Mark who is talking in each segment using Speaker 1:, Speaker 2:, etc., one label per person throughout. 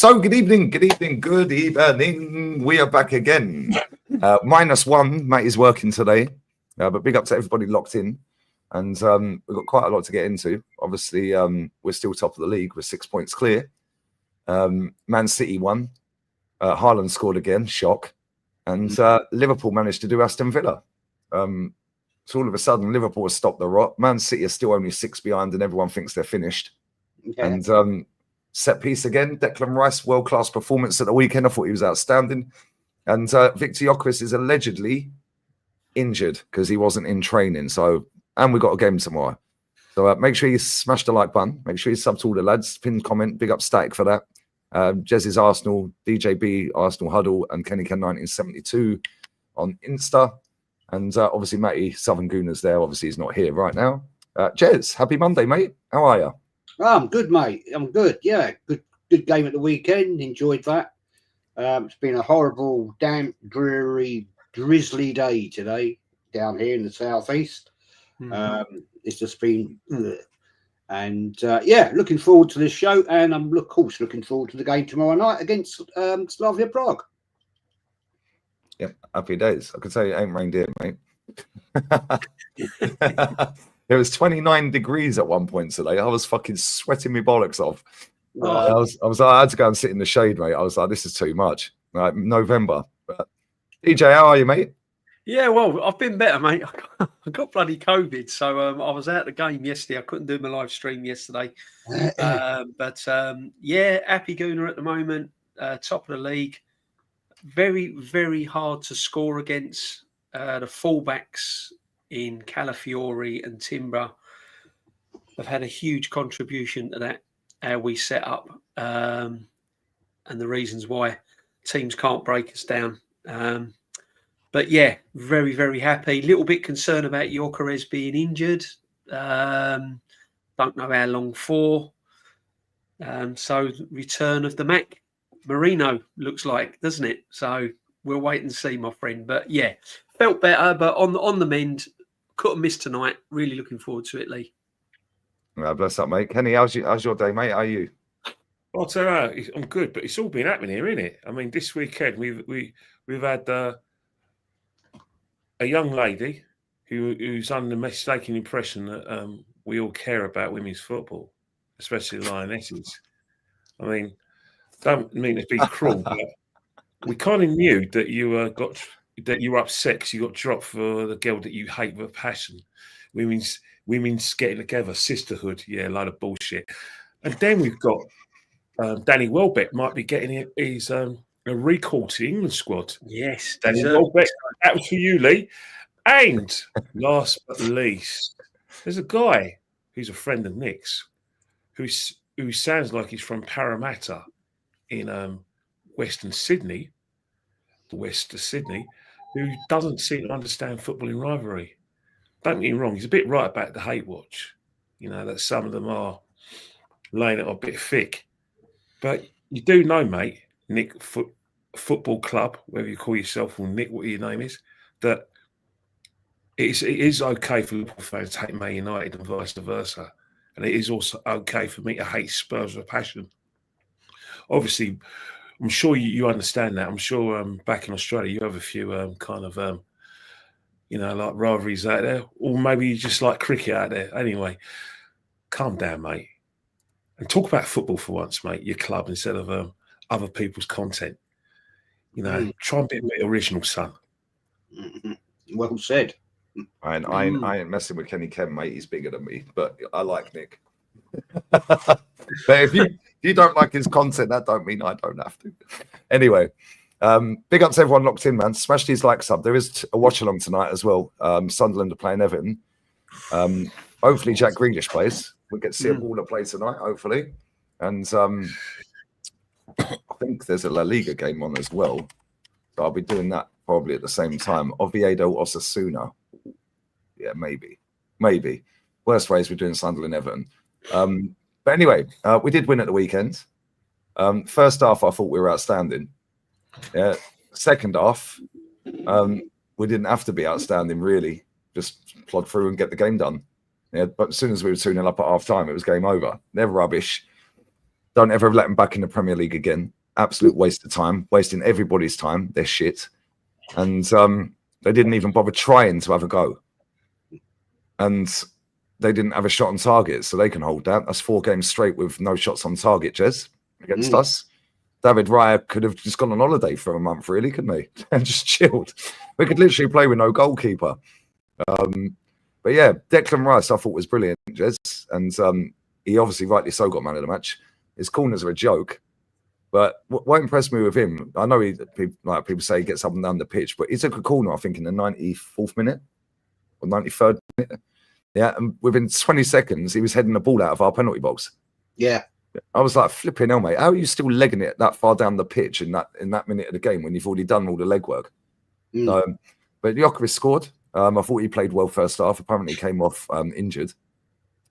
Speaker 1: So good evening. We are back again. -1, mate is working today, but big up to everybody locked in. And we've got quite a lot to get into. Obviously, we're still top of the league. We're 6 points clear. Man City won. Haaland scored again, shock. And Liverpool managed to do Aston Villa. So all of a sudden, Liverpool has stopped the rot. Man City are still only 6 behind, and everyone thinks they're finished. Yeah. And set piece again. Declan Rice, world-class performance at the weekend. I thought he was outstanding. And Victor Gyokeres is allegedly injured because he wasn't in training. So, and we've got a game tomorrow. So make sure you smash the like button. Make sure you sub to all the lads. Pin comment. Big up Static for that. Jez's Arsenal, DJB, Arsenal Huddle, and Kenny Ken 1972 on Insta. And obviously, Matty Southern Gooners there. Obviously, he's not here right now. Jez, happy Monday, mate. How are you?
Speaker 2: Oh, I'm good, mate. I'm good. Yeah, good game at the weekend. Enjoyed that. It's been a horrible, damp, dreary, drizzly day today down here in the southeast. It's just been, and yeah, looking forward to this show, and I'm of course looking forward to the game tomorrow night against Slavia Prague.
Speaker 1: Yep, happy days. I can tell you it ain't rained here, mate. It was 29 degrees at one point today. I was fucking sweating my bollocks off. I was like, I had to go and sit in the shade, mate. I was like, this is too much. Like November. But DJ, how are you, mate?
Speaker 3: Yeah, well, I've been better, mate. I got bloody COVID, so I was out of the game yesterday. I couldn't do my live stream yesterday. But yeah, happy Gooner at the moment. Top of the league. Very, very hard to score against. The fullbacks in Calafiori and Timber have had a huge contribution to that, how we set up, and the reasons why teams can't break us down. But yeah, very, very happy. A little bit concerned about Gyokeres being injured. Don't know how long for. So return of the Mac Marino looks like, doesn't it? So we'll wait and see, my friend. But yeah, felt better, but on the mend. Couldn't miss tonight. Really looking forward to it, Lee.
Speaker 1: Bless up, mate. Kenny, how's your day, mate? How are you?
Speaker 4: I'll tell you, I'm good, but it's all been happening here, isn't it? I mean, this weekend we've had a young lady who's under the mistaken impression that we all care about women's football, especially Lionesses. I mean, don't mean to be cruel, but we kind of knew that you were upset because you got dropped for the girl that you hate with a passion. Women's getting together, sisterhood, yeah, a load of bullshit. And then we've got Danny Welbeck might be getting his a recall to the England squad.
Speaker 3: Yes,
Speaker 4: Danny Welbeck, that was for you, Lee. And last but least, there's a guy who's a friend of Nick's who sounds like he's from Parramatta in Western Sydney, west of Sydney, who doesn't seem to understand football in rivalry. Don't get me wrong, he's a bit right about the hate watch. You know, that some of them are laying it a bit thick. But you do know, mate, Nick Football Club, whether you call yourself or Nick, what your name is, that it is okay for Liverpool fans to hate Man United and vice versa. And it is also okay for me to hate Spurs with a passion. Obviously, I'm sure you understand that. I'm sure back in Australia you have a few like rivalries out there. Or maybe you just like cricket out there. Anyway, calm down, mate. And talk about football for once, mate, your club, instead of other people's content. You know, try and be a bit original, son.
Speaker 2: Well said.
Speaker 1: I ain't messing with Kenny Ken, mate. He's bigger than me, but I like Nick. But if you don't like his content, that don't mean I don't have to. Anyway, big up to everyone locked in, man. Smash these likes up. There is a watch along tonight as well. Sunderland are playing Everton. Hopefully Jack Grealish plays. We get to see a baller play tonight, hopefully. And I think there's a La Liga game on as well. So I'll be doing that probably at the same time. Oviedo Osasuna. Yeah, maybe. Worst ways we're doing Sunderland Everton. But anyway, we did win at the weekend. First half, I thought we were outstanding. Yeah. Second half, we didn't have to be outstanding, really. Just plod through and get the game done. Yeah, but as soon as we were 2-0 up at half time, it was game over. They're rubbish. Don't ever let them back in the Premier League again. Absolute waste of time, wasting everybody's time. They're shit. And they didn't even bother trying to have a go. And they didn't have a shot on target, so they can hold that. That's 4 games straight with no shots on target, Jez, against us. David Raya could have just gone on holiday for a month, really, couldn't he? And just chilled. We could literally play with no goalkeeper. But yeah, Declan Rice I thought was brilliant, Jez. And he obviously rightly so got man of the match. His corners are a joke. But what impressed me with him, I know people say he gets up and down the pitch, but he took a corner, I think, in the 94th minute or 93rd minute. Yeah, and within 20 seconds, he was heading the ball out of our penalty box.
Speaker 2: Yeah.
Speaker 1: I was like, flipping hell, mate. How are you still legging it that far down the pitch in that minute of the game when you've already done all the legwork? But Gyokeres scored. I thought he played well first half. Apparently, he came off injured.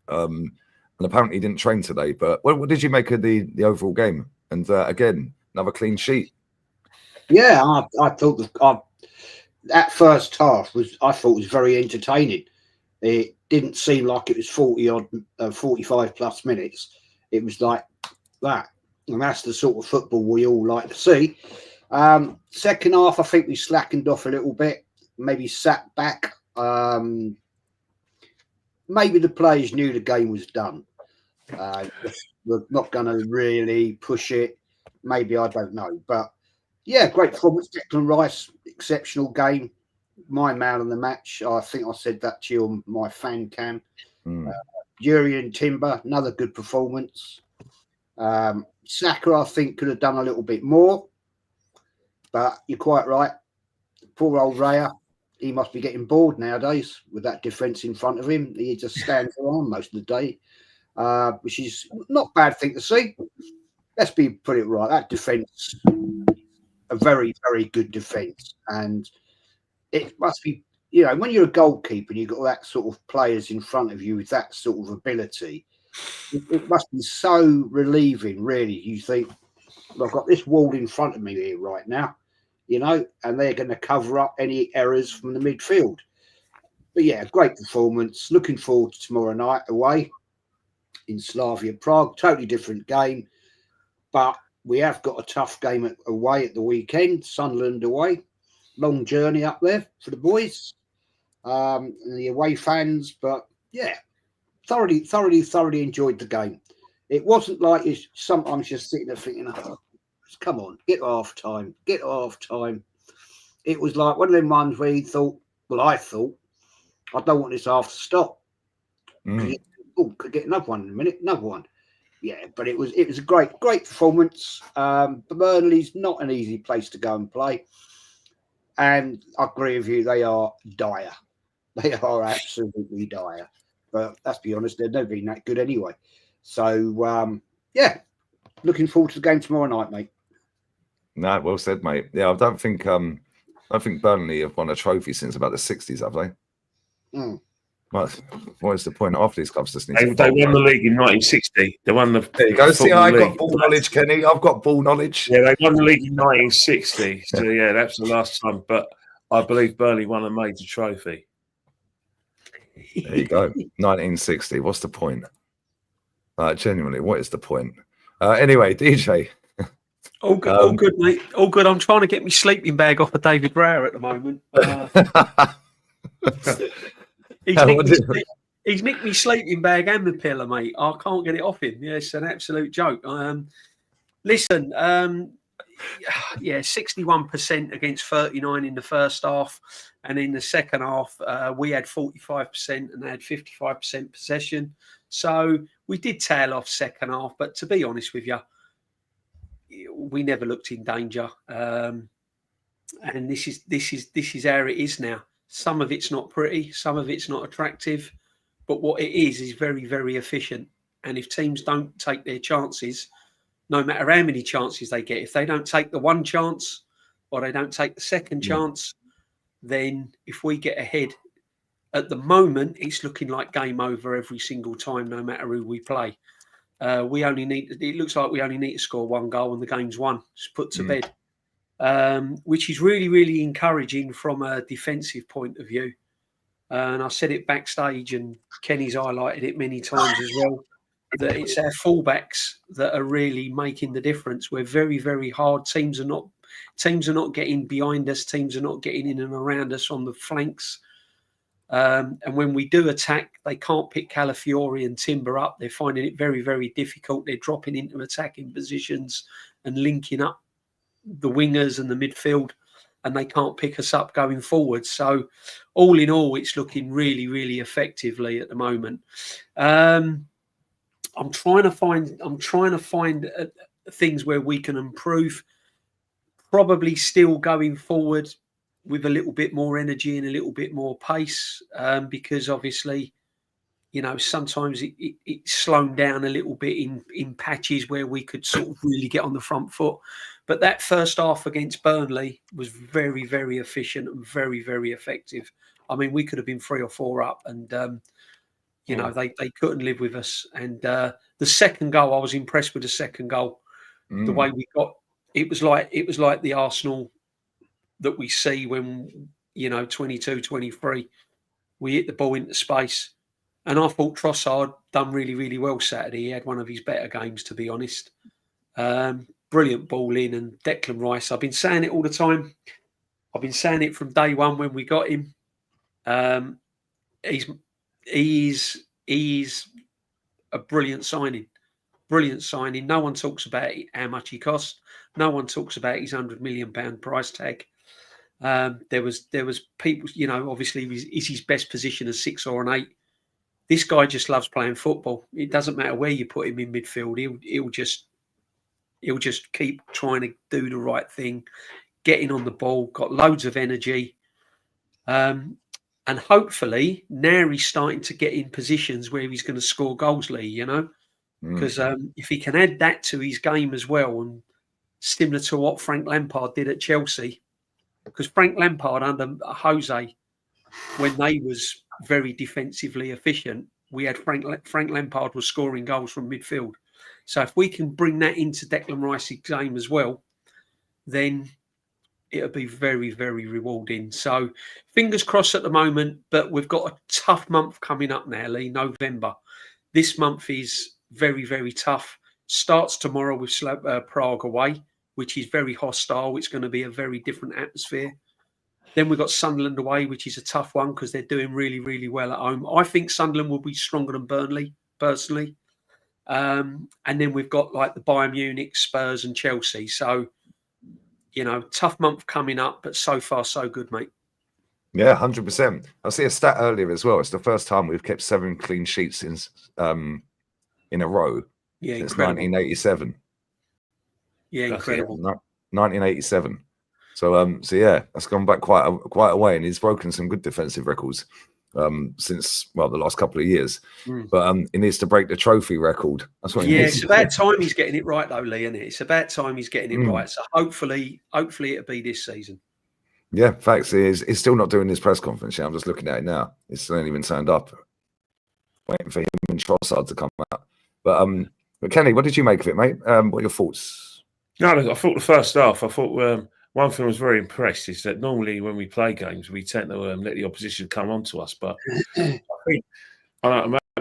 Speaker 1: And apparently, he didn't train today. But what did you make of the overall game? And again, another clean sheet.
Speaker 2: Yeah, I thought that first half was very entertaining. It didn't seem like it was 45 plus minutes. It was like that. And that's the sort of football we all like to see. Second half, I think we slackened off a little bit, maybe sat back. Maybe the players knew the game was done. We're not going to really push it. Maybe, I don't know. But yeah, great performance. Declan Rice, exceptional game. My man of the match. I think I said that to you on my fan cam. Jurriën Timber, another good performance. Saka, I think, could have done a little bit more. But you're quite right. Poor old Raya, he must be getting bored nowadays with that defence in front of him. He just stands around most of the day, which is not a bad thing to see. Let's put it right. That defence, a very, very good defence. And it must be, when you're a goalkeeper and you've got that sort of players in front of you with that sort of ability, it must be so relieving, really. You think, well, I've got this wall in front of me here right now, and they're going to cover up any errors from the midfield. But yeah, great performance. Looking forward to tomorrow night away in Slavia Prague. Totally different game. But we have got a tough game away at the weekend, Sunderland away. Long journey up there for the boys and the away fans. But yeah, thoroughly enjoyed the game. It wasn't like it's sometimes just sitting there thinking, oh, come on, get half time. It was like one of them ones where you thought, I thought, I don't want this half to stop. Could get another one in a minute, another one. Yeah, but it was a great performance. Burnley's not an easy place to go and play. And I agree with you, they are dire. They are absolutely dire. But let's be honest, they've never been that good anyway. So, yeah, looking forward to the game tomorrow night, mate.
Speaker 1: No, well said, mate. Yeah, I don't think Burnley have won a trophy since about the 60s, have they? What is the point? After these clubs just need to
Speaker 4: they won the league in 1960. They won the.
Speaker 1: There you go. See, I got ball knowledge, Kenny. I've got ball knowledge.
Speaker 4: Yeah, they won the league in 1960. So yeah, that's the last time. But I believe Burnley won a major trophy.
Speaker 1: There you go. 1960. What's the point? Genuinely, what is the point? Anyway, DJ.
Speaker 3: All good, mate. All good. I'm trying to get my sleeping bag off of David Raya at the moment. He's nicked me sleeping bag and the pillow, mate. I can't get it off him. Yeah, it's an absolute joke. Listen, 61% against 39 in the first half, and in the second half, we had 45% and they had 55% possession. So we did tail off second half, but to be honest with you, we never looked in danger. And this is how it is now. Some of it's not pretty, some of it's not attractive, but what it is very, very efficient. And if teams don't take their chances, no matter how many chances they get, if they don't take the one chance or they don't take the second chance, then if we get ahead, at the moment, it's looking like game over every single time, no matter who we play. It looks like we only need to score one goal and the game's won. Just put to bed. Which is really, really encouraging from a defensive point of view. And I said it backstage, and Kenny's highlighted it many times as well. that it's our fullbacks that are really making the difference. We're very, very hard. Teams are not getting behind us. Teams are not getting in and around us on the flanks. And when we do attack, they can't pick Calafiori and Timber up. They're finding it very, very difficult. They're dropping into attacking positions and linking up the wingers and the midfield, and they can't pick us up going forward. So, all in all, it's looking really, really effectively at the moment. I'm trying to find things where we can improve. Probably still going forward with a little bit more energy and a little bit more pace, because obviously, sometimes it's slowed down a little bit in patches where we could sort of really get on the front foot. But that first half against Burnley was very, very efficient and very, very effective. I mean, we could have been 3 or 4 up, and they couldn't live with us. And the second goal, I was impressed with the second goal. The way we got it was like the Arsenal that we see when 22, 23, we hit the ball into space. And I thought Trossard done really, really well Saturday. He had one of his better games, to be honest. Brilliant ball in, and Declan Rice. I've been saying it all the time. I've been saying it from day one when we got him. He's a brilliant signing. Brilliant signing. No one talks about how much he cost. No one talks about his £100 million price tag. There was people, obviously is his best position as 6 or an 8. This guy just loves playing football. It doesn't matter where you put him in midfield. He'll just keep trying to do the right thing, getting on the ball, got loads of energy. And hopefully now he's starting to get in positions where he's going to score goals, Lee, because if he can add that to his game as well, and similar to what Frank Lampard did at Chelsea, because Frank Lampard under Jose, when they was very defensively efficient, we had Frank Lampard was scoring goals from midfield. So if we can bring that into Declan Rice's game as well, then it'll be very, very rewarding. So fingers crossed at the moment, but we've got a tough month coming up now, Lee, November. This month is very, very tough. Starts tomorrow with Prague away, which is very hostile. It's going to be a very different atmosphere. Then we've got Sunderland away, which is a tough one because they're doing really, really well at home. I think Sunderland will be stronger than Burnley, personally. And then we've got like the Bayern Munich, Spurs and Chelsea. So, tough month coming up, but so far so good, mate.
Speaker 1: Yeah, 100%. I see a stat earlier as well. It's the first time we've kept 7 clean sheets since in a row since 1987.
Speaker 3: Yeah, incredible.
Speaker 1: 1987. So yeah, that's gone back quite a way, and he's broken some good defensive records since the last couple of years. But he needs to break the trophy record. That's what he needs.
Speaker 3: It's about time he's getting it right, though, Lee, isn't it? It's about time he's getting it right. So hopefully it'll be this season.
Speaker 1: Yeah, facts. He's still not doing his press conference yet. I'm just looking at it now. He's still ain't even turned up. Waiting for him and Trossard to come out. But Kenny, what did you make of it, mate? What are your thoughts?
Speaker 4: No, I thought the first half. I thought one thing I was very impressed is that normally when we play games, we tend to let the opposition come onto us. But I think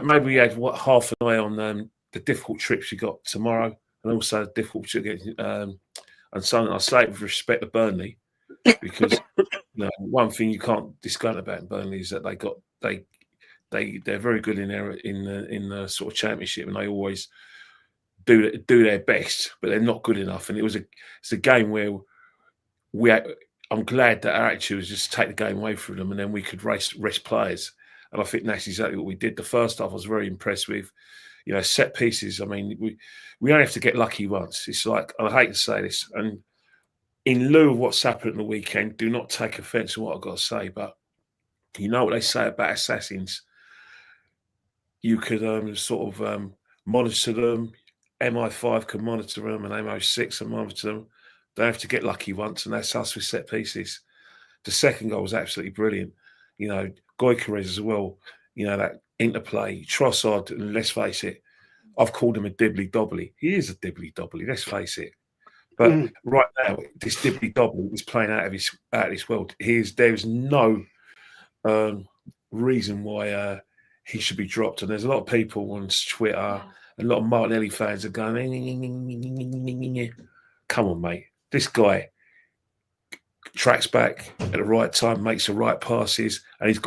Speaker 4: maybe we had half an eye on the difficult trips we got tomorrow, and also the difficult trip and something I say with respect to Burnley, because one thing you can't discount about Burnley is that they're very good in the sort of championship, and they always do their best, but they're not good enough. And it's a game where I'm glad that our attitude was just to take the game away from them, and then we could rest players. And I think that's exactly what we did. The first half I was very impressed with. Set pieces. I mean, we only have to get lucky once. It's like, I hate to say this, and in lieu of what's happened on the weekend, do not take offence to what I've got to say, but you know what they say about assassins. You could monitor them. MI5 can monitor them, and MO6 can monitor them. They have to get lucky once, and that's us with set pieces. The second goal was absolutely brilliant. Gyokeres as well. That interplay. Trossard, and let's face it, I've called him a dibbly-dobbly. He is a dibbly-dobbly, let's face it. But right now, this dibbly-dobbly is playing out of this world. There's no reason why he should be dropped. And there's a lot of people on Twitter A lot of Martinelli fans are going, come on, mate. This guy tracks back at the right time, makes the right passes, and he's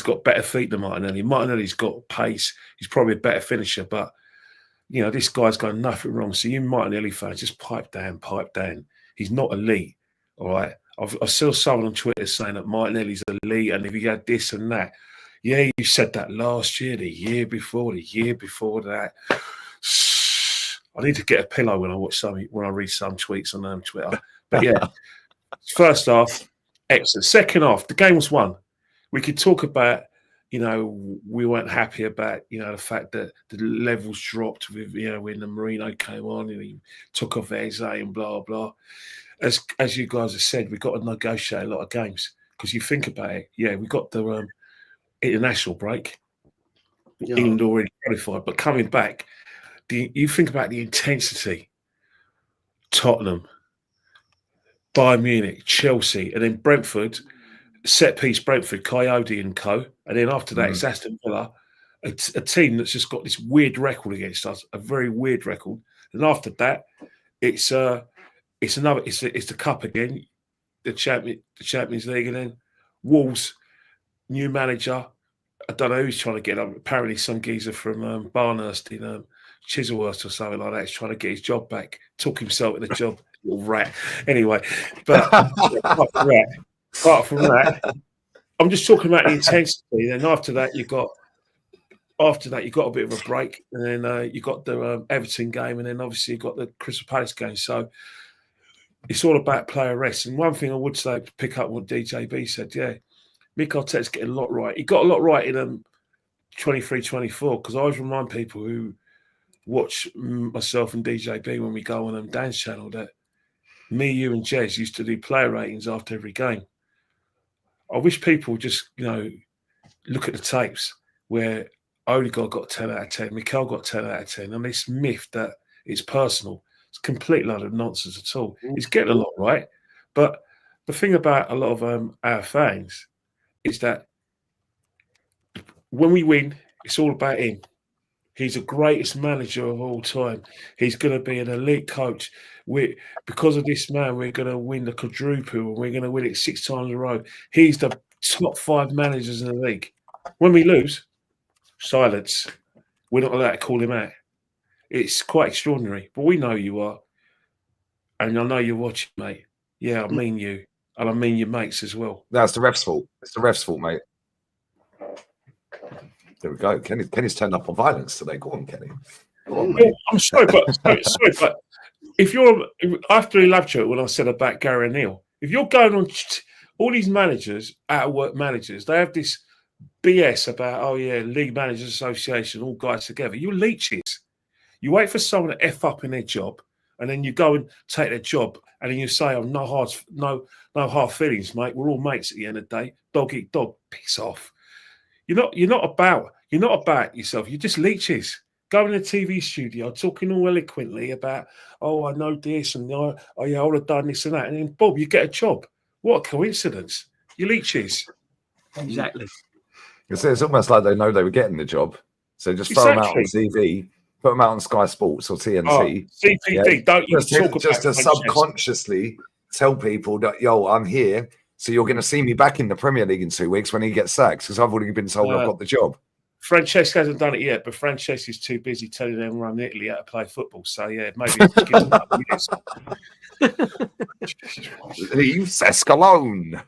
Speaker 4: got better feet than Martinelli. Martinelli's got pace. He's probably a better finisher, but you know, this guy's got nothing wrong. So you Martinelli fans, just pipe down. He's not elite, all right? I saw someone on Twitter saying that Martinelli's elite, and if he had this and that. Yeah, you said that last year, the year before that. I need to get a pillow when I read some tweets on Twitter. But yeah, first half, excellent. Second half, the game was won. We could talk about, you know, we weren't happy about, you know, the fact that the levels dropped with, you know, when the Marino came on and he took off Eze and blah, blah. As you guys have said, we've got to negotiate a lot of games because you think about it. Yeah, we got the international break.
Speaker 2: Yeah.
Speaker 4: England already qualified, but coming back, you think about the intensity. Tottenham, Bayern Munich, Chelsea, and then Brentford, set piece Brentford, Coyote and co. And then after that, it's Aston Villa, a team that's just got this weird record against us, a very weird record. And after that, it's the cup again, the Champions League, and then Wolves, new manager. I don't know who's trying to get up. Apparently, some geezer from Barnhurst in Chislehurst or something like that is trying to get his job back. Took himself at the job, little rat. Anyway, but apart from that, I'm just talking about the intensity. Then after that, you got a bit of a break, and then you got the Everton game, and then obviously you got the Crystal Palace game. So it's all about player rest. And one thing I would say to pick up what DJB said, yeah, Mikel Arteta's getting a lot right. He got a lot right in 23-24 because I always remind people who watch myself and DJB when we go on Dan's channel that me, you, and Jez used to do player ratings after every game. I wish people just, you know, look at the tapes where Odegaard got 10 out of 10, Mikel got 10 out of 10, and this myth that it's personal. It's a complete load of nonsense at all. He's getting a lot right. But the thing about a lot of our fans is that when we win, it's all about him. He's the greatest manager of all time. He's going to be an elite coach. Because of this man, we're going to win the quadruple, and we're going to win it 6 times in a row. He's the top 5 managers in the league. When we lose, silence. We're not allowed to call him out. It's quite extraordinary, but we know you are. And I know you're watching, mate. Yeah, I mean you. And I mean your mates as well.
Speaker 1: No, it's the ref's fault. It's the ref's fault, mate. There we go. Kenny's turned up on violence today. Go on, Kenny. Go on, mate.
Speaker 4: I'm sorry, but if you're after he loved you when I said about Gary O'Neill, if you're going on all these managers, out of work managers, they have this BS about, oh yeah, League Managers Association, all guys together. You're leeches. You wait for someone to F up in their job, and then you go and take their job, and then you say, oh, no hard feelings, mate. We're all mates at the end of the day. Dog eat dog. Piss off. You're not about yourself. You're just leeches. Go in a TV studio talking all eloquently about, oh, I know this, and oh yeah, I would have done this and that. And then, Bob, you get a job. What a coincidence. You leeches.
Speaker 3: Exactly.
Speaker 1: It's almost like they know they were getting the job. So just throw them out on TV, put them out on Sky Sports or TNT.
Speaker 4: CPD, don't you talk about
Speaker 1: just to subconsciously tell people that, yo, I'm here. So you're going to see me back in the Premier League in 2 weeks when he gets sacked because I've already been told I've got the job.
Speaker 4: Francesco hasn't done it yet, but Francesco's too busy telling them around Italy how to play football. So, yeah, maybe give him up.
Speaker 1: Leave Cesc alone.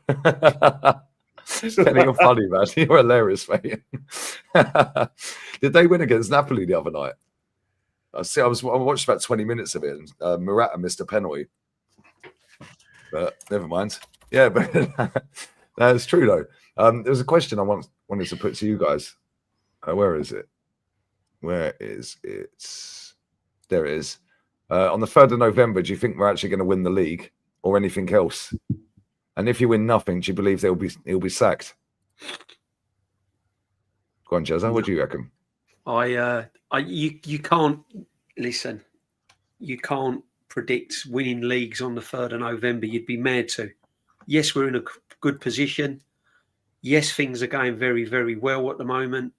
Speaker 1: You're funny, man. You're hilarious, mate. Did they win against Napoli the other night? I watched about 20 minutes of it, and Morata missed a penalty. But never mind. Yeah, but that's true, though. There was a question I wanted to put to you guys. Where is it? Where is it? There it is. On the 3rd of November, do you think we're actually going to win the league or anything else? And if you win nothing, do you believe he'll be sacked? Go on, Jezza. What do you reckon?
Speaker 3: You can't listen. You can't predict winning leagues on the 3rd of November. You'd be mad to. Yes, we're in a good position. Yes, things are going very, very well at the moment.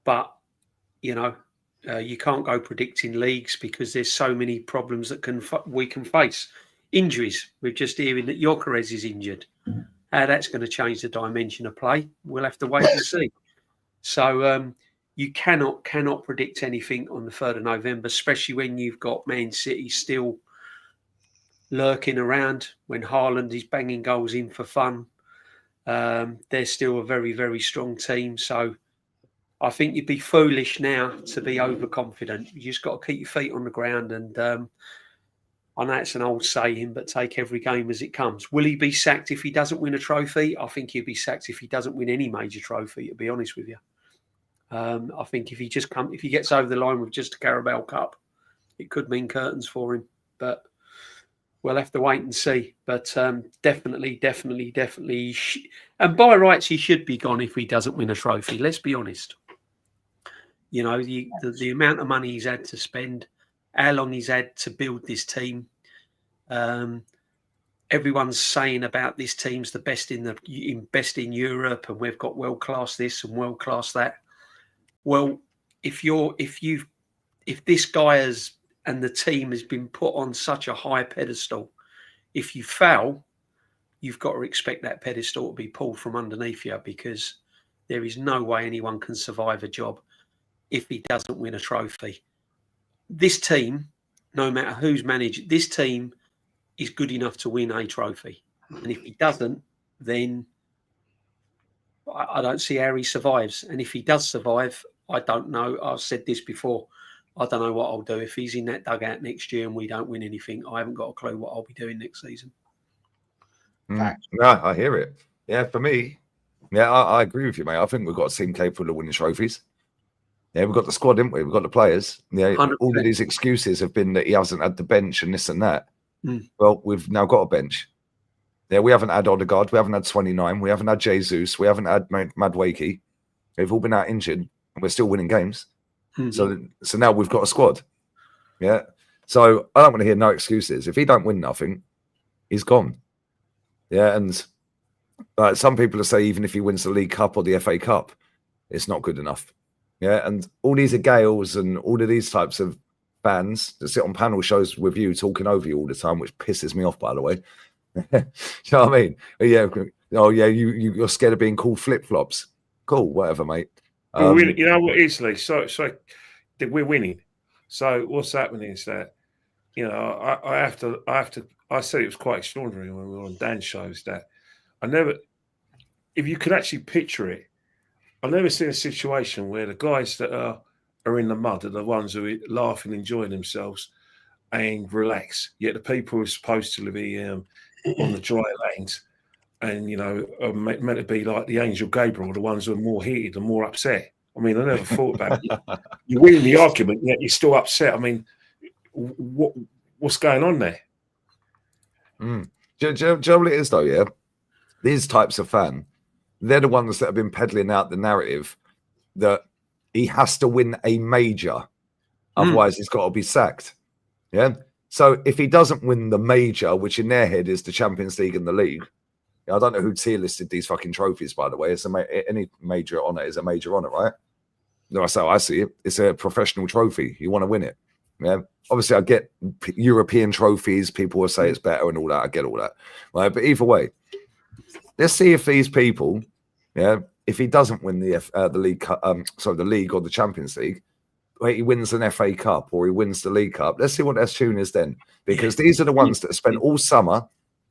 Speaker 3: But you know, You can't go predicting leagues because there's so many problems that we can face. Injuries. We're just hearing that Gyokeres is injured. How that's going to change the dimension of play, we'll have to wait and see. So you cannot predict anything on the 3rd of November, especially when you've got Man City still lurking around, when Haaland is banging goals in for fun. They're still a very, very strong team. So I think you'd be foolish now to be overconfident. You just got to keep your feet on the ground. And I know it's an old saying, but take every game as it comes. Will he be sacked if he doesn't win a trophy? I think he'll be sacked if he doesn't win any major trophy, to be honest with you. I think if he gets over the line with just a Carabao Cup, it could mean curtains for him. But we'll have to wait and see. But definitely. And by rights, he should be gone if he doesn't win a trophy. Let's be honest. You know, the amount of money he's had to spend, how long he's had to build this team. Everyone's saying about this team's the best in Europe, and we've got world class this and world class that. Well, if this guy and the team has been put on such a high pedestal, if you fail, you've got to expect that pedestal to be pulled from underneath you, because there is no way anyone can survive a job if he doesn't win a trophy. This team, no matter who's managed, this team is good enough to win a trophy. And if he doesn't, then I don't see how he survives. And if he does survive, I don't know. I've said this before. I don't know what I'll do. If he's in that dugout next year and we don't win anything, I haven't got a clue what I'll be doing next season.
Speaker 1: No, I hear it. Yeah, for me, I agree with you, mate. I think we've got a team capable of winning trophies. Yeah, we've got the squad, haven't we? We've got the players. Yeah,
Speaker 3: 100%.
Speaker 1: All of these excuses have been that he hasn't had the bench and this and that. Well, we've now got a bench. Yeah, we haven't had Odegaard, we haven't had 29, we haven't had Jesus, we haven't had Madwakey. They've all been out injured, and we're still winning games. So now we've got a squad. Yeah. So I don't want to hear no excuses. If he don't win nothing, he's gone. Yeah, and some people say even if he wins the League Cup or the FA Cup, it's not good enough. Yeah, and all these are Gales and all of these types of fans that sit on panel shows with you talking over you all the time, which pisses me off, by the way. You know what I mean? Yeah. Oh, yeah, you're scared of being called flip-flops. Cool, whatever, mate.
Speaker 4: You know what, Italy? So we're winning. So what's happening is that, you know, I said it was quite extraordinary when we were on Dan's shows that if you could actually picture it, I've never seen a situation where the guys that are in the mud are the ones who are laughing, enjoying themselves and relax. Yet the people who are supposed to be on the dry lanes and, you know, are meant to be like the angel Gabriel, the ones who are more heated and more upset. I mean, I never thought about it. You're winning the argument, yet you're still upset. I mean, what's going on there?
Speaker 1: Do you know what it is, though, yeah? These types of fan, they're the ones that have been peddling out the narrative that he has to win a major, otherwise he's got to be sacked. Yeah. So if he doesn't win the major, which in their head is the Champions League and the league, I don't know who tier listed these fucking trophies, by the way. It's any major honor is a major honor, right? No, that's how I see it. It's a professional trophy. You want to win it. Yeah. Obviously, I get European trophies. People will say it's better and all that. I get all that. Right. But either way, let's see if these people, if he doesn't win the league, the league or the Champions League, he wins an FA Cup or he wins the League Cup. Let's see what their tune is then, because these are the ones that spend all summer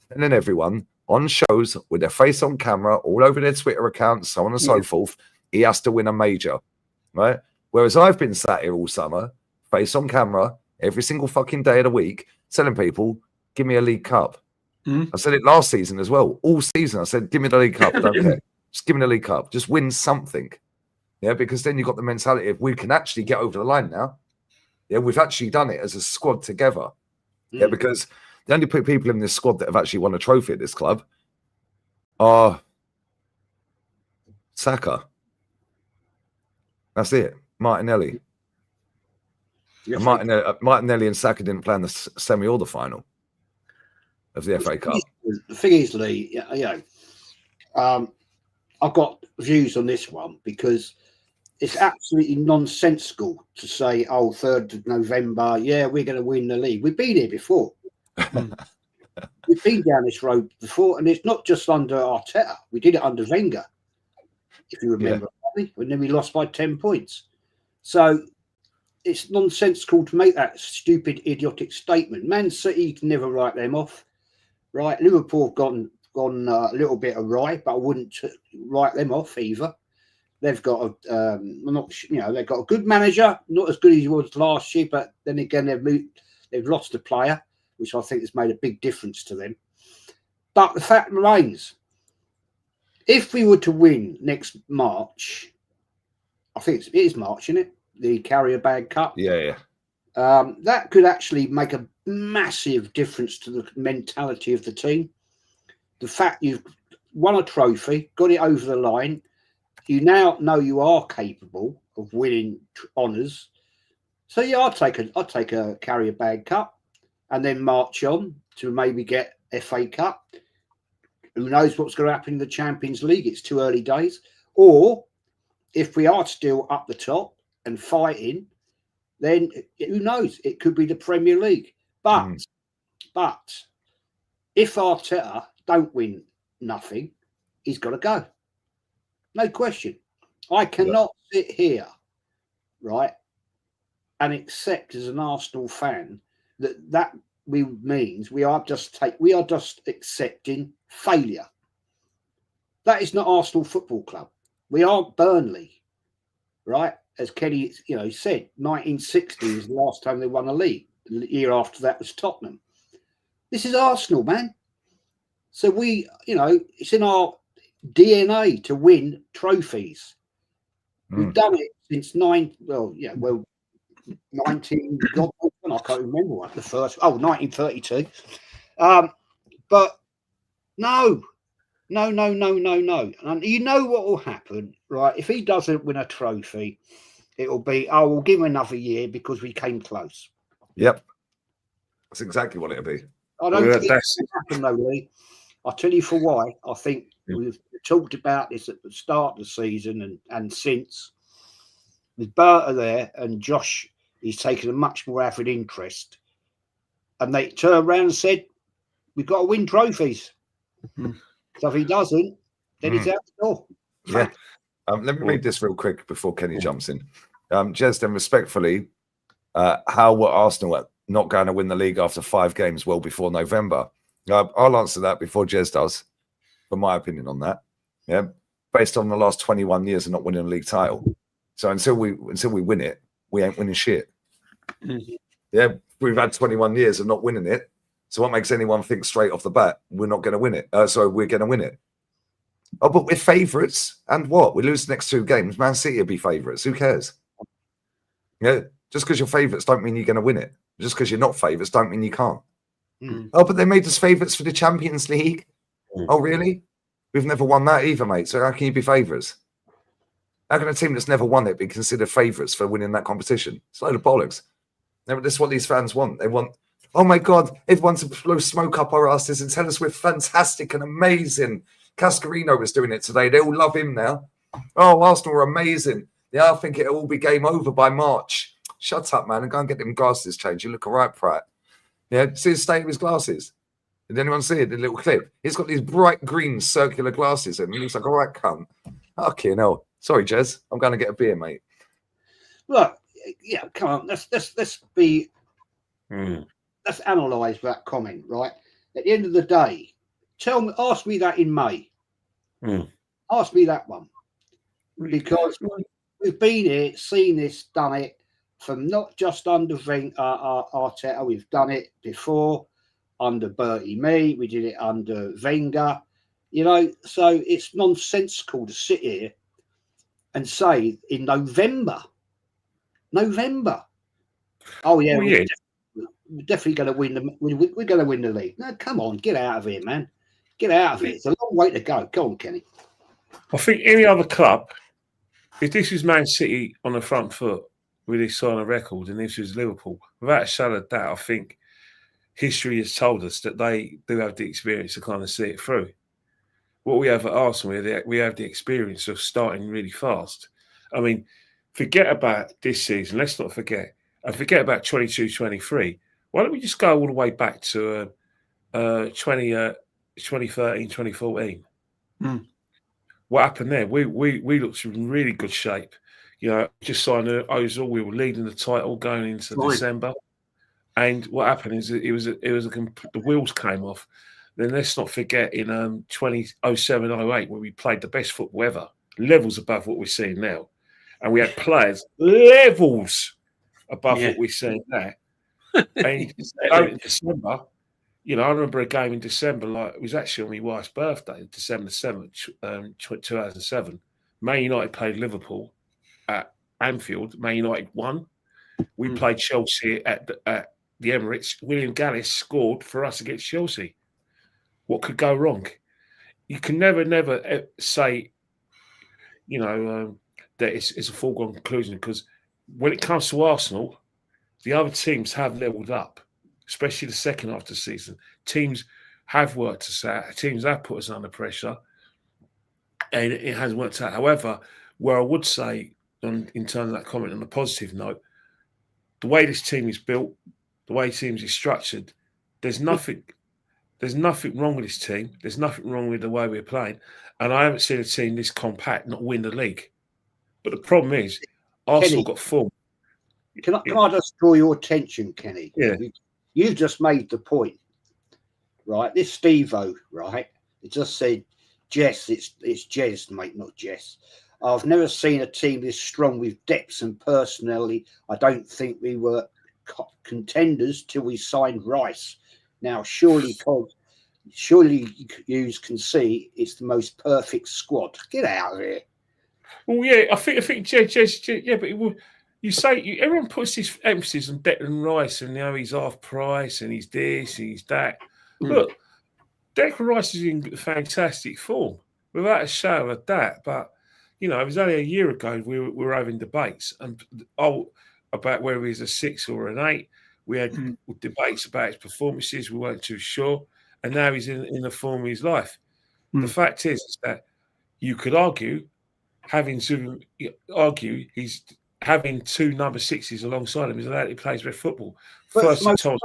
Speaker 1: and then everyone on shows with their face on camera, all over their Twitter accounts, so on and so forth. He has to win a major, right? Whereas I've been sat here all summer, face on camera, every single fucking day of the week, telling people, give me a League Cup. I said it last season as well. All season, I said, give me the League Cup. Don't care. Just give me the League Cup. Just win something. Yeah, because then you've got the mentality of we can actually get over the line now. Yeah, we've actually done it as a squad together. Yeah, because the only people in this squad that have actually won a trophy at this club are Saka. That's it. Martinelli.
Speaker 2: Yes,
Speaker 1: And Martinelli and Saka didn't play in the semi or the final of the FA Cup.
Speaker 2: The thing is, Lee, I've got views on this one because it's absolutely nonsensical to say, oh, 3rd of November, yeah, we're going to win the league. We've been here before. We've been down this road before, and it's not just under Arteta. We did it under Wenger, if you remember, and then we lost by 10 points. So it's nonsensical to make that stupid, idiotic statement. Man City can never write them off, right? Liverpool have gone a little bit awry, but I wouldn't write them off either. They've got they've got a good manager, not as good as he was last year, but then again they've lost a player, which I think has made a big difference to them. But the fact remains, if we were to win next March, I think it is March, isn't it? The Carrier Bag Cup.
Speaker 1: Yeah.
Speaker 2: That could actually make a massive difference to the mentality of the team. The fact you've won a trophy, got it over the line, you now know you are capable of winning honours. So yeah, I'll take a Carrier Bag Cup and then march on to maybe get FA Cup. Who knows what's going to happen in the Champions League? It's too early days. Or if we are still up the top and fighting, then who knows? It could be the Premier League. But if Arteta don't win nothing, he's got to go. No question. I cannot sit here, right, and accept as an Arsenal fan that means we are just accepting failure. That is not Arsenal Football Club. We are Burnley, right? As Kenny, said, 1960 is the last time they won a league. The year after that was Tottenham. This is Arsenal, man. So it's in our DNA to win trophies. We've done it since 19. God, I can't remember what the first. 1932. But no. And you know what will happen, right? If he doesn't win a trophy, it will be, we'll give him another year because we came close.
Speaker 1: Yep. That's exactly what it'll be.
Speaker 2: I don't think it's going to happen, though, Lee. I'll tell you for why. I think we've talked about this at the start of the season and since. With Berta there and Josh, he's taken a much more avid interest. And they turned around and said, we've got to win trophies. So if he doesn't, then he's out the door.
Speaker 1: Yeah. Let me read this real quick before Kenny jumps in. Jez, then respectfully, how were Arsenal not going to win the league after 5 games well before November? I'll answer that before Jez does, for my opinion on that. Yeah, based on the last 21 years of not winning a league title. So until we win it, we ain't winning shit. Yeah, we've had 21 years of not winning it. So what makes anyone think straight off the bat we're not going to win it? We're going to win it. Oh, but we're favourites, and what? We lose the next 2 games. Man City will be favourites. Who cares? Yeah, just because you're favourites don't mean you're going to win it. Just because you're not favourites don't mean you can't. Oh, but they made us favourites for the Champions League. Oh, really? We've never won that either, mate. So how can you be favourites? How can a team that's never won it be considered favourites for winning that competition? It's a load of bollocks. This is what these fans want. They want, oh my God, everyone to blow smoke up our asses and tell us we're fantastic and amazing. Cascarino was doing it today. They all love him now. Oh, Arsenal are amazing. Yeah, I think it'll all be game over by March. Shut up, man, and go and get them glasses changed. You look all right, Pratt. Yeah, see the state of his glasses. Did anyone see it? The little clip. He's got these bright green circular glasses and he looks like a right cunt. Okay, no. Sorry, Jez. I'm going to get a beer, mate.
Speaker 2: Look, yeah, come on. Let's analyse that comment, right? At the end of the day, ask me that in May. Ask me that one. Because we've been here, seen this, done it, from not just under Arteta, we've done it before under Bertie Mee, we did it under Wenger, so it's nonsensical to sit here and say in November, oh yeah, we're definitely going to win we're going to win the league. No, come on, get out of here, man. Get out of it. It's a long way to go. Go on, Kenny.
Speaker 4: I think any other club, if this was Man City on the front foot, with his sign a record, and this was Liverpool, without a shadow of doubt, I think history has told us that they do have the experience to kind of see it through. What we have at Arsenal, we have the experience of starting really fast. I mean, forget about this season. Let's not forget. And forget about 22-23. Why don't we just go all the way back to 2013, 2014? What happened there? We looked in really good shape. You know, just signed Ozil. We were leading the title going into December. And what happened is the wheels came off. Then let's not forget in 2007-08 where we played the best football ever, levels above what we're seeing now. And we had players levels above what we're seeing now. And in December, you know, I remember a game in December, like it was actually on my wife's birthday, December 7th, 2007. Man United played Liverpool at Anfield. Man United won. We played Chelsea at the Emirates. William Gallis scored for us against Chelsea. What could go wrong? You can never say, you know, that it's a foregone conclusion, because when it comes to Arsenal, the other teams have leveled up, especially the second half of the season. Teams have worked us out. Teams have put us under pressure, and it has worked out. However, where I would say, in terms of that comment on a positive note, the way this team is built, the way teams is structured, there's nothing wrong with this team. There's nothing wrong with the way we're playing. And I haven't seen a team this compact not win the league. But the problem is, Arsenal got form.
Speaker 2: Can I just draw your attention, Kenny?
Speaker 4: Yeah.
Speaker 2: You've just made the point, right? This Steve-O, right? It just said, Jess, it's Jez, mate, not Jess. I've never seen a team this strong with depth and personality. I don't think we were contenders till we signed Rice. Now, surely you can see it's the most perfect squad. Get out of here.
Speaker 4: Well, yeah, I think Jez, yeah, but everyone puts this emphasis on Declan Rice, and now he's half price, and he's this, and he's that. Look, Declan Rice is in fantastic form, without a shadow of that. But you know, it was only a year ago we were having debates about whether he's a 6 or an 8. We had debates about his performances. We weren't too sure, and now he's in the form of his life. The fact is that you could argue he's having 2 number 6s alongside him is allowed to play his best football.
Speaker 2: First squad.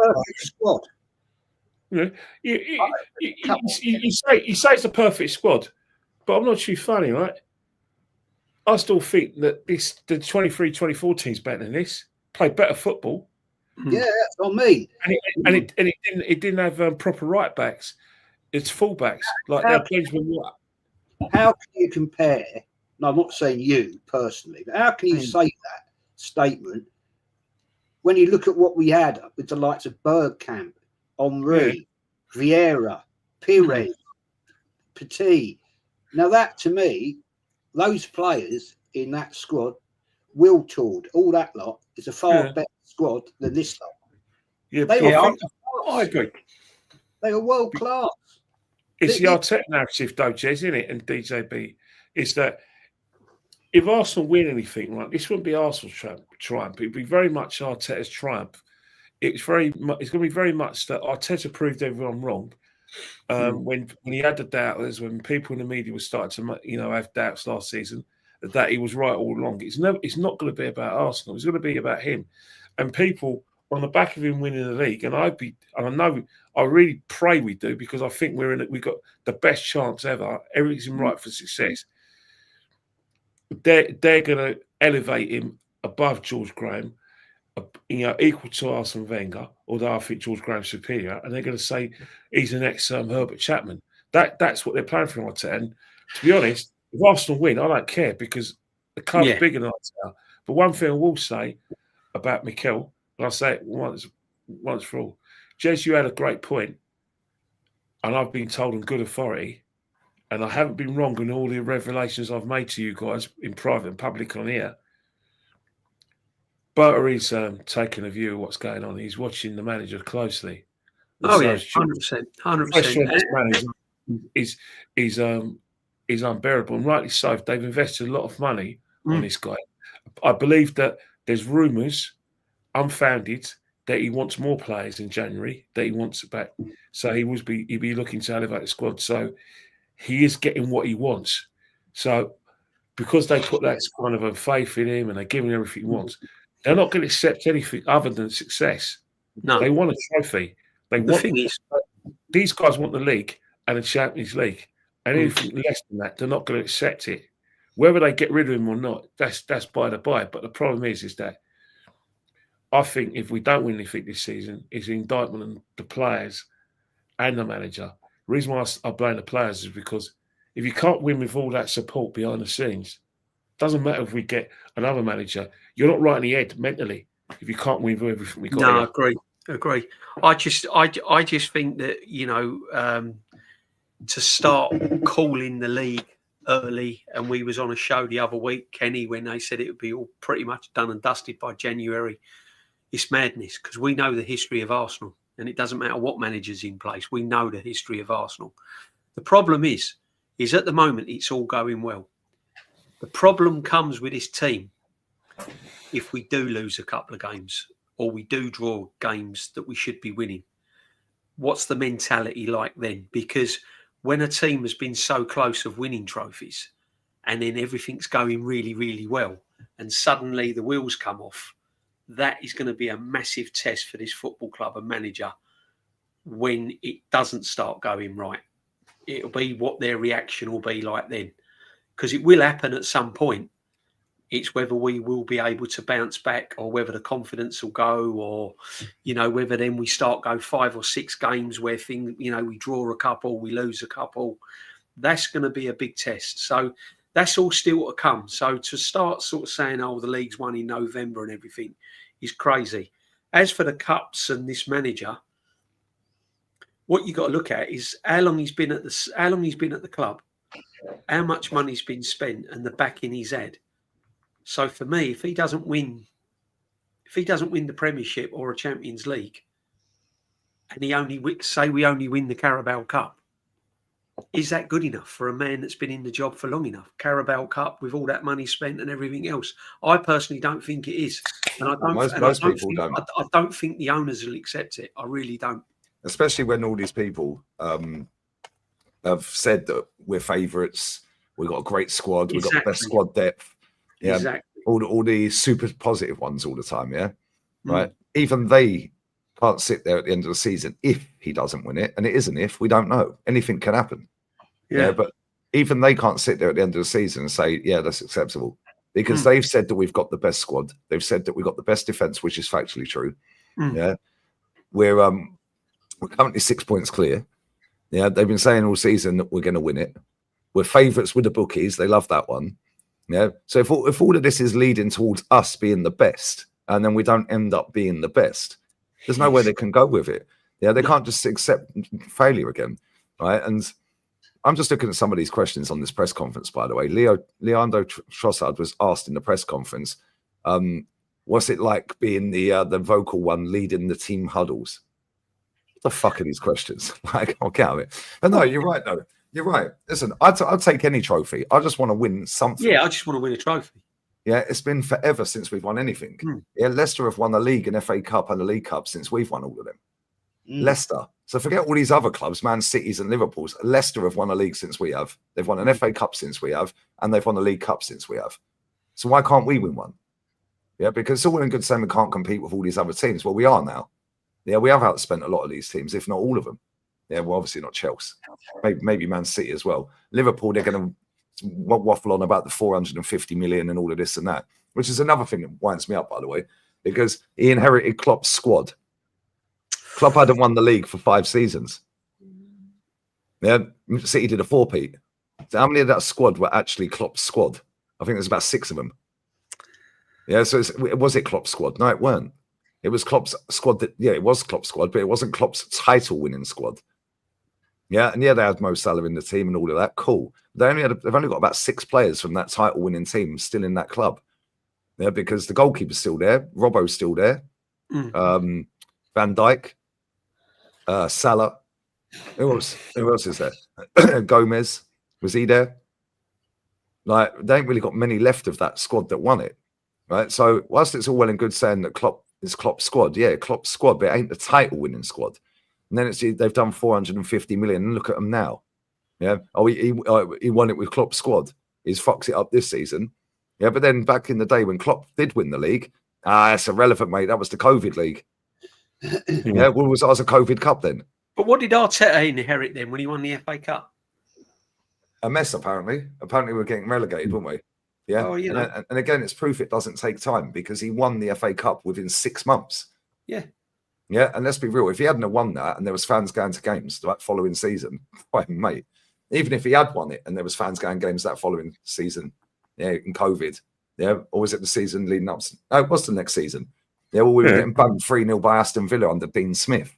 Speaker 4: You know, you say it's the perfect squad, but I'm not too funny, right? I still think that the 23-24 team's better than this. Play better football.
Speaker 2: Yeah, that's what I mean.
Speaker 4: And it didn't have proper right backs. It's full backs. Like they're playing with what?
Speaker 2: How can you compare? No, I'm not saying you personally, but how can you say that statement when you look at what we had with the likes of Bergkamp, Henry, Vieira, Pires, Petit? Now that to me, those players in that squad, Wiltord, all that lot, is a far better squad than this lot.
Speaker 4: Yeah, I agree.
Speaker 2: They are world class.
Speaker 4: It's the Arteta narrative, though, Jez, isn't it? And DJB, is that if Arsenal win anything, right, this wouldn't be Arsenal's triumph. It'd be very much Arteta's triumph. It's going to be very much that Arteta proved everyone wrong. When he had the doubters, when people in the media were starting to have doubts last season, that he was right all along. It's not going to be about Arsenal. It's going to be about him, and people on the back of him winning the league. And I really pray we do, because I think we've got the best chance ever. Everything's right for success. They're going to elevate him above George Graham, equal to Arsene Wenger, although I think George Graham's superior, and they're going to say he's the next Herbert Chapman. That's what they're planning for Arteta. And to be honest, if Arsenal win, I don't care, because the club's bigger than Arteta. But one thing I will say about Mikel, and I'll say it once for all, Jez, you had a great point, and I've been told on good authority, and I haven't been wrong in all the revelations I've made to you guys in private and public on here. Berta is taking a view of what's going on. He's watching the manager closely.
Speaker 3: Oh, yeah, 100%. 100%.
Speaker 4: Is unbearable, and rightly so. They've invested a lot of money on this guy. I believe that there's rumours, unfounded, that he wants more players in January, that he wants back. So he'd be looking to elevate the squad. So he is getting what he wants. So because they put that kind of a faith in him and they give him everything he wants, they're not going to accept anything other than success.
Speaker 3: No.
Speaker 4: They want a trophy. These guys want the league and the Champions League, and anything less than that, they're not going to accept it. Whether they get rid of him or not, that's by the by. But the problem is that I think if we don't win anything this season, it's an indictment on the players and the manager. The reason why I blame the players is because if you can't win with all that support behind the scenes, it doesn't matter if we get another manager. You're not right in the head mentally if you can't win with everything we got.
Speaker 3: No, I agree. I just think that, to start calling the league early, and we was on a show the other week, Kenny, when they said it would be all pretty much done and dusted by January. It's madness, because we know the history of Arsenal, and it doesn't matter what manager's in place. We know the history of Arsenal. The problem is at the moment it's all going well. The problem comes with this team if we do lose a couple of games or we do draw games that we should be winning. What's the mentality like then? Because when a team has been so close of winning trophies and then everything's going really, really well and suddenly the wheels come off, that is going to be a massive test for this football club and manager when it doesn't start going right. It'll be what their reaction will be like then, because it will happen at some point. It's whether we will be able to bounce back or whether the confidence will go, or, whether then we start go 5 or 6 games where we draw a couple, we lose a couple. That's going to be a big test. So that's all still to come. So to start sort of saying, the league's won in November and everything is crazy. As for the cups and this manager, what you got to look at is how long he's been at the club, how much money's been spent, and the backing he's had. So for me, if he doesn't win the Premiership or a Champions League, and we only win the Carabao Cup, is that good enough for a man that's been in the job for long enough? Carabao Cup with all that money spent and everything else, I personally don't think it is, and I don't think the owners will accept it. I really don't.
Speaker 1: Especially when all these people have said that we're favourites, we've got a great squad, we've got the best squad depth. Yeah,
Speaker 3: exactly.
Speaker 1: All the super positive ones all the time, yeah? Right? Even they can't sit there at the end of the season if he doesn't win it, and it isn't if, we don't know. Anything can happen. Yeah, but even they can't sit there at the end of the season and say, yeah, that's acceptable. Because they've said that we've got the best squad. They've said that we've got the best defence, which is factually true. Yeah. We're currently 6 points clear. Yeah, they've been saying all season that we're going to win it. We're favourites with the bookies. They love that one. Yeah. So if all of this is leading towards us being the best, and then we don't end up being the best, there's no way they can go with it. Yeah, they can't just accept failure again, right? And I'm just looking at some of these questions on this press conference, by the way. Leandro Trossard was asked in the press conference, what's it like being the vocal one leading the team huddles? What the fuck are these questions? Like, I'll get out of it. But no, you're right, though. You're right. Listen, I'd take any trophy. I just want to win something.
Speaker 3: Yeah, I just want to win a trophy.
Speaker 1: Yeah, it's been forever since we've won anything. Yeah, Leicester have won the league and FA Cup and the League Cup since we've won all of them. Leicester. So forget all these other clubs, Man City's and Liverpool's. Leicester have won a league since we have. They've won an FA Cup since we have, and they've won the League Cup since we have. So why can't we win one? Yeah, because it's all in good saying we can't compete with all these other teams. Well, we are now. Yeah, we have outspent a lot of these teams, if not all of them. Yeah, well, obviously not Chelsea. Maybe Man City as well. Liverpool, they're going to waffle on about the 450 million and all of this and that, which is another thing that winds me up, by the way, because he inherited Klopp's squad. Klopp hadn't won the league for 5 seasons. Yeah, City did a 4-peat. So how many of that squad were actually Klopp's squad? I think there's about 6 of them. Yeah, so was it Klopp's squad? No, it weren't. It was Klopp's squad it was Klopp's squad, but it wasn't Klopp's title-winning squad. Yeah, and yeah, they had Mo Salah in the team and all of that. Cool. They've only got about 6 players from that title-winning team still in that club. Yeah, because the goalkeeper's still there, Robbo's still there, Van Dijk, Salah. Who else is there? Gomez, was he there? Like, they ain't really got many left of that squad that won it, right? So whilst it's all well and good saying that Klopp is Klopp's squad, yeah, Klopp's squad, but it ain't the title-winning squad. And then they've done 450 million, and look at them now. Yeah, he won it with Klopp's squad. He's fucked it up this season. Yeah, but then back in the day when Klopp did win the league, it's irrelevant, mate. That was the COVID league. Yeah, well, was ours a COVID Cup then?
Speaker 3: But what did Arteta inherit then when he won the FA Cup?
Speaker 1: A mess, apparently. Apparently, we're getting relegated, weren't we? Yeah.
Speaker 3: Oh,
Speaker 1: and again, it's proof it doesn't take time because he won the FA Cup within 6 months.
Speaker 3: Yeah.
Speaker 1: Yeah, and let's be real. If he hadn't have won that and there was fans going to games that following season, well, mate, even if he had won it and there was fans going games that following season, yeah, in COVID, yeah, or was it the season leading up? No, it was the next season. Yeah, well, we were getting banged 3-0 by Aston Villa under Dean Smith.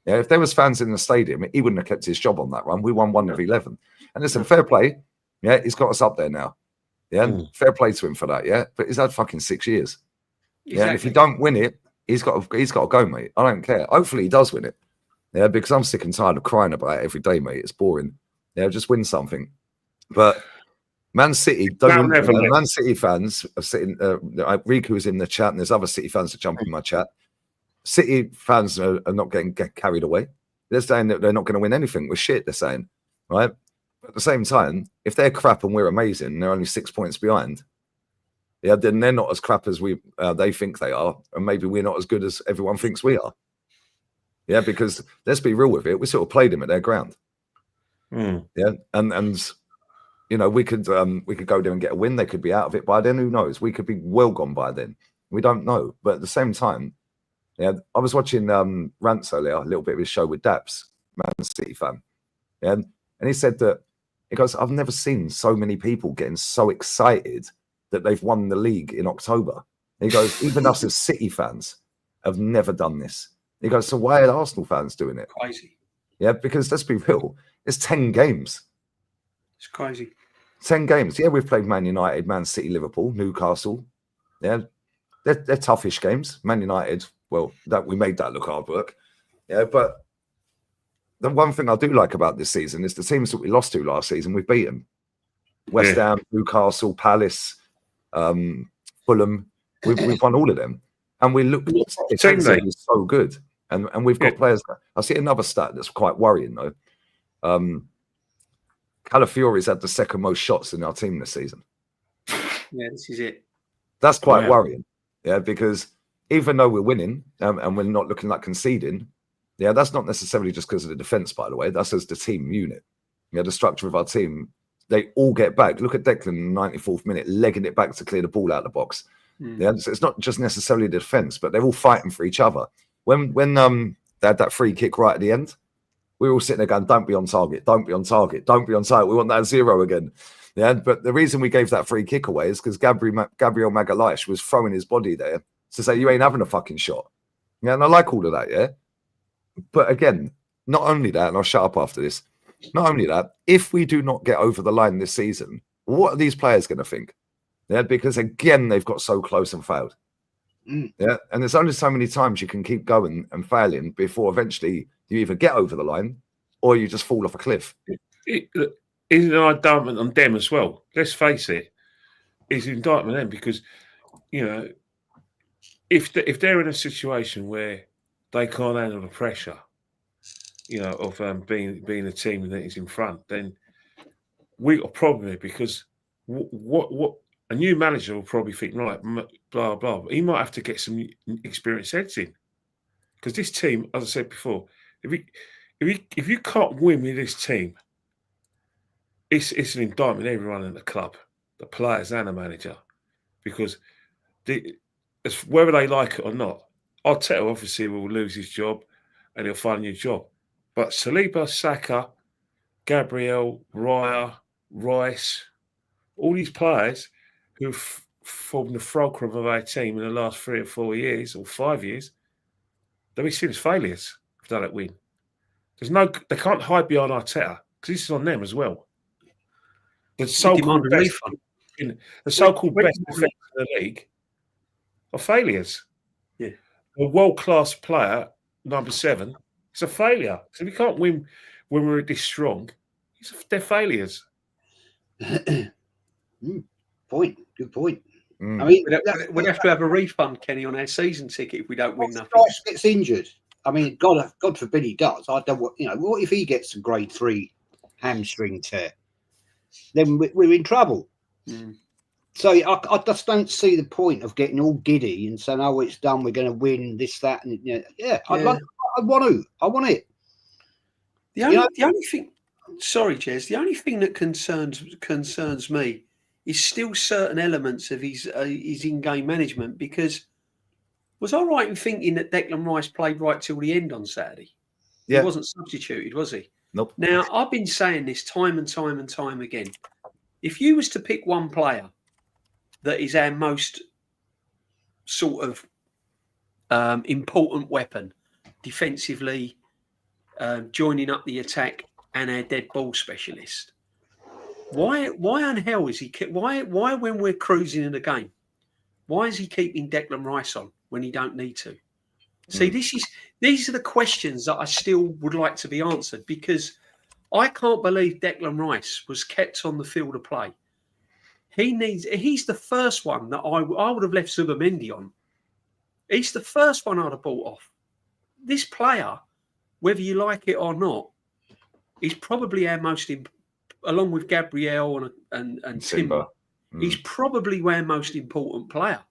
Speaker 1: Yeah, if there was fans in the stadium, he wouldn't have kept his job on that run. We won 1 of 11. And listen, fair play. Yeah, he's got us up there now. Yeah, fair play to him for that. Yeah, but he's had fucking 6 years.
Speaker 3: Exactly.
Speaker 1: Yeah, and if you don't win it, he's got to go, mate. I don't care. Hopefully he does win it. Yeah, because I'm sick and tired of crying about it every day, mate. It's boring. Yeah, just win something. But Man City, Man City fans are sitting. Riku is in the chat, and there's other City fans that jump in my chat. City fans are not getting carried away. They're saying that they're not going to win anything. We're shit. They're saying, right? But at the same time, if they're crap and we're amazing, and they're only 6 points behind. Yeah, then they're not as crap as they think they are, and maybe we're not as good as everyone thinks we are. Yeah, because let's be real with it, we sort of played them at their ground. Yeah, and you know, we could go there and get a win. They could be out of it by then. Who knows? We could be well gone by then. We don't know. But at the same time, yeah, I was watching Rants earlier, a little bit of his show with Daps, Man City fan. Yeah, and he said that he goes, I've never seen so many people getting so excited that they've won the league in October. He goes, even us as City fans have never done this. He goes, so why are Arsenal fans doing it?
Speaker 3: Crazy.
Speaker 1: Yeah, because let's be real, it's 10 games.
Speaker 3: It's crazy.
Speaker 1: 10 games. Yeah, we've played Man United, Man City, Liverpool, Newcastle. Yeah, they're toughish games. Man United, well, that we made that look hard work. Yeah, but the one thing I do like about this season is the teams that we lost to last season, we've beaten. West Ham, Newcastle, Palace, Fulham. We've won all of them. And we look defensively so good. And we've got players. I see another stat that's quite worrying, though. Calafiori's had the second most shots in our team this season.
Speaker 3: Yeah, this is it.
Speaker 1: That's quite worrying. Yeah, because even though we're winning and we're not looking like conceding, yeah, that's not necessarily just because of the defence, by the way. That's as the team unit. Yeah, the structure of our team, they all get back. Look at Declan in the 94th minute, legging it back to clear the ball out of the box. Yeah, so it's not just necessarily the defence, but they're all fighting for each other. When they had that free kick right at the end, we were all sitting there going, don't be on target, don't be on target, don't be on target. We want that 0 again. Yeah, but the reason we gave that free kick away is because Gabriel Magalhaes was throwing his body there to say, you ain't having a fucking shot. Yeah, and I like all of that, yeah? But again, not only that, and I'll shut up after this, not only that, if we do not get over the line this season, what are these players going to think? Yeah, because again, they've got so close and failed. Yeah, and there's only so many times you can keep going and failing before eventually you either get over the line or you just fall off a cliff.
Speaker 4: It's an indictment on them as well. Let's face it, it's an indictment on them because, you know, if they're in a situation where they can't handle the pressure, you know, of being a team that is in front, then we got a problem here because what a new manager will probably think, right, blah blah. But he might have to get some experienced heads in because this team, as I said before, if you can't win with this team, it's an indictment on everyone in the club, the players and the manager, because whether they like it or not, Arteta obviously will lose his job and he'll find a new job. But Saliba, Saka, Gabriel, Raya, Rice, all these players who've formed the fulcrum of our team in the last 3 or 4 years or 5 years, they'll be seen as failures if they don't win. They can't hide behind Arteta because this is on them as well. The so-called best defence in the league are failures.
Speaker 3: Yeah,
Speaker 4: a world-class player, number 7, is a failure. So we can't win when we're this strong. They're failures.
Speaker 2: Good point.
Speaker 3: I mean, we'd have to have a refund, Kenny, on our season ticket if we don't win nothing.
Speaker 2: Rice gets injured. I mean, God forbid he does. I don't want, what if he gets a grade 3 hamstring tear? Then we're in trouble.
Speaker 3: Mm.
Speaker 2: So I just don't see the point of getting all giddy and saying, "Oh, it's done. We're going to win this, that, and I want it."
Speaker 3: The only thing, sorry, Jez, the only thing that concerns me is still certain elements of his in-game management. Because was I right in thinking that Declan Rice played right till the end on Saturday?
Speaker 1: Yeah.
Speaker 3: He wasn't substituted, was he?
Speaker 1: Nope.
Speaker 3: Now, I've been saying this time and time again. If you was to pick one player that is our most sort of important weapon defensively, joining up the attack, and our dead ball specialist, why on hell is he? Why when we're cruising in the game, why is he keeping Declan Rice on when he don't need to? See, these are the questions that I still would like to be answered, because I can't believe Declan Rice was kept on the field of play. He's the first one that I would have left Zubimendi on. He's the first one I'd have bought off. This player, whether you like it or not, is probably our most, along with Gabriel and Timber, he's probably our most important player.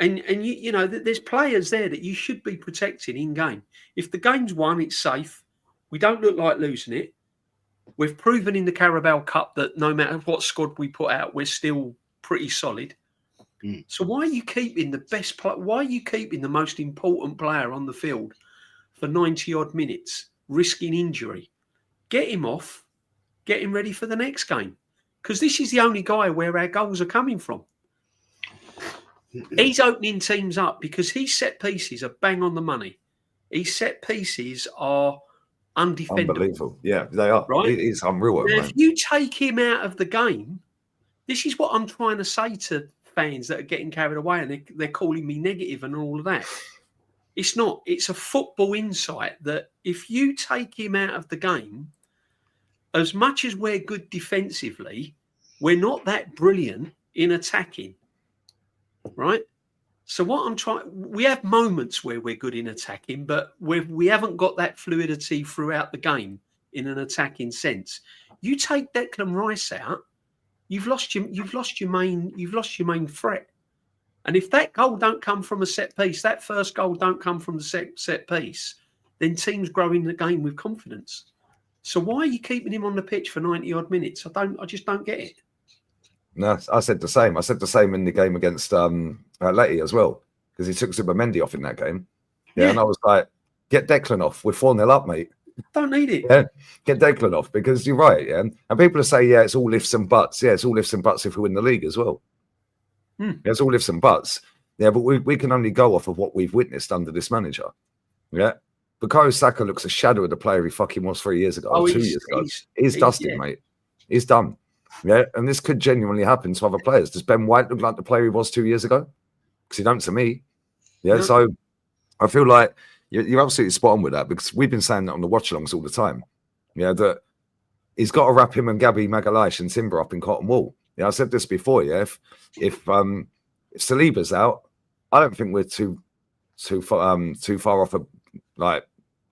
Speaker 3: And you know, there's players there that you should be protecting in game. If the game's won, it's safe. We don't look like losing it. We've proven in the Carabao Cup that no matter what squad we put out, we're still pretty solid. So why are you keeping the best player? Why are you keeping the most important player on the field for 90 odd minutes, risking injury? Get him off. Get him ready for the next game, because this is the only guy where our goals are coming from. He's opening teams up because his set pieces are bang on the money. His set pieces are undefendable.
Speaker 1: Unbelievable. Yeah, they are.
Speaker 3: Right?
Speaker 1: It is unreal.
Speaker 3: Now, if you take him out of the game, this is what I'm trying to say to fans that are getting carried away, and they're calling me negative and all of that. It's not. It's a football insight that if you take him out of the game, as much as we're good defensively, we're not that brilliant in attacking. Right? So what I'm trying, we have moments where we're good in attacking, but we haven't got that fluidity throughout the game in an attacking sense. You take Declan Rice out, you've lost your main threat. And if that goal don't come from a set piece, that first goal don't come from the set piece, then teams grow in the game with confidence. So why are you keeping him on the pitch for 90 odd minutes? I just don't get it.
Speaker 1: No, I said the same. I said the same in the game against Letty as well, because he took Zubimendi off in that game. Yeah, and I was like, get Declan off. We're 4-0 up, mate.
Speaker 3: Don't need it.
Speaker 1: Yeah, get Declan off, because you're right. Yeah, and people are saying, yeah, it's all lifts and buts. Yeah, it's all lifts and buts if we win the league as well. Yeah, it's all lifts and buts. Yeah, but we can only go off of what we've witnessed under this manager. Yeah, Bukayo Saka looks a shadow of the player he fucking was 3 years ago, 2 years ago. He's dusted, mate. He's done. Yeah, and this could genuinely happen to other players. Does Ben White look like the player he was 2 years ago? Because he don't to me. Yeah, so I feel like you're absolutely spot on with that, because we've been saying that on the watch-alongs all the time. Yeah, that he's got to wrap him and Gabby Magalhaes and Timber up in cotton wool. Yeah, I said this before. Yeah, if Saliba's out, I don't think we're too far off of like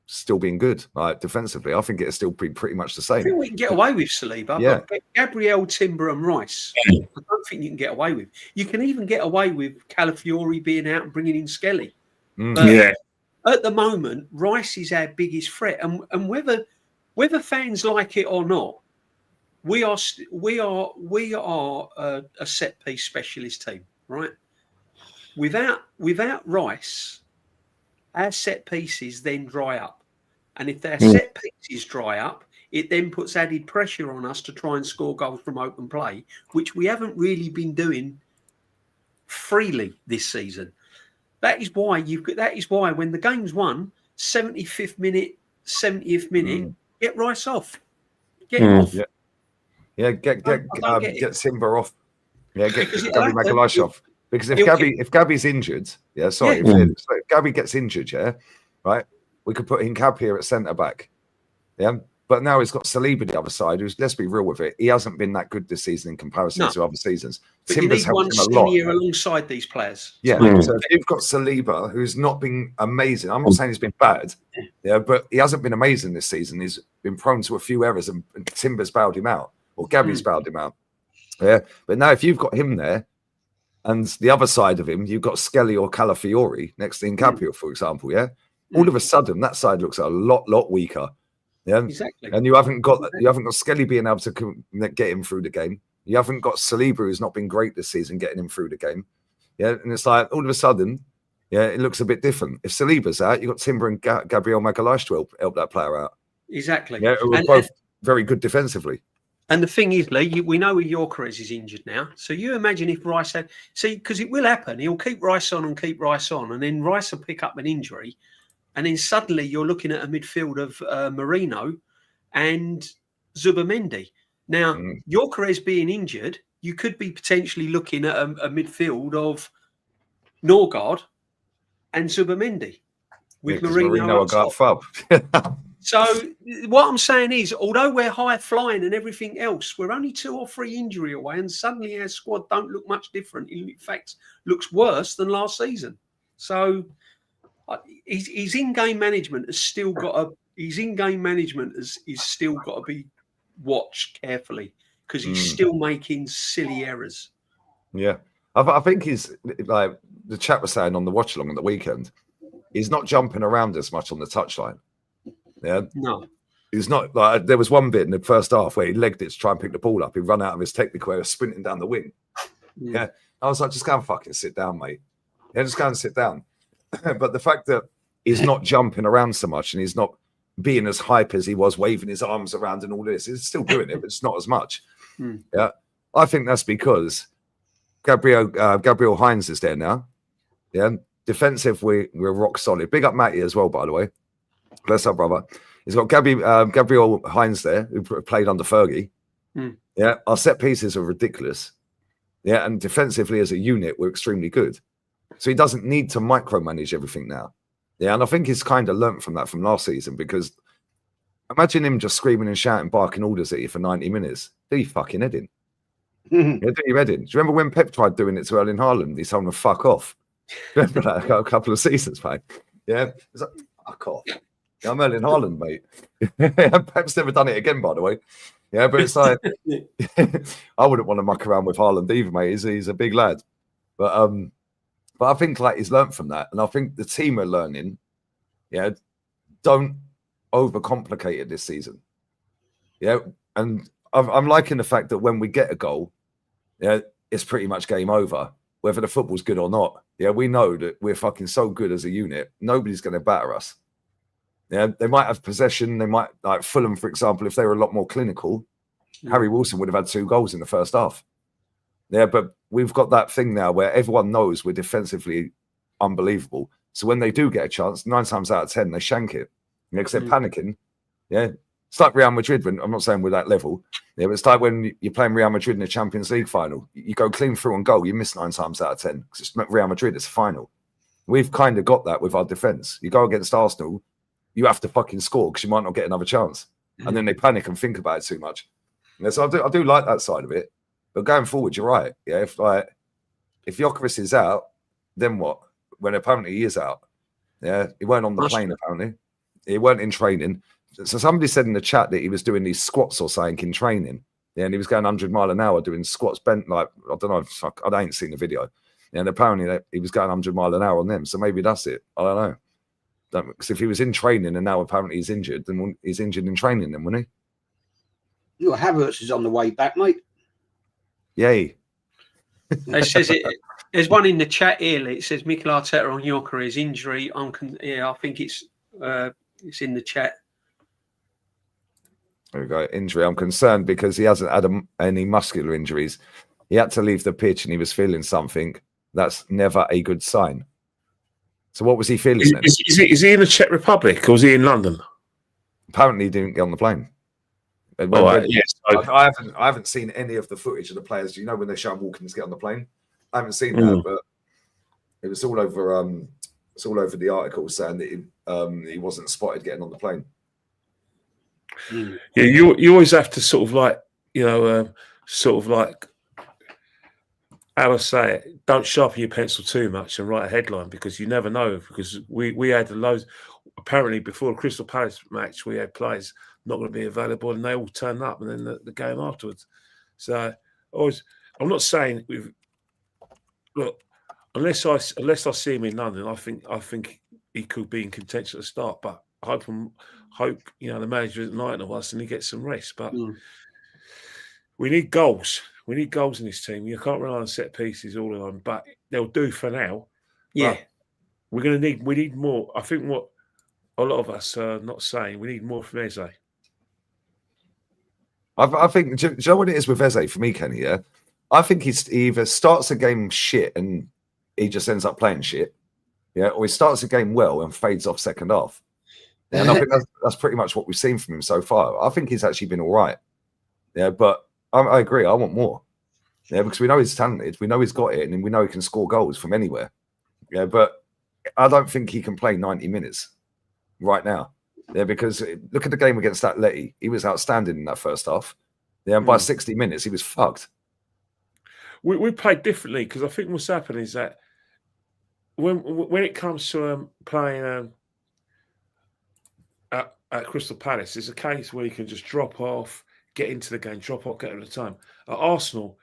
Speaker 1: still being good, like defensively. I think it'll still be pretty much the same.
Speaker 3: I think we can get away with Saliba, but Gabriel, Timber and Rice, I don't think you can get away with. You can even get away with Calafiori being out and bringing in Skelly. At the moment, Rice is our biggest threat, and whether fans like it or not, we are a set piece specialist team, right? Without Rice, our set pieces then dry up. And if their set pieces dry up, it then puts added pressure on us to try and score goals from open play, which we haven't really been doing freely this season. That is why when the game's won, 75th minute, 70th minute, get Rice off. Get him off.
Speaker 1: Yeah, get Timber off. Yeah, get Gabby Magalhaes off. Because if Gabby's injured, if Gabby gets injured, right, we could put in Gab here at centre back. Yeah. But now he's got Saliba the other side, who's, let's be real with it, he hasn't been that good this season in comparison to other seasons.
Speaker 3: But Timber's helped him a lot
Speaker 1: alongside
Speaker 3: these players.
Speaker 1: Yeah. So if you've got Saliba, who's not been amazing, I'm not saying he's been bad, but he hasn't been amazing this season. He's been prone to a few errors, and Timber's bailed him out, or Gabby's bailed him out. Yeah, but now if you've got him there, and the other side of him, you've got Skelly or Calafiori next to Incapio, for example. Yeah, all of a sudden that side looks a lot weaker. Yeah,
Speaker 3: Exactly.
Speaker 1: And you haven't got Skelly being able to get him through the game. You haven't got Saliba, who's not been great this season, getting him through the game. Yeah, and it's like all of a sudden, yeah, it looks a bit different. If Saliba's out, you've got Timber and Gabriel Magalhaes to help that player out.
Speaker 3: Exactly.
Speaker 1: Yeah, who are both very good defensively.
Speaker 3: And the thing is, Lee, we know Gyokeres is injured now. So you imagine if Rice had... See, because it will happen. He'll keep Rice on. And then Rice will pick up an injury. And then suddenly you're looking at a midfield of Marino and Zubamendi. Now, Gyokeres being injured, you could be potentially looking at a midfield of Norgard and Zubamendi with Marino up top. So what I'm saying is, although we're high flying and everything else, we're only 2 or 3 injury away, and suddenly our squad don't look much different. In fact, looks worse than last season. So his in-game management has still got to. His in-game management is still got to be watched carefully because he's still making silly errors.
Speaker 1: Yeah, I think he's like the chat was saying on the watch along at the weekend. He's not jumping around as much on the touchline. Yeah,
Speaker 3: no,
Speaker 1: he's not. Like there was one bit in the first half where he legged it to try and pick the ball up. He ran out of his technical area, sprinting down the wing. Yeah, I was like, just go and fucking sit down, mate. Yeah, just go and sit down. But the fact that he's not jumping around so much and he's not being as hype as he was, waving his arms around and all this, he's still doing it, but it's not as much. Yeah, I think that's because Gabriel Hines is there now. Yeah, defensive, we're rock solid. Big up Matty as well, by the way. Bless up, brother. He's got Gabriel Hines there, who played under Fergie. Yeah, our set pieces are ridiculous. Yeah, and defensively as a unit, we're extremely good. So he doesn't need to micromanage everything now. Yeah, and I think he's kind of learnt from that from last season because imagine him just screaming and shouting, barking orders at you for 90 minutes. Do you fucking head in? Yeah, do you head in? Do you remember when Pep tried doing it to Erling Haaland? He told him to fuck off. Remember that a couple of seasons, mate? Yeah, it's like, fuck off. Yeah, I'm Erling Haaland, mate. Pep's never done it again, by the way. Yeah, but it's like I wouldn't want to muck around with Haaland either, mate. He's a big lad. But I think like he's learnt from that, and I think the team are learning. Yeah, don't overcomplicate it this season. Yeah, and I'm liking the fact that when we get a goal, yeah, it's pretty much game over, whether the football's good or not. Yeah, we know that we're fucking so good as a unit. Nobody's going to batter us. Yeah, they might have possession. They might, like Fulham, for example, if they were a lot more clinical, Harry Wilson would have had 2 goals in the first half. Yeah, but we've got that thing now where everyone knows we're defensively unbelievable. So when they do get a chance, 9 times out of 10, they shank it. Yeah, because they're panicking. Yeah, it's like Real Madrid. When I'm not saying we're that level. Yeah, but it's like when you're playing Real Madrid in the Champions League final. You go clean through and goal, you miss 9 times out of 10 because it's Real Madrid. It's a final. We've kind of got that with our defense. You go against Arsenal, you have to fucking score because you might not get another chance. And then they panic and think about it too much. Yeah, so I do like that side of it. But going forward, you're right. Yeah, if Gyokeres is out, then what? When apparently he is out. Yeah, he weren't on the plane apparently. He weren't in training. So somebody said in the chat that he was doing these squats or something in training. Yeah, and he was going 100 mile an hour doing squats bent like, I don't know, I ain't seen the video. Yeah, and apparently he was going 100 mile an hour on them. So maybe that's it. I don't know. Because if he was in training and now apparently he's injured, then he's injured in training then, wouldn't he?
Speaker 2: Your Havertz is on the way back, mate.
Speaker 1: Yay.
Speaker 3: It says there's one in the chat here. It says Mikel Arteta on Gyokeres injury. I think it's in the chat.
Speaker 1: There we go. Injury. I'm concerned because he hasn't had any muscular injuries. He had to leave the pitch and he was feeling something. That's never a good sign. So what was he feeling then?
Speaker 4: Is he in the Czech Republic or is he in London?
Speaker 1: Apparently he didn't get on the plane.
Speaker 4: Yes.
Speaker 1: I haven't seen any of the footage of the players. You know when they show Walkins get on the plane? I haven't seen that, but it was all over. It's all over the article saying that he wasn't spotted getting on the plane.
Speaker 4: Yeah, you always have to sort of like how I say it. Don't sharpen your pencil too much and write a headline because you never know. Because we had loads. Apparently, before the Crystal Palace match, we had players not going to be available, and they all turned up, and then the game afterwards. So I'm not saying look, unless I see him in London, I think he could be in contention at the start. But I hope the manager isn't lying to us and he gets some rest. But we need goals. We need goals in this team. You can't rely on set pieces all the time, but they'll do for now.
Speaker 3: Yeah,
Speaker 4: we need more. I think what a lot of us are not saying, we need more from Eze.
Speaker 1: I think, do you know what it is with Eze for me, Kenny? Yeah, I think he either starts a game shit and he just ends up playing shit, yeah, or he starts a game well and fades off second half. Yeah, and I think that's pretty much what we've seen from him so far. I think he's actually been all right. Yeah, but I agree. I want more. Yeah, because we know he's talented. We know he's got it, and we know he can score goals from anywhere. Yeah, but I don't think he can play 90 minutes right now. Yeah, because look at the game against Atleti. He was outstanding in that first half. Yeah, and by 60 minutes, he was fucked.
Speaker 4: We played differently because I think what's happened is that when it comes to playing at Crystal Palace, it's a case where you can just drop off, get into the game, drop off, get at the time. At Arsenal,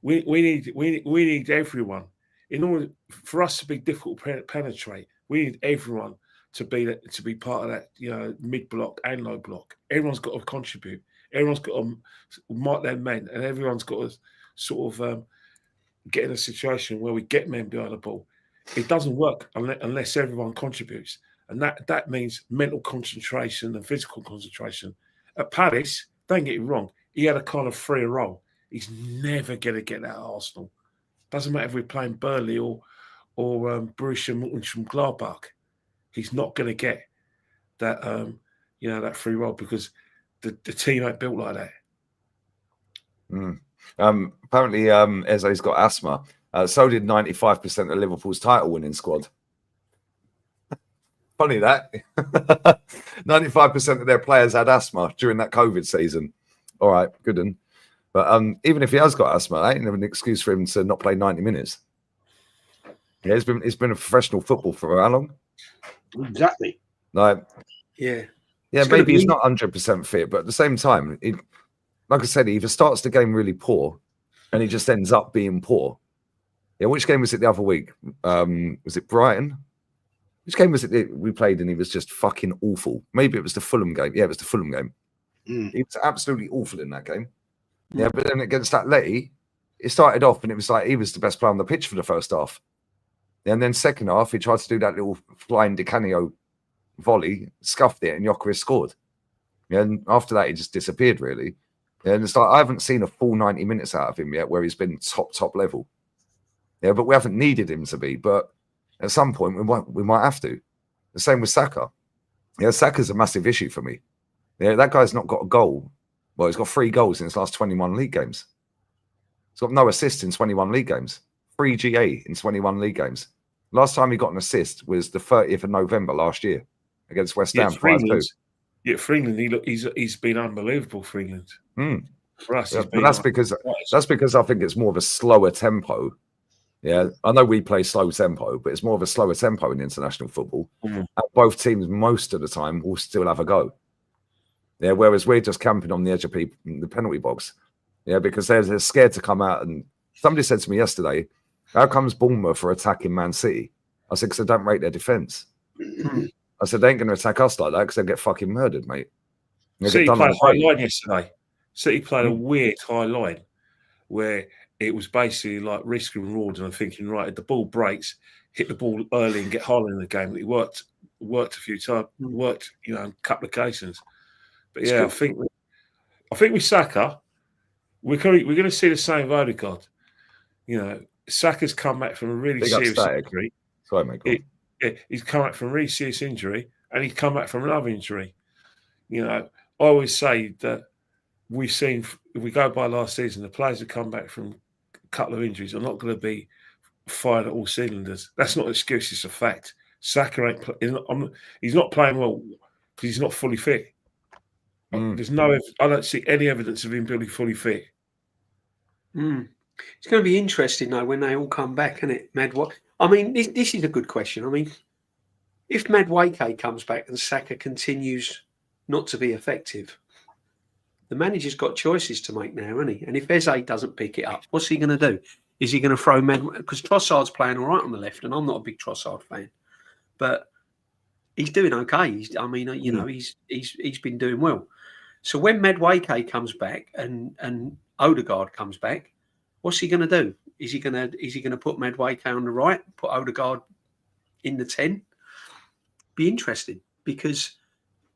Speaker 4: we need everyone. In order for us to be difficult to penetrate, we need everyone to be part of that, mid block and low block. Everyone's got to contribute. Everyone's got to mark their men, and everyone's got to sort of get in a situation where we get men behind the ball. It doesn't work unless everyone contributes, and that means mental concentration and physical concentration. At Palace, don't get it wrong, he had a kind of free role. He's never going to get that at Arsenal. Doesn't matter if we're playing Burnley or Borussia Mönchengladbach. He's not going to get that that free role because the team ain't built like that.
Speaker 1: Apparently, Eze's got asthma. So did 95% of Liverpool's title-winning squad. Funny that. 95% of their players had asthma during that COVID season. All right, good one. But even if he has got asthma, that ain't an excuse for him to not play 90 minutes. Yeah, it's been a professional football for how long?
Speaker 2: Exactly.
Speaker 1: Like,
Speaker 3: yeah.
Speaker 1: Maybe he's not 100% fit, but at the same time, like I said, he either starts the game really poor, and he just ends up being poor. Yeah, which game was it the other week? Was it Brighton? Which game was it we played and he was just fucking awful? Maybe it was the Fulham game. Yeah, it was the Fulham game. He was absolutely awful in that game. Yeah, but then against Atleti, it started off and it was like he was the best player on the pitch for the first half. And then second half, he tried to do that little flying Di Canio volley, scuffed it, and Gyokeres scored. Yeah, and after that, he just disappeared, really. Yeah, and it's like I haven't seen a full 90 minutes out of him yet where he's been top level. Yeah, but we haven't needed him to be. But at some point, we might have to. The same with Saka. Yeah, Saka's a massive issue for me. Yeah, that guy's not got a goal. Well, he's got 3 goals in his last 21 league games. He's got no assists in 21 league games. 3 GA in 21 league games. Last time he got an assist was the 30th of November last year against West Ham 5-2.
Speaker 4: Yeah, for England, he's been unbelievable for England. For us,
Speaker 1: but that's because I think it's more of a slower tempo. Yeah, I know we play slow tempo, but it's more of a slower tempo in international football. And both teams, most of the time, will still have a go. Yeah, whereas we're just camping on the edge of the penalty box. Yeah, because they're scared to come out. And somebody said to me yesterday, how comes Bournemouth are attacking Man City? I said, because they don't rate their defence. I said, they ain't going to attack us like that because they'll get fucking murdered, mate.
Speaker 4: City played a high line yesterday. City played a weird high line where it was basically like risk and reward. And I'm thinking, right, if the ball breaks, hit the ball early and get Haaland in the game. It worked a few times, worked, in a couple of occasions. But yeah, I think with Saka, we're going to see the same with Odegaard. Saka's come back from a really serious injury.
Speaker 1: Sorry, mate.
Speaker 4: He's come back from a really serious injury, and he's come back from another injury. I always say that we've seen, if we go by last season, the players who come back from a couple of injuries are not going to be fired at all cylinders. That's not an excuse; it's a fact. Saka he's not playing well because he's not fully fit. There's I don't see any evidence of him being fully fit.
Speaker 3: It's going to be interesting though when they all come back, isn't it, Madueke? I mean, this is a good question. I mean, if Madueke comes back and Saka continues not to be effective, The manager's got choices to make now, hasn't he? And if Eze doesn't pick it up, what's he going to do? Is he going to throw because Trossard's playing all right on the left, and I'm not a big Trossard fan, but he's doing okay. He's been doing well. So when Madueke comes back and Odegaard comes back, what's he going to do? Is he going to put Madueke on the right, put Odegaard in the 10? Be interesting, because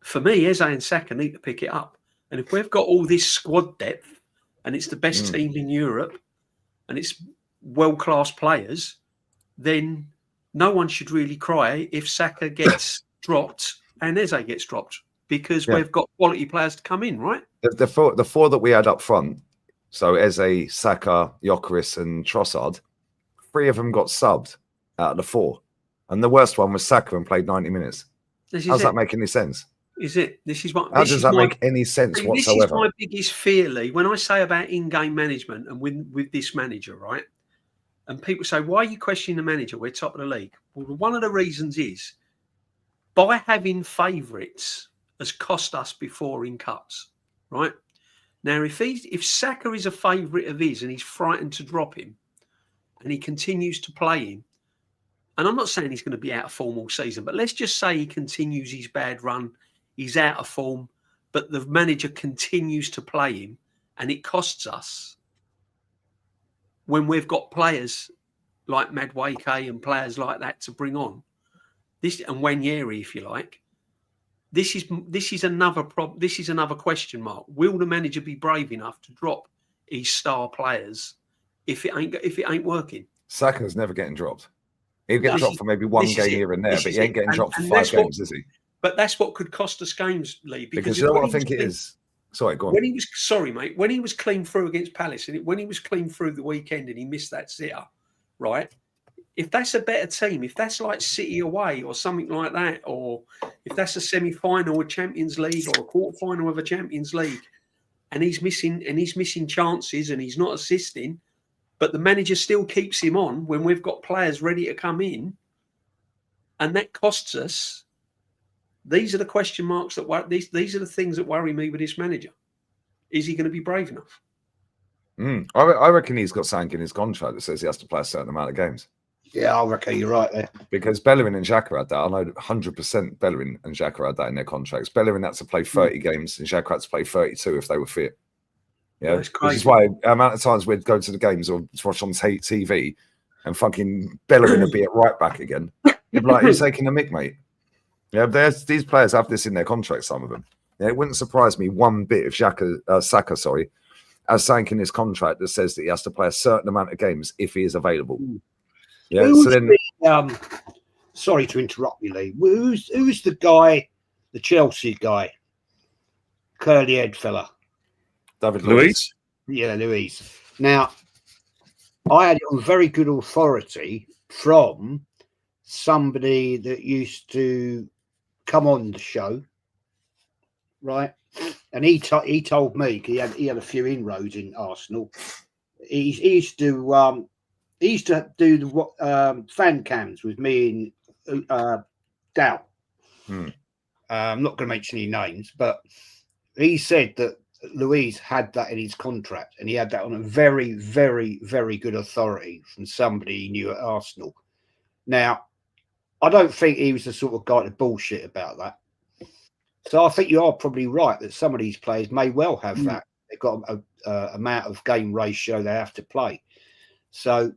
Speaker 3: for me, Eze and Saka need to pick it up. And if we've got all this squad depth and it's the best team in Europe and it's world-class players, then no one should really cry if Saka gets dropped and Eze gets dropped, because we've got quality players to come in, right?
Speaker 1: The four that we had up front, so Eze, Saka, Gyokeres and Trossard, 3 of them got subbed out of the 4. And the worst one was Saka and played 90 minutes. How's that make any sense?
Speaker 3: Is it? This is what.
Speaker 1: How does that make any sense whatsoever?
Speaker 3: This is my biggest fear, Lee. When I say about in-game management and with this manager, right? And people say, why are you questioning the manager? We're top of the league. Well, one of the reasons is by having favourites has cost us before in cups, right? Now, if Saka is a favourite of his and he's frightened to drop him and he continues to play him, and I'm not saying he's going to be out of form all season, but let's just say he continues his bad run, he's out of form, but the manager continues to play him and it costs us when we've got players like Madueke and players like that to bring on. This and Wanyeri, if you like. This is another problem. This is another question mark. Will the manager be brave enough to drop his star players if it ain't working?
Speaker 1: Saka's never getting dropped. He'll get dropped for maybe one game here and there, but he ain't getting dropped for 5 games, is he?
Speaker 3: But that's what could cost us games, Lee.
Speaker 1: Because you know what I think it is? Sorry, go on.
Speaker 3: When he was clean through against Palace, and when he was clean through the weekend and he missed that sitter, right? If that's a better team, if that's like City away or something like that, or if that's a semi-final of Champions League or a quarter-final of a Champions League, and he's missing chances and he's not assisting, but the manager still keeps him on when we've got players ready to come in, and that costs us. These are the question marks these are the things that worry me with this manager. Is he going to be brave enough?
Speaker 1: I reckon he's got something in his contract that says he has to play a certain amount of games.
Speaker 2: Yeah, I reckon you're right there.
Speaker 1: Because Bellerin and Xhaka had that. I know 100% Bellerin and Xhaka had that in their contracts. Bellerin had to play 30 games and Xhaka had to play 32 if they were fit. Yeah, which is why the amount of times we'd go to the games or watch on TV and fucking Bellerin would be at right back again. You'd be like, who's taking the mick, mate? Yeah, these players have this in their contracts, some of them. Yeah, it wouldn't surprise me one bit if Saka, has something in his contract that says that he has to play a certain amount of games if he is available. Yeah, so then...
Speaker 2: sorry to interrupt you, Lee. Who's the guy, the Chelsea guy? Curly-haired fella.
Speaker 1: David Luiz.
Speaker 2: Yeah, Luiz. Now, I had it on very good authority from somebody that used to come on the show, right? And he told me he had a few inroads in Arsenal. He used to do the fan cams with me and Dow. I'm not going to mention any names, but he said that Luiz had that in his contract, and he had that on a very, very, very good authority from somebody he knew at Arsenal. Now, I don't think he was the sort of guy to bullshit about that. So I think you are probably right that some of these players may well have that. They've got a amount of game ratio they have to play. So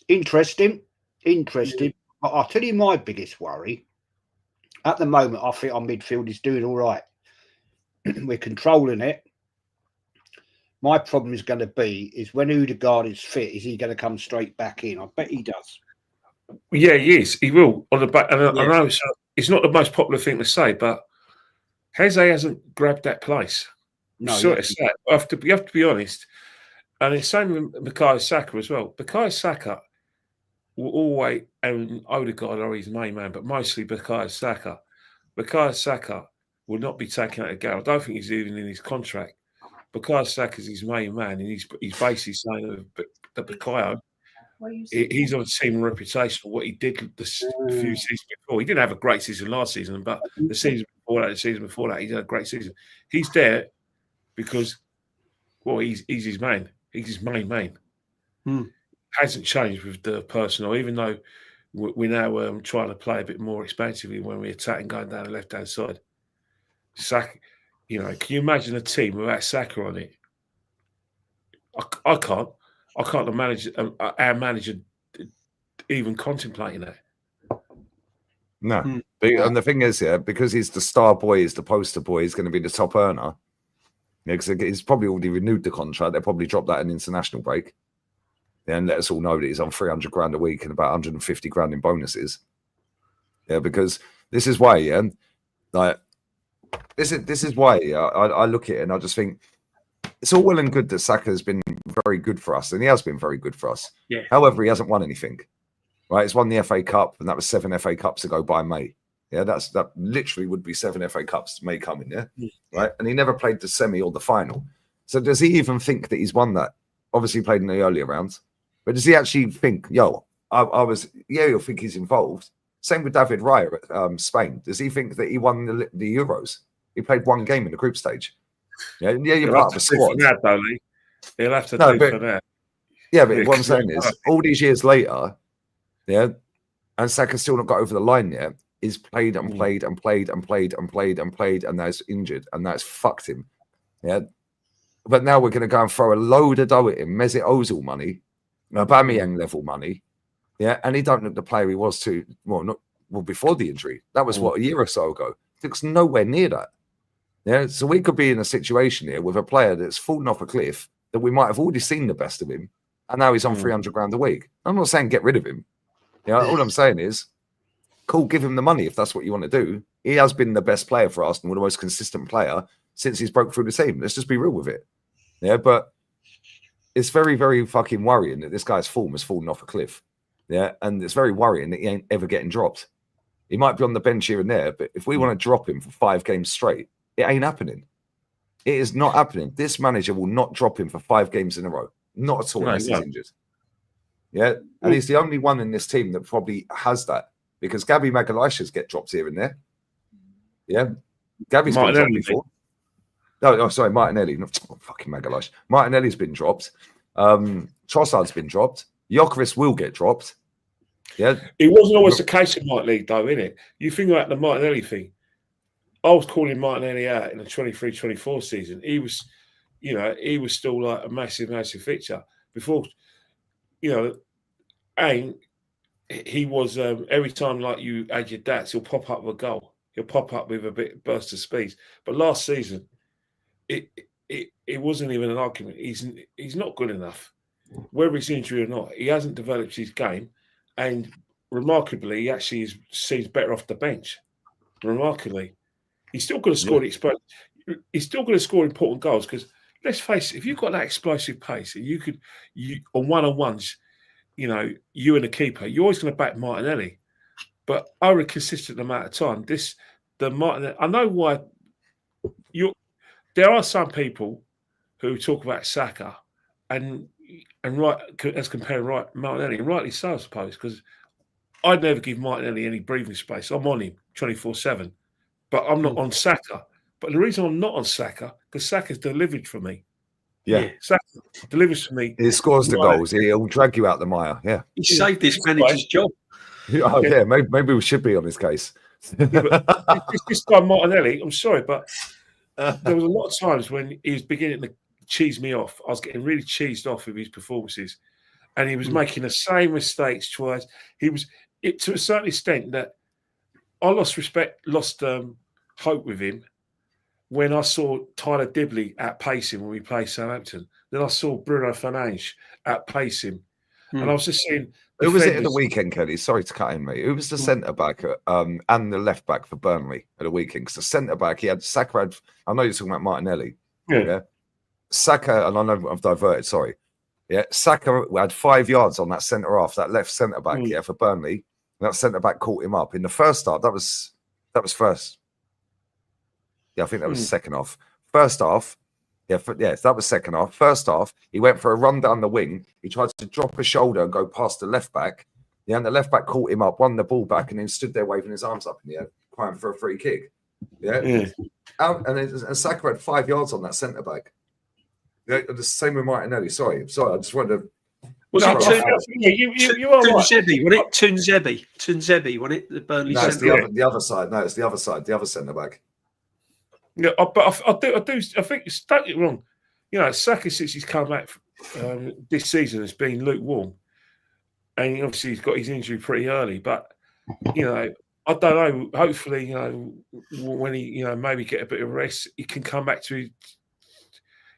Speaker 2: interesting. But I'll tell you my biggest worry. At the moment, I think our midfield is doing all right. We're controlling it. My problem is going to be is when Odegaard is fit, is he going to come straight back in? I bet he does.
Speaker 4: Yeah, he is. He will on the back. And I know it's not the most popular thing to say, but Eze hasn't grabbed that place.
Speaker 2: No,
Speaker 4: you have to be honest. And it's same with Bukayo Saka as well. Bukayo Saka will always, and Odegaard are his main man, but mostly Bukayo Saka. Bukayo Saka will not be taken out of game. I don't think he's even in his contract. Bukayo Saka is his main man, and he's basically saying that Bukayo, he's on a team reputation for what he did the few seasons before. He didn't have a great season last season, but the season before that, the season before that. He's had a great season. He's there because, well, he's his main. He's his main. Hasn't changed with the personnel, even though we're now trying to play a bit more expansively when we attack and going down the left-hand side. Saka, can you imagine a team without Saka on it? I can't. I can't imagine our manager even contemplating that.
Speaker 1: No. And the thing is, because he's the star boy, he's the poster boy, he's going to be the top earner. Because he's probably already renewed the contract. They'll probably drop that in international break. And let us all know that he's on 300 grand a week and about 150 grand in bonuses. Yeah, because this is why, this is why I look at it and I just think it's all well and good that Saka has been very good for us, and he has been very good for us.
Speaker 3: Yeah.
Speaker 1: However, he hasn't won anything. Right? He's won the FA Cup, and that was 7 FA Cups ago by May. Yeah, that literally would be 7 FA Cups May coming, right? And he never played the semi or the final. So does he even think that he's won that? Obviously, he played in the earlier rounds. But does he actually think, he'll think he's involved. Same with David Raya at Spain. Does he think that he won the Euros? He played one game in the group stage. Yeah, you're part of the squad.
Speaker 4: He'll have to do for that.
Speaker 1: Yeah, but what I'm saying is, all these years later, and Saka's still not got over the line yet. He's played and played and played and played and played and played, and now he's injured, and that's fucked him. Yeah, but now we're going to go and throw a load of dough at him, Mesut Ozil money, Aubameyang level money, and he don't look the player he was before the injury. That was a year or so ago. He looks nowhere near that. Yeah, so we could be in a situation here with a player that's fallen off a cliff that we might have already seen the best of him, and now he's on 300 grand a week. I'm not saying get rid of him. All I'm saying is, cool, give him the money if that's what you want to do. He has been the best player for Arsenal, the most consistent player since he's broke through the team. Let's just be real with it. Yeah, but it's very, very fucking worrying that this guy's form has fallen off a cliff. Yeah, and it's very worrying that he ain't ever getting dropped. He might be on the bench here and there, but if we want to drop him for 5 games straight, it ain't happening. It is not happening. This manager will not drop him for 5 games in a row. Not at all unless he's injured. Yeah, and he's the only one in this team that probably has that, because Gabby Magalhaes get dropped here and there. Yeah, Gabby's been dropped before. No, sorry, Martinelli. Not fucking Magalhaes. Martinelli's been dropped. Trossard's been dropped. Gyokeres will get dropped. Yeah,
Speaker 4: it wasn't always the case in Martinelli, though, innit? You think about the Martinelli thing. I was calling Martinelli out in the 23-24 season. He was, he was still like a massive, massive fixture. Before, and he was, every time like you add your dats, he'll pop up with a goal. He'll pop up with a bit burst of speed. But last season, it wasn't even an argument. He's not good enough. Whether he's injured or not, he hasn't developed his game. And remarkably, he actually seems better off the bench. Remarkably. He's still going to score he's still going to score important goals, because let's face it, if you've got that explosive pace and you on one-on-ones, you and the keeper, you're always going to back Martinelli. But over a consistent amount of time, Martinelli, I know why there are some people who talk about Saka and as comparing Martinelli, and rightly so, I suppose, because I'd never give Martinelli any breathing space. I'm on him 24/7. But I'm not on Saka. But the reason I'm not on Saka, because Saka's delivered for me.
Speaker 1: Yeah.
Speaker 4: Saka delivers for me.
Speaker 1: He scores the goals. He'll drag you out the mire. Yeah.
Speaker 3: He saved this manager's job.
Speaker 1: Yeah, maybe we should be on his case.
Speaker 4: This guy Martinelli, I'm sorry, but there was a lot of times when he was beginning to cheese me off. I was getting really cheesed off with his performances. And he was making the same mistakes twice. He was, to a certain extent, that I lost hope with him when I saw Tyler Dibley outpace him when we played Southampton. Then I saw Bruno Fernandes outpace him. And I was just saying...
Speaker 1: Who was it at the weekend, Kelly? Sorry to cut in, mate. Who was the centre-back and the left-back for Burnley at the weekend? Because the centre-back, Saka I know you're talking about Martinelli. Yeah. Saka, and I know I've diverted, sorry. Yeah, Saka had 5 yards on that centre-half, that left centre-back, for Burnley. That centre-back caught him up. In the first half, that was first. Yeah, I think that was second half. First half, that was second half. First half, he went for a run down the wing. He tried to drop a shoulder and go past the left-back. Yeah, and the left-back caught him up, won the ball back, and then stood there waving his arms up in the air, crying for a free kick. Yeah. And Saka had 5 yards on that centre back. Yeah, the same with Martinelli. Sorry, I just wanted to.
Speaker 3: Was
Speaker 4: No,
Speaker 3: it
Speaker 4: you are right.
Speaker 3: Tunzebi? Was it Tunzebi? Tunzebi, wasn't it? The Burnley
Speaker 1: No, it's
Speaker 3: centre.
Speaker 1: the other side. No, it's the other side. The other centre back.
Speaker 4: Yeah, but I think it's don't get me wrong. You know, Saka since he's come back this season has been lukewarm, and obviously he's got his injury pretty early. But you know, I don't know. Hopefully, you know, when he maybe get a bit of rest, he can come back to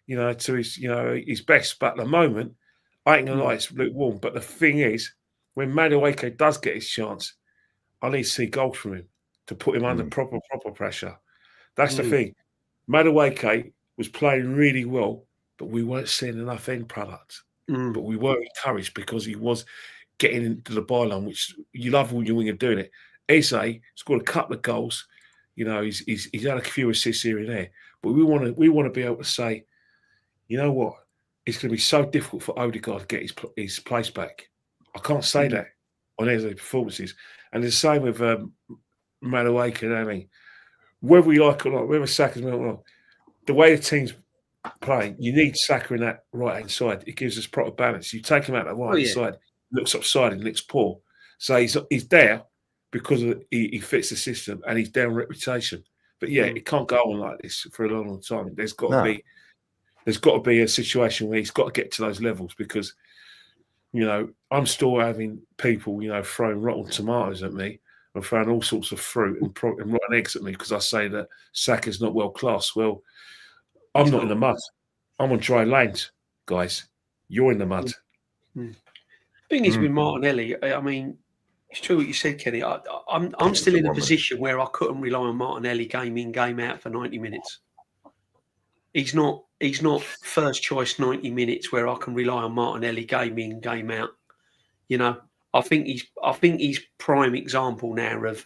Speaker 4: his best. But at the moment, I ain't gonna lie, it's lukewarm. But the thing is, when Madueke does get his chance, I need to see goals from him to put him under proper pressure. That's the thing. Madueke was playing really well, but we weren't seeing enough end product. But we were encouraged because he was getting into the byline, which you love when your winger doing it. Eze scored a couple of goals. You know, he's had a few assists here and there. But we want to be able to say, you know what? It's going to be so difficult for Odegaard to get his place back. I can't say that on Eze performances. And the same with Madueke. I mean, whether we like it or not, whether Saka's or not, the way the team's playing, you need Saka in that right-hand side. It gives us proper balance. You take him out of the right-hand side, looks offside and looks poor. So he's there because he fits the system and he's down reputation. But yeah, it can't go on like this for a long, long time. There's got to be a situation where he's got to get to those levels because, you know, I'm still having people, you know, throwing rotten tomatoes at me and throwing all sorts of fruit and rotten eggs at me because I say that Saka's not world class. Well, I'm not in the mud. I'm on dry land, guys. You're in the mud.
Speaker 3: The thing is with Martinelli, I mean, it's true what you said, Kenny. I'm still in a position where I couldn't rely on Martinelli game in, game out for 90 minutes. He's not first choice 90 minutes where I can rely on Martinelli game in, game out. You know, I think he's prime example now of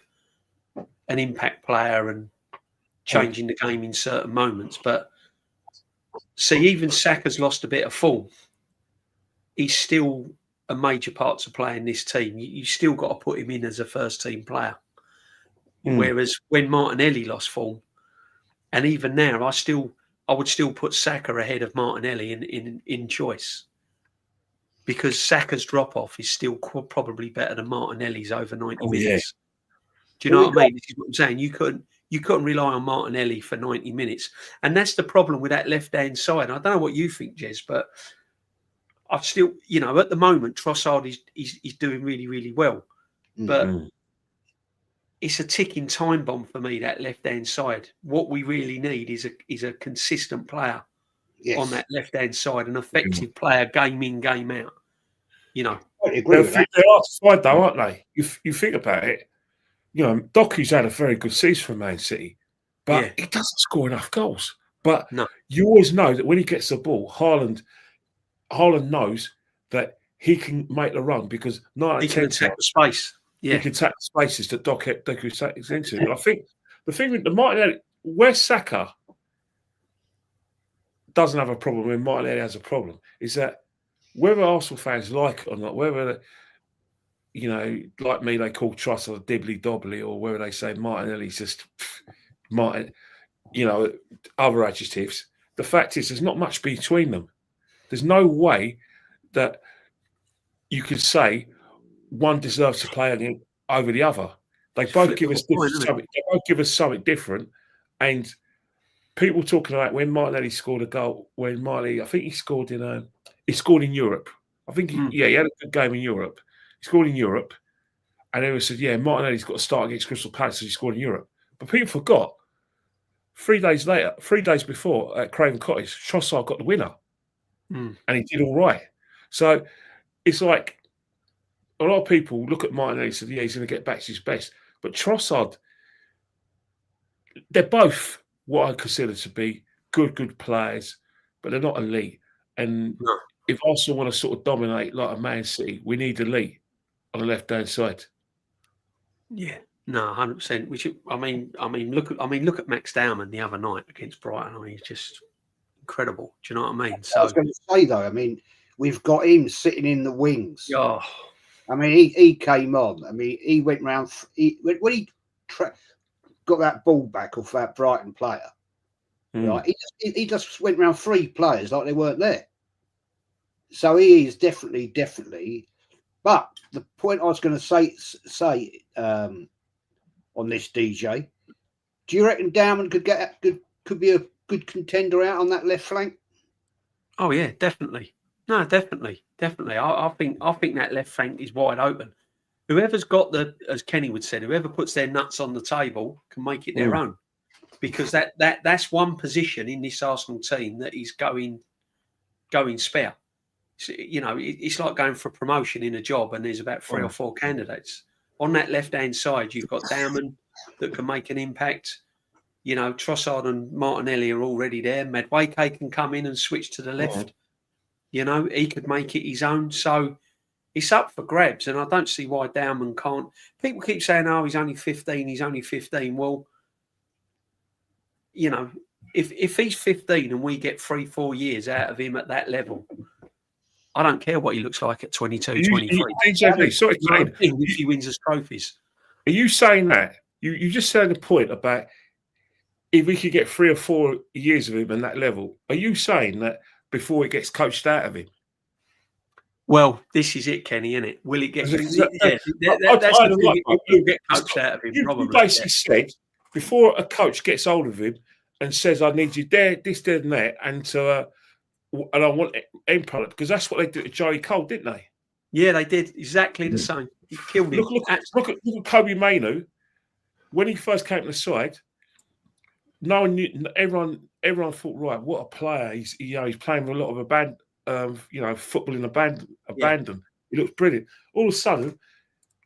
Speaker 3: an impact player and changing the game in certain moments. But see, even Saka's lost a bit of form. He's still a major part to play in this team. You still got to put him in as a first team player. Whereas when Martinelli lost form, and even now, I would still put Saka ahead of Martinelli in choice. Because Saka's drop-off is still probably better than Martinelli's over 90 minutes. Yeah. Do you know what I mean? This is what I'm saying. You couldn't rely on Martinelli for 90 minutes. And that's the problem with that left-hand side. I don't know what you think, Jez, but I've still, you know, at the moment, Trossard is doing really, really well. But it's a ticking time bomb for me, that left-hand side. What we really need is a consistent player on that left-hand side, an effective player, game in, game out. You know,
Speaker 4: they are to find though, aren't they? You think about it. You know, Doku's had a very good season for Man City, but he doesn't score enough goals. But you always know that when he gets the ball, Haaland knows that he can make the run because 9 out of 10
Speaker 3: can attack the space.
Speaker 4: He can attack the spaces that Doku takes into. And I think the thing with the Martinelli, where Saka doesn't have a problem, when Martinelli has a problem, is that whether Arsenal fans like it or not, whether, you know, like me, they call Trossard a dibbly-dobbly, or whether they say Martinelli's just Martin, you know, other adjectives, the fact is there's not much between them. There's no way that you could say one deserves to play over the other. They both give us something. They both give us something different. And people talking about when Martinelli scored a goal, when Martinelli, I think he scored in Europe. I think he had a good game in Europe. He scored in Europe, and everyone said, Martinelli's got to start against Crystal Palace, so he scored in Europe. But people forgot 3 days before at Craven Cottage, Trossard got the winner. And he did all right. So it's like a lot of people look at Martinelli and say, he's going to get back to his best. But Trossard, they're both what I consider to be good players, but they're not elite. And if Arsenal want to sort of dominate like a Man City, we need elite on the left-hand side. Yeah.
Speaker 3: No, 100%. Which I mean, look at Max Dowman the other night against Brighton. I mean, he's just incredible. Do you know what I mean? So
Speaker 2: I was going to say though, I mean, we've got him sitting in the wings.
Speaker 3: Oh,
Speaker 2: I mean, he came on. I mean, he went round. When he got that ball back off that Brighton player. Right, he just went around 3 players like they weren't there. So he is definitely. But the point I was going to say on this, DJ, do you reckon Dowman could be a good contender out on that left flank?
Speaker 3: Oh yeah, definitely. No, definitely. I think that left flank is wide open. Whoever's got as Kenny would say, whoever puts their nuts on the table can make it their own. Because that's one position in this Arsenal team that is going spare. So, it's like going for promotion in a job and there's about 3 or 4 candidates. On that left-hand side, you've got Dowman that can make an impact. Trossard and Martinelli are already there. Madueke can come in and switch to the left. He could make it his own. So it's up for grabs, and I don't see why Dowman can't. People keep saying, "Oh, he's only 15. He's only 15." Well, if he's 15 and we get 3-4 years out of him at that level, I don't care what he looks like at 22, 23.
Speaker 4: Sorry,
Speaker 3: if he wins us trophies.
Speaker 4: Are you saying that? You just said the point about if we could get 3 or 4 years of him at that level. Are you saying that before it gets coached out of him?
Speaker 3: Well, this is it, Kenny, isn't it? Will it get? That's the thing. It will get coached out of him.
Speaker 4: You basically said before a coach gets hold of him and says, "I need you there, this, there, and that," and I want end product, because that's what they did to Joey Cole, didn't they?
Speaker 3: Yeah, they did exactly the same. He killed him.
Speaker 4: Look at Kobe Mainoo when he first came to the side. No one knew. Everyone thought, right, what a player! He's playing with a lot of football in abandon. Yeah. He looks brilliant. All of a sudden,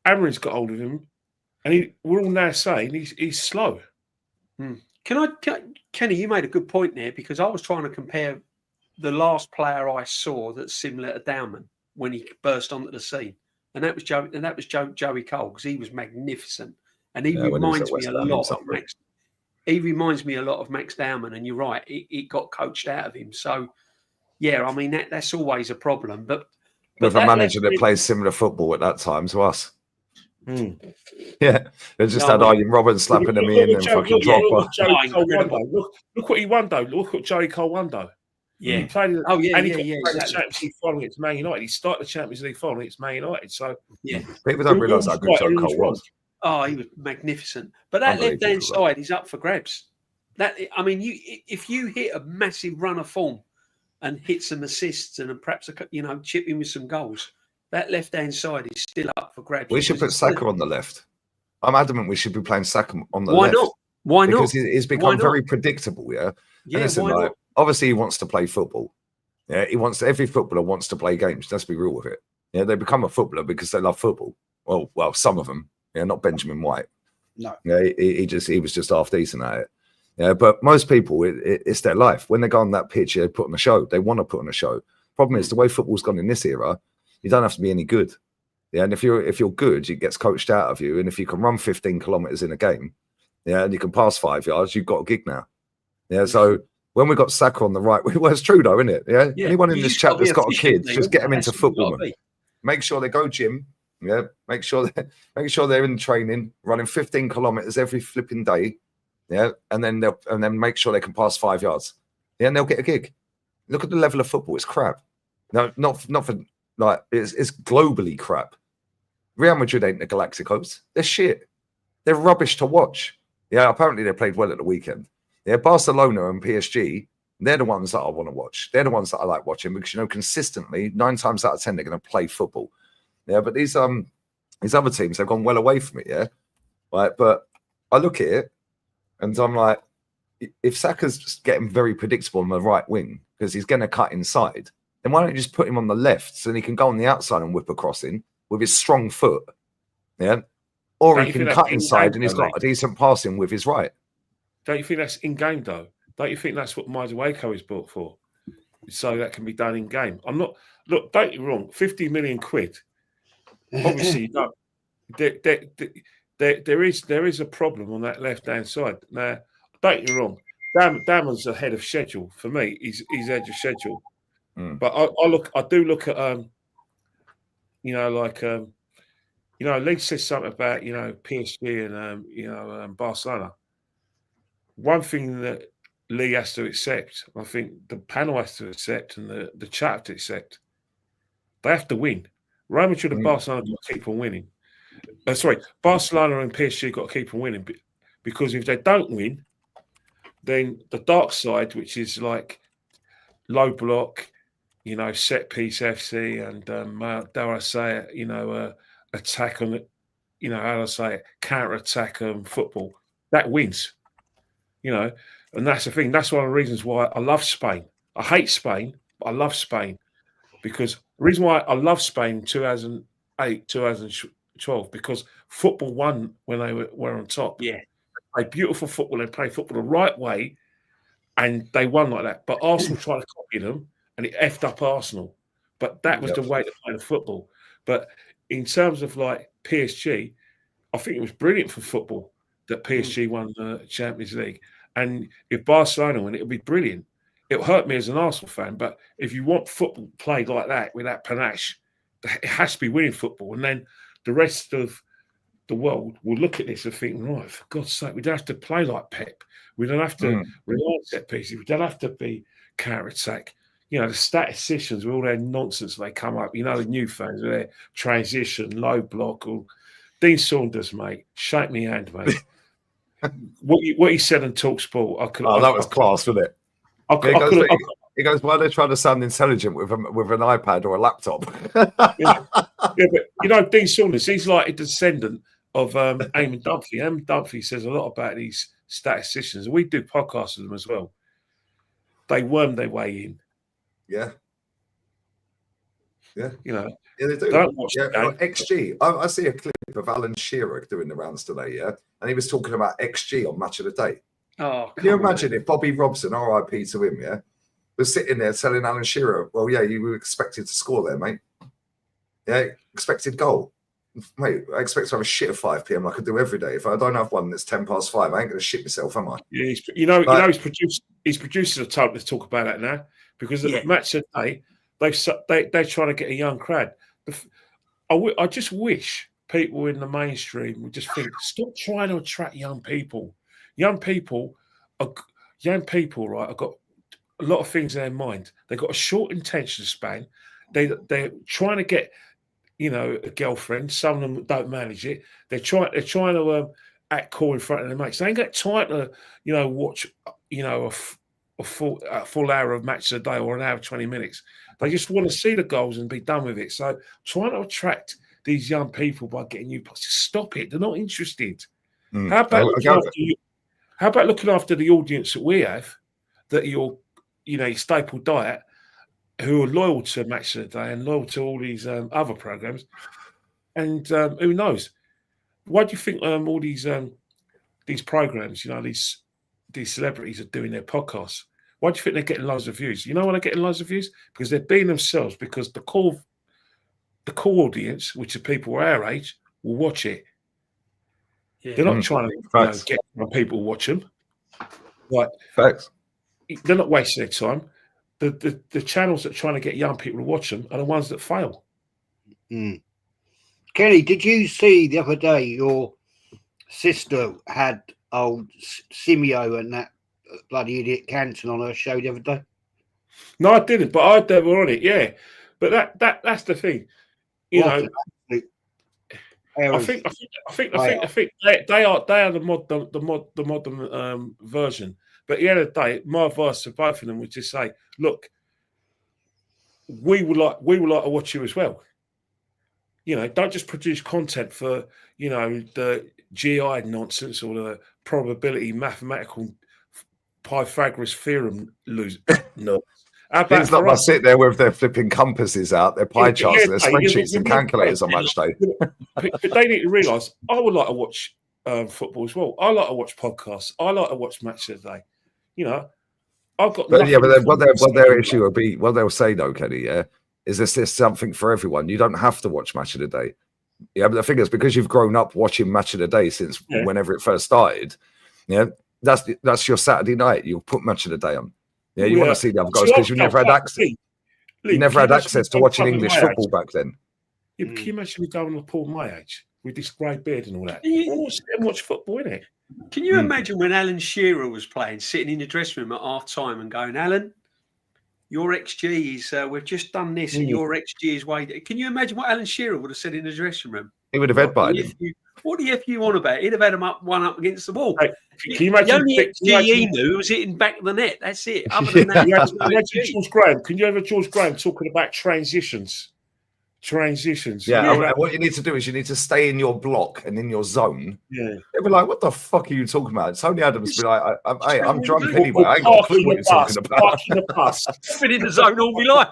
Speaker 4: Amorim's got hold of him, and we're all now saying he's slow.
Speaker 3: Kenny, you made a good point there, because I was trying to compare the last player I saw that's similar to Dowman when he burst onto the scene, and that was Joey Cole, because he was magnificent, and he reminds me a lot of Max. He reminds me a lot of Max Dowman, and you're right, it got coached out of him. So, yeah, I mean that's always a problem. But
Speaker 1: with a manager that plays similar football at that time to us. Yeah, they just had Ian Roberts slapping him in and fucking Drogba.
Speaker 4: Look what he won though. Look what Joey Cole won though.
Speaker 3: Yeah.
Speaker 4: He played.
Speaker 3: Oh yeah,
Speaker 4: and he
Speaker 3: yeah.
Speaker 4: played the Champions League final against Man United. He started the Champions League final against Man United. So
Speaker 3: yeah,
Speaker 1: people don't realise how good Joey Cole was.
Speaker 3: Oh, he was magnificent. But that left-hand side is up for grabs. If you hit a massive run of form and hit some assists and perhaps chip in with some goals, that left-hand side is still up for grabs.
Speaker 1: We should put Saka on the left. I'm adamant we should be playing Saka on the left.
Speaker 3: Why not?
Speaker 1: Because he's become very predictable. Yeah.
Speaker 3: Yeah.
Speaker 1: Listen, obviously he wants to play football. Yeah. Every footballer wants to play games. Let's be real with it. Yeah. They become a footballer because they love football. Well, some of them. Yeah. Not Benjamin White.
Speaker 2: No.
Speaker 1: Yeah. He was just half decent at it. Yeah. But most people, it's their life. When they go on that pitch, they put on a show. They want to put on a show. Problem is the way football's gone in this era. You don't have to be any good. Yeah, and if you're good, it gets coached out of you. And if you can run 15 kilometers in a game, yeah, and you can pass 5 yards, you've got a gig now. Yeah, so when we got Saka on the right, well, it's true though, isn't it? Yeah, anyone in this chat that's got a kid, just get them into football. Make sure they go gym. Yeah, make sure they're in training, running 15 kilometers every flipping day. Yeah, and then make sure they can pass 5 yards. Yeah, and they'll get a gig. Look at the level of football; it's crap. No, not for. Like it's globally crap. Real Madrid ain't the Galacticos. They're shit. They're rubbish to watch. Yeah, apparently they played well at the weekend. Yeah, Barcelona and PSG, they're the ones that I want to watch. They're the ones that I like watching because consistently 9 times out of 10 they're going to play football. Yeah, but these other teams have gone well away from it. Yeah, right. But I look at it and I'm like, if Saka's just getting very predictable on the right wing because he's going to cut inside, then why don't you just put him on the left so then he can go on the outside and whip a crossing with his strong foot? Yeah. Or he can cut inside and he's got a decent passing with his right.
Speaker 4: Don't you think that's in game though? Don't you think that's what Madueke is built for? So that can be done in game. Don't get me wrong, 50 million quid. Obviously, there is a problem on that left-hand side. Now, don't get me wrong, Damon's ahead of schedule. For me, he's edge of schedule. But I do look at Lee says something about PSG and Barcelona. one thing that Lee has to accept, I think the panel has to accept, and the chat have to accept, they have to win. Real Madrid and Barcelona got to keep on winning. Barcelona and PSG got to keep on winning, because if they don't win, then the dark side, which is like low block, set piece FC, and dare I say it, attack on it, how do I say it, counter attack football, that wins, and that's the thing. That's one of the reasons why I love Spain. I hate Spain, but I love Spain, because the reason why I love Spain in 2008, 2012, because football won when they were on top.
Speaker 3: Yeah.
Speaker 4: They play beautiful football. They play football the right way, and they won like that. But Arsenal tried to copy them, and it effed up Arsenal. But that was the way to play the football. But in terms of like PSG, I think it was brilliant for football that PSG won the Champions League. And if Barcelona win, it would be brilliant. It'll hurt me as an Arsenal fan, but if you want football played like that, with that panache, it has to be winning football. And then the rest of the world will look at this and think, right, for God's sake, we don't have to play like Pep. We don't have to rely on set pieces. We don't have to be counter-attack. The statisticians with all their nonsense, they come up, the new fans with their transition, low block, or Dean Saunders, mate. Shake me hand, mate. what he said on TalkSport,
Speaker 1: that was class, wasn't it? He goes, why are they trying to sound intelligent with an iPad or a laptop?
Speaker 4: But Dean Saunders, he's like a descendant of Eamon Dunphy. Eamon Dunphy says a lot about these statisticians. We do podcasts with them as well. They worm their way in.
Speaker 1: Yeah. Yeah.
Speaker 4: Yeah,
Speaker 1: they do.
Speaker 4: Don't watch
Speaker 1: XG. I see a clip of Alan Shearer doing the rounds today, and he was talking about XG on Match of the Day.
Speaker 3: Oh,
Speaker 1: can you imagine if Bobby Robson, RIP to him, was sitting there telling Alan Shearer, well, you were expected to score there, mate. Yeah, expected goal. Mate, I expect to have a shit at 5 p.m. like I do every day. If I don't have one that's 10 past 5, I ain't going to shit myself, am I?
Speaker 4: Yeah, his producers are told to talk about that now, because at the Match of the Day, they're trying to get a young crowd. I just wish people in the mainstream would just think, stop trying to attract young people. Young people, right, have got a lot of things in their mind. They've got a short attention span. They're trying to get, a girlfriend. Some of them don't manage it. They're trying to act cool in front of their mates. They ain't got time to, watch, a full hour of Match of the Day or an hour 20 minutes. They just want to see the goals and be done with it. So trying to attract these young people by getting you, stop it. They're not interested. How about looking after the audience that we have, that your staple diet, who are loyal to Match of the Day and loyal to all these other programs, and who knows? Why do you think all these programs, these celebrities are doing their podcasts? Why do you think they're getting loads of views? You know why they're getting loads of views? Because they're being themselves. Because the core audience, which are people our age, will watch it. Yeah. They're not trying to get people to watch them. Right.
Speaker 1: Facts.
Speaker 4: They're not wasting their time. The channels that are trying to get young people to watch them are the ones that fail.
Speaker 2: Kenny, did you see the other day your sister had old Simeo and that bloody idiot Canton on her show the other day?
Speaker 4: No, I didn't, but I heard they were on it, yeah. But that's the thing. I think they are the modern version. But at the end of the day, my advice to both of them would just say, look, we would like to watch you as well. Don't just produce content for, the GI nonsense or the probability mathematical Pythagoras theorem no.
Speaker 1: It's not must sit there with their flipping compasses out, their pie charts, their spreadsheets and calculators on Match Day.
Speaker 4: But they need to realise, I would like to watch football as well. I like to watch podcasts. I like to watch Match of the Day. I've got.
Speaker 1: But then what their issue will be, what they'll say though, Kenny, is this something for everyone? You don't have to watch Match of the Day. Yeah, but the thing is, because you've grown up watching Match of the Day since whenever it first started, that's your Saturday night. You'll put Match of the Day on. Yeah, you want to see the other guys because you never had access. You never had access to watching English football back then.
Speaker 4: Yeah, but can you imagine me going to Paul my age with this grey beard and all that? I want to watch football, innit?
Speaker 3: Can you imagine when Alan Shearer was playing, sitting in the dressing room at half time and going, Alan, your XG is, we've just done this and your XG is way. Can you imagine what Alan Shearer would have said in the dressing room?
Speaker 1: He would have headbutted him.
Speaker 3: What the F you on about? He'd have had him up against the wall.
Speaker 4: Hey, can you imagine
Speaker 3: the only XG he knew was hitting back of the net. That's it. Other than that,
Speaker 4: George Graham. Can you ever George Graham talking about transitions?
Speaker 1: Yeah, and what you need to do is you need to stay in your block and in your zone.
Speaker 4: Yeah.
Speaker 1: They'll be like, what the fuck are you talking about? Tony Adams be like, I'm drunk anyway. I ain't got a clue what you're talking about.
Speaker 4: Parking the bus.
Speaker 3: I've been in the zone all my life.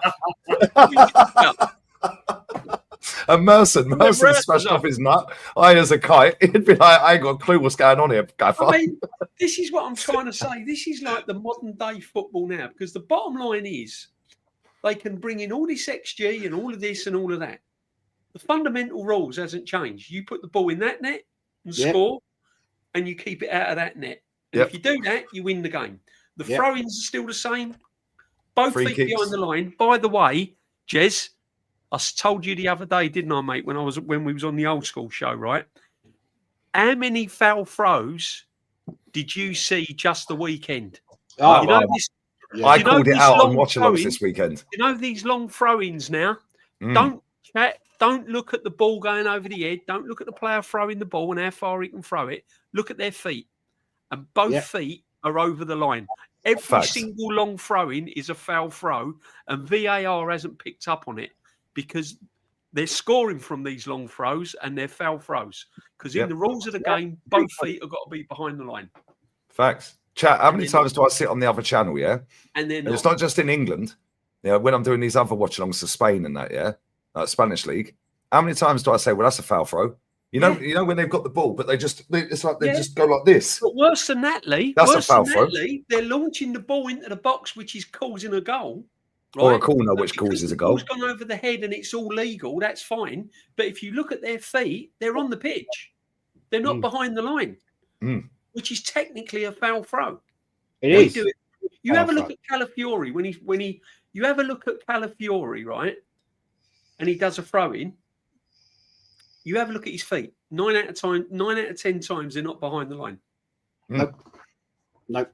Speaker 1: And Merson smashed off his nut. I as a kite. He'd be like, I ain't got a clue what's going on here, Gaffer.
Speaker 3: I mean, this is what I'm trying to say. This is like the modern day football now, because the bottom line is they can bring in all this XG and all of this and all of that. The fundamental rules hasn't changed. You put the ball in that net and score, and you keep it out of that net. And if you do that, you win the game. The throw-ins are still the same. Both feet behind the line. By the way, Jez, I told you the other day, didn't I, mate, when we was on the old school show, right? How many foul throws did you see just the weekend?
Speaker 1: I called it out on watch-alongs this weekend.
Speaker 3: You know these long throw-ins now? Don't look at the ball going over the head. Don't look at the player throwing the ball and how far he can throw it. Look at their feet. And both feet are over the line. Every single long throw-in is a foul throw, and VAR hasn't picked up on it because they're scoring from these long throws and they're foul throws. Because in the rules of the game, both feet have got to be behind the line.
Speaker 1: Facts. Chat, how many times do I sit on the other channel,
Speaker 3: And then
Speaker 1: it's not just in England. When I'm doing these other watch-alongs to Spain and that, Spanish league, how many times do I say, well, that's a foul throw? You know when they've got the ball, but it's like they just go like this.
Speaker 3: But worse than that, Lee,
Speaker 1: that's a foul throw.
Speaker 3: They're launching the ball into the box, which is causing a goal. Right?
Speaker 1: Or a corner, which causes a goal.
Speaker 3: It's gone over the head and it's all legal. That's fine. But if you look at their feet, they're on the pitch. They're not behind the line, which is technically a foul throw.
Speaker 2: It is.
Speaker 3: You have a look at Calafiori you have a look at Calafiori, right? And he does a throw in. You have a look at his feet. 9 out of 10 times they're not behind the line.
Speaker 2: Nope.
Speaker 1: Yeah,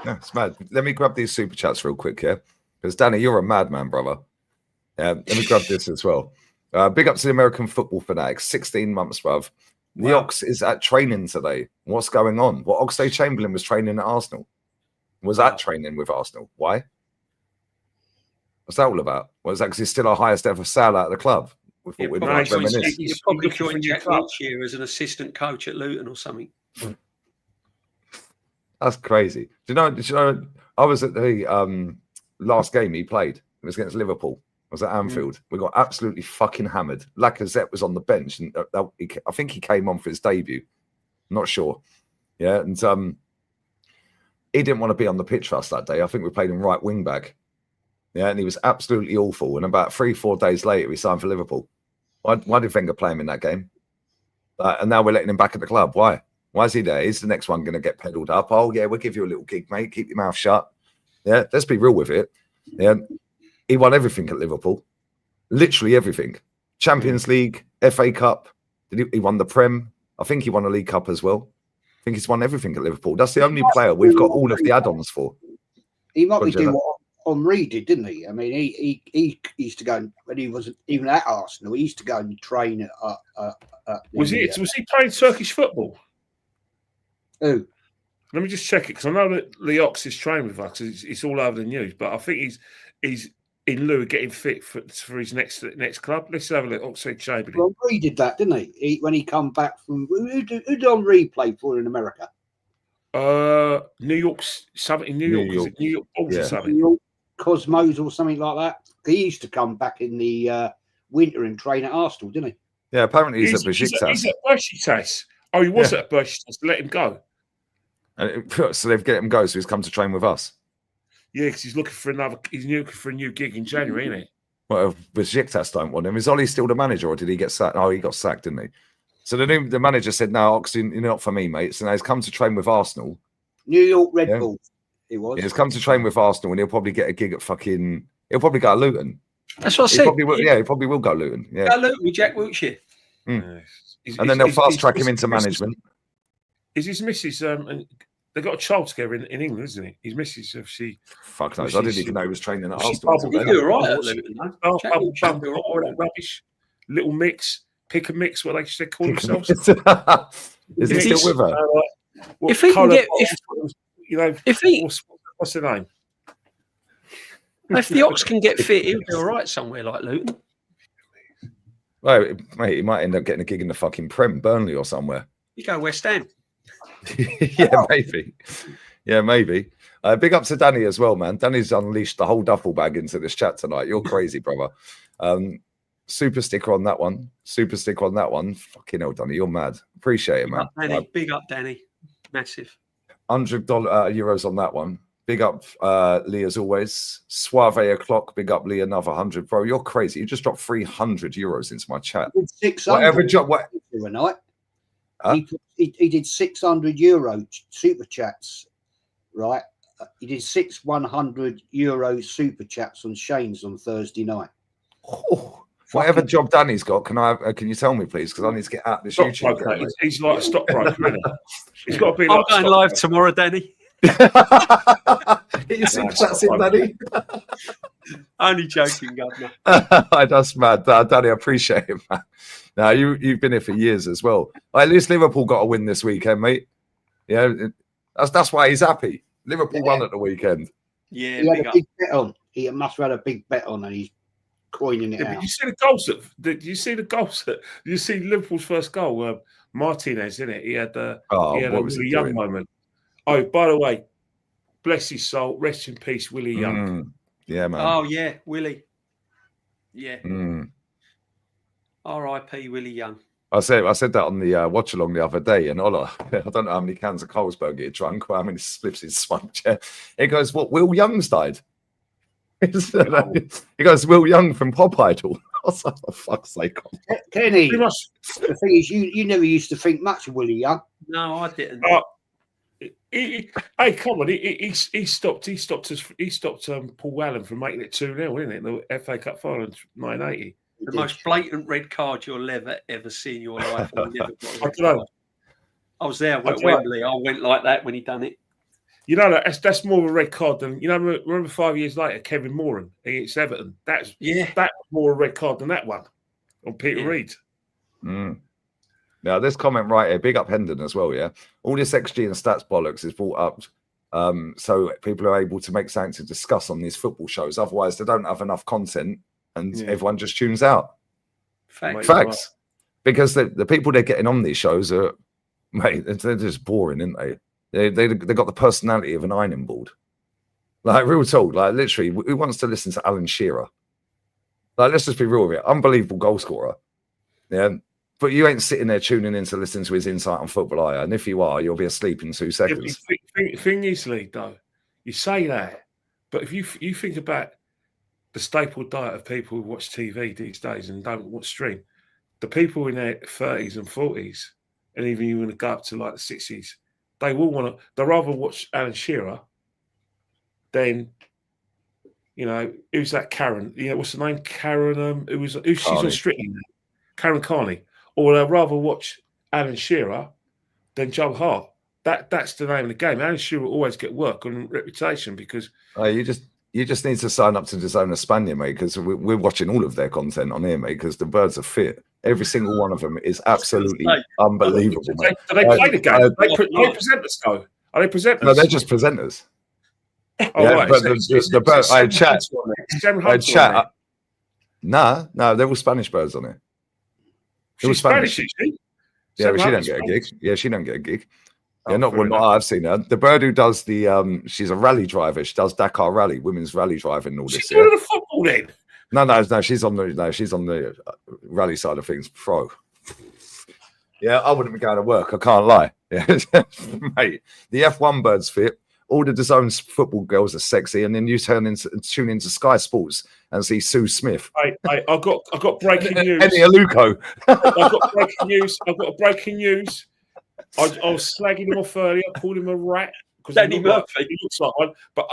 Speaker 1: it's mad. Let me grab these super chats real quick, because Danny, you're a madman, brother. Let me grab this as well. Big up to the American football fanatics. 16 months, bruv. The Ox is at training today. What's going on? Well, Oxlade-Chamberlain was training at Arsenal. Was at training with Arsenal. Why? What's that all about? Was that because he's still our highest ever sale out of the club? We thought we'd like reminisce.
Speaker 3: He's probably joined Jack Wilshere as an assistant coach at Luton or something.
Speaker 1: That's crazy. Do you know? I was at the last game he played. It was against Liverpool. I was at Anfield. We got absolutely fucking hammered. Lacazette was on the bench, and I think he came on for his debut. I'm not sure. Yeah, and he didn't want to be on the pitch for us that day. I think we played him right wing back. Yeah, and he was absolutely awful. And about 3-4 days later, he signed for Liverpool. Why did Wenger play him in that game? And now we're letting him back at the club. Why? Why is he there? Is the next one going to get peddled up? Oh, yeah, we'll give you a little gig, mate. Keep your mouth shut. Yeah, let's be real with it. Yeah, he won everything at Liverpool. Literally everything. Champions League, FA Cup. He won the Prem. I think he won a League Cup as well. I think he's won everything at Liverpool. That's the only player we've got all of the add-ons for.
Speaker 2: He might be doing what Henry did, didn't he? I mean, he used to go, when he wasn't even at Arsenal, he used to go and train at
Speaker 4: was he playing Turkish football?
Speaker 2: Who?
Speaker 4: Let me just check it, because I know that Leox is training with us. It's all over the news, but I think he's in lieu of getting fit for his next club. Let's have a look. Oxlade-Chamberlain.
Speaker 2: Well, Henry did that, didn't he? When he come back from who did Henry play for in America?
Speaker 4: New York, something in New York. Is it New York Bulls or something?
Speaker 2: New York Cosmos or something like that. He used to come back in the winter and train at Arsenal, didn't he?
Speaker 1: Yeah, apparently he's at Besiktas.
Speaker 4: He's at Besiktas. Oh, he was at Besiktas. Let him go.
Speaker 1: So they've get him go. So he's come to train with us.
Speaker 4: Yeah, because he's looking for a new gig in January, isn't he?
Speaker 1: Well, Besiktas don't want him. Is Ollie still the manager, or did he get sacked? Oh, he got sacked, didn't he? So the manager said, "No, Oxlade, you're not for me, mate." So now he's come to train with Arsenal.
Speaker 2: New York Red Bulls. He was.
Speaker 1: He's come to train with Arsenal, and he'll probably get a gig at fucking. He'll probably go to Luton.
Speaker 3: That's what I said.
Speaker 1: He probably will go Luton. Yeah,
Speaker 3: go Luton with Jack Wilshere.
Speaker 1: And then they'll fast track him into management.
Speaker 4: is his missus? And they got a child together in England, isn't it? His missus, she.
Speaker 1: Fuck knows. I didn't even know he was training at
Speaker 4: She's
Speaker 1: Arsenal.
Speaker 4: bubble
Speaker 3: He'll do all right at Luton, though.
Speaker 4: Oh,
Speaker 3: Jack
Speaker 4: bubble
Speaker 3: Wilshere
Speaker 4: bum,
Speaker 3: will do all
Speaker 4: all
Speaker 3: right.
Speaker 4: that rubbish. Little mix, pick a mix, what they should call themselves.
Speaker 1: Is he still with her?
Speaker 3: If he can get, if he,
Speaker 4: what's the name?
Speaker 3: if the Ox can get fit, he'll do all right somewhere like Luton.
Speaker 1: Well, mate, he might end up getting a gig in the fucking Prem, Burnley or somewhere.
Speaker 3: You go West Ham.
Speaker 1: Yeah, maybe. Yeah, maybe. Big up to Danny as well, man. Danny's unleashed the whole duffel bag into this chat tonight. You're crazy, brother. Super sticker on that one. Super sticker on that one. Fucking hell, Danny, you're mad. Appreciate it, man.
Speaker 3: Big up, Danny. Massive.
Speaker 1: €100 euros on that one. Big up, Lee, as always. Suave o'clock. Big up, Lee. Another 100, bro. You're crazy. You just dropped 300 euros into my chat.
Speaker 2: 600
Speaker 1: Whatever job. What?
Speaker 2: Overnight.
Speaker 1: Huh?
Speaker 2: He did 600 euro super chats, right? He did 100 euro super chats on Shane's on Thursday night.
Speaker 1: Oh, whatever job Danny's got, can you tell me, please? Because I need to get out this YouTube.
Speaker 4: Broker. He's like a stockbroker, isn't he? He's got to be.
Speaker 3: I'm going live tomorrow, Danny.
Speaker 1: Get your super chats in, Danny.
Speaker 3: Only joking, Governor.
Speaker 1: That's mad, Danny. I appreciate it, man. Now you've been here for years as well. At least Liverpool got a win this weekend, mate. Yeah, that's why he's happy. Liverpool won at the weekend.
Speaker 3: Yeah,
Speaker 2: he had a big bet on. He must have had a big bet on, and he's coining it out.
Speaker 4: Did you see the goals? Did you see the goals? Did you see Liverpool's first goal? Martinez, in it. He had a Willie Young moment. Oh, by the way, bless his soul. Rest in peace, Willie Young.
Speaker 1: Yeah, man.
Speaker 3: Oh yeah, Willie. Yeah. R.I.P. Willie Young.
Speaker 1: I said that on the watch along the other day, and Ola, I don't know how many cans of Carlsberg he had drunk or how many slips he'd smoked. Yeah. He goes, "What? Will Young's died?" He goes, "Will Young from Pop Idol." I was like, "For fuck's sake!"
Speaker 2: Kenny, the thing is, you never used to think much of Willie Young.
Speaker 3: No, I didn't.
Speaker 4: Hey, come on! He stopped Paul Allen from making it 2-0, didn't it? The FA Cup final in 1980.
Speaker 3: The most blatant red card you'll ever see in your life. I was there at Wembley. I went like that when he done it.
Speaker 4: You know, that's more of a red card than, you know, remember 5 years later, Kevin Moran against Everton. That's more a red card than that one on Peter Reid.
Speaker 1: Now, this comment right here, big up Hendon as well, yeah? All this XG and stats bollocks is brought up so people are able to make something to discuss on these football shows. Otherwise, they don't have enough content and everyone just tunes out. Facts. Right. Because the people they're getting on these shows are, mate, they're just boring, aren't they? They got the personality of an ironing board. Like, real talk, like, literally, who wants to listen to Alan Shearer? Like, let's just be real with it. Unbelievable goal scorer. Yeah. But you ain't sitting there tuning in to listen to his insight on football, are you? And if you are, you'll be asleep in 2 seconds.
Speaker 4: Thing is, Lee, though, you say that, but if you think about the staple diet of people who watch TV these days and don't watch stream, the people in their 30s and 40s, and even you want to go up to like the 60s, they'd rather watch Alan Shearer than, you know, who's that Karen? You know, what's the name? Karen, she's on Strictly now. Karen Carney. Or they'd rather watch Alan Shearer than Joe Hart. That's the name of the game. Alan Shearer will always get work on reputation because
Speaker 1: you just need to sign up to DAZN España, mate, because we're watching all of their content on here, mate, because the birds are fit. Every single one of them is absolutely unbelievable.
Speaker 4: Do they play the game? They present the show. Are they presenters?
Speaker 1: No, they're just presenters.
Speaker 4: Oh, right.
Speaker 1: But the bird, I chat. No, they're all Spanish birds on it.
Speaker 4: She's Spanish, is she?
Speaker 1: Yeah, but she don't get a gig. Yeah, she don't get a gig. Yeah, not I've seen her. The bird who does the she's a rally driver. She does Dakar Rally, women's rally driving and all this.
Speaker 4: She's doing the football then.
Speaker 1: No, she's on the rally side of things. Pro. Yeah, I wouldn't be going to work. I can't lie. Yeah, mate. The F1 birds fit. All the DAZN's football girls are sexy, and then you tune into Sky Sports and see Sue Smith.
Speaker 4: I got breaking news.
Speaker 1: Eddie Aluko.
Speaker 4: I've got breaking news. I was slagging him off earlier, called him a rat because he looks like one. But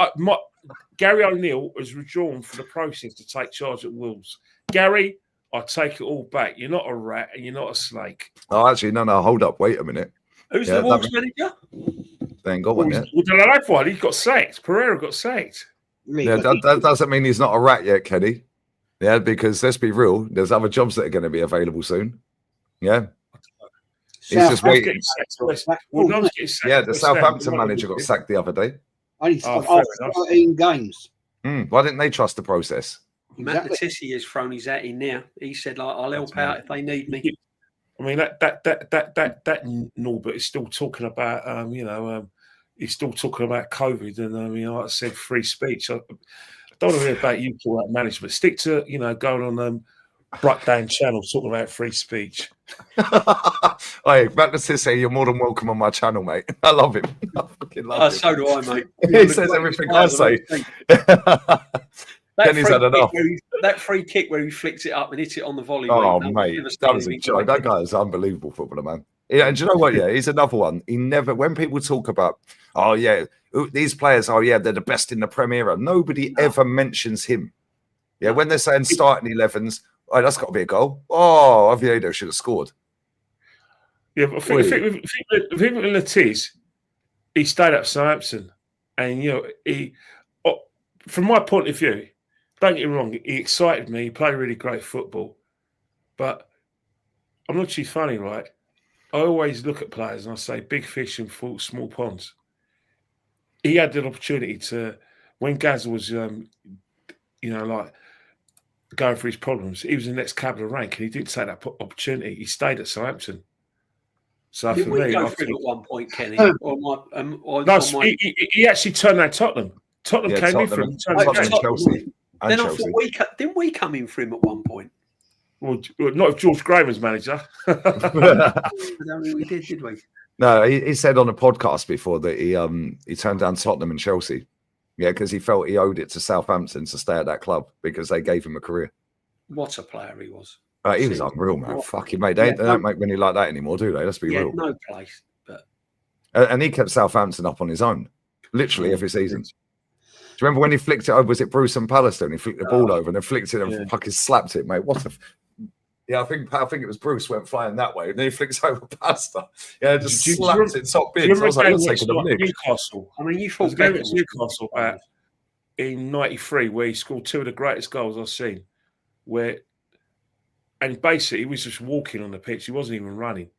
Speaker 4: Gary O'Neill has withdrawn from the process to take charge at Wolves. Gary, I take it all back. You're not a rat and you're not a snake.
Speaker 1: Oh, actually, no. Hold up. Wait a minute.
Speaker 3: Who's the Wolves manager?
Speaker 1: They ain't got one yet.
Speaker 4: Well, they'll have one. He got sacked. Pereira got sacked.
Speaker 1: Yeah, that doesn't mean he's not a rat yet, Kenny. Yeah, because let's be real, there's other jobs that are going to be available soon. Yeah. He's just waiting. Yeah, the Southampton manager got sacked the other day.
Speaker 2: After 13 games.
Speaker 1: Why didn't they trust the process?
Speaker 3: Matt Letizia has thrown his hat in now. He said, like, I'll help out if they need me.
Speaker 4: I mean, that Norbert is still talking about, he's still talking about COVID, and I mean, like I said, free speech. I don't want to hear about you talking about management. Stick to, going on Bruckdown channel talking about free speech.
Speaker 1: Hey, Matt Letizia, you're more than welcome on my channel, mate. I love him. I fucking love him.
Speaker 3: So do I, mate.
Speaker 1: He says everything I say. Kenny's had enough.
Speaker 3: That free kick where he flicks it up and hits it on the volley.
Speaker 1: Oh, mate, that was a joke. That guy is an unbelievable footballer, man. Yeah, and do you know what? Yeah, he's another one. He never, when people talk about, oh, yeah, these players, oh, yeah, they're the best in the Premier. Nobody ever mentions him. Yeah, when they're saying starting 11s, oh, that's got to be a goal. Oh, Oviedo should have scored.
Speaker 4: Yeah, but I think with Latiz, he stayed at Southampton. And, he, from my point of view, don't get me wrong, he excited me. He played really great football. But I'm not too funny, right? I always look at players and I say big fish in small ponds. He had the opportunity to, when Gaz was, like going for his problems, he was in the next cabinet rank and he didn't take that opportunity. He stayed at Southampton. So
Speaker 3: Did
Speaker 4: for
Speaker 3: we
Speaker 4: me,
Speaker 3: go through at one point, Kenny?
Speaker 4: He actually turned down Tottenham. Tottenham came in for him.
Speaker 1: Chelsea.
Speaker 3: Then I thought didn't we come in for him at one point?
Speaker 4: Well, not if George Graham was manager.
Speaker 3: I don't think we did we?
Speaker 1: No, he said on a podcast before that he turned down Tottenham and Chelsea. Yeah, because he felt he owed it to Southampton to stay at that club because they gave him a career.
Speaker 3: What a player he was.
Speaker 1: He was unreal, man. Fucking mate. They don't make many like that anymore, do they? Let's be real.
Speaker 3: No place. But
Speaker 1: and he kept Southampton up on his own, literally every season. Do you remember when he flicked it over? Was it Bruce and Palestone? He flicked the ball over and then flicked it and fucking slapped it, mate. What the? Yeah, I think it was Bruce went flying that way, and then he flicks over Pasta. Yeah, just slapped it top bins. I was like, "You're taking a nick."
Speaker 4: Newcastle.
Speaker 3: I mean, you thought
Speaker 4: Newcastle in '93, where he scored two of the greatest goals I've seen. And basically, he was just walking on the pitch. He wasn't even running.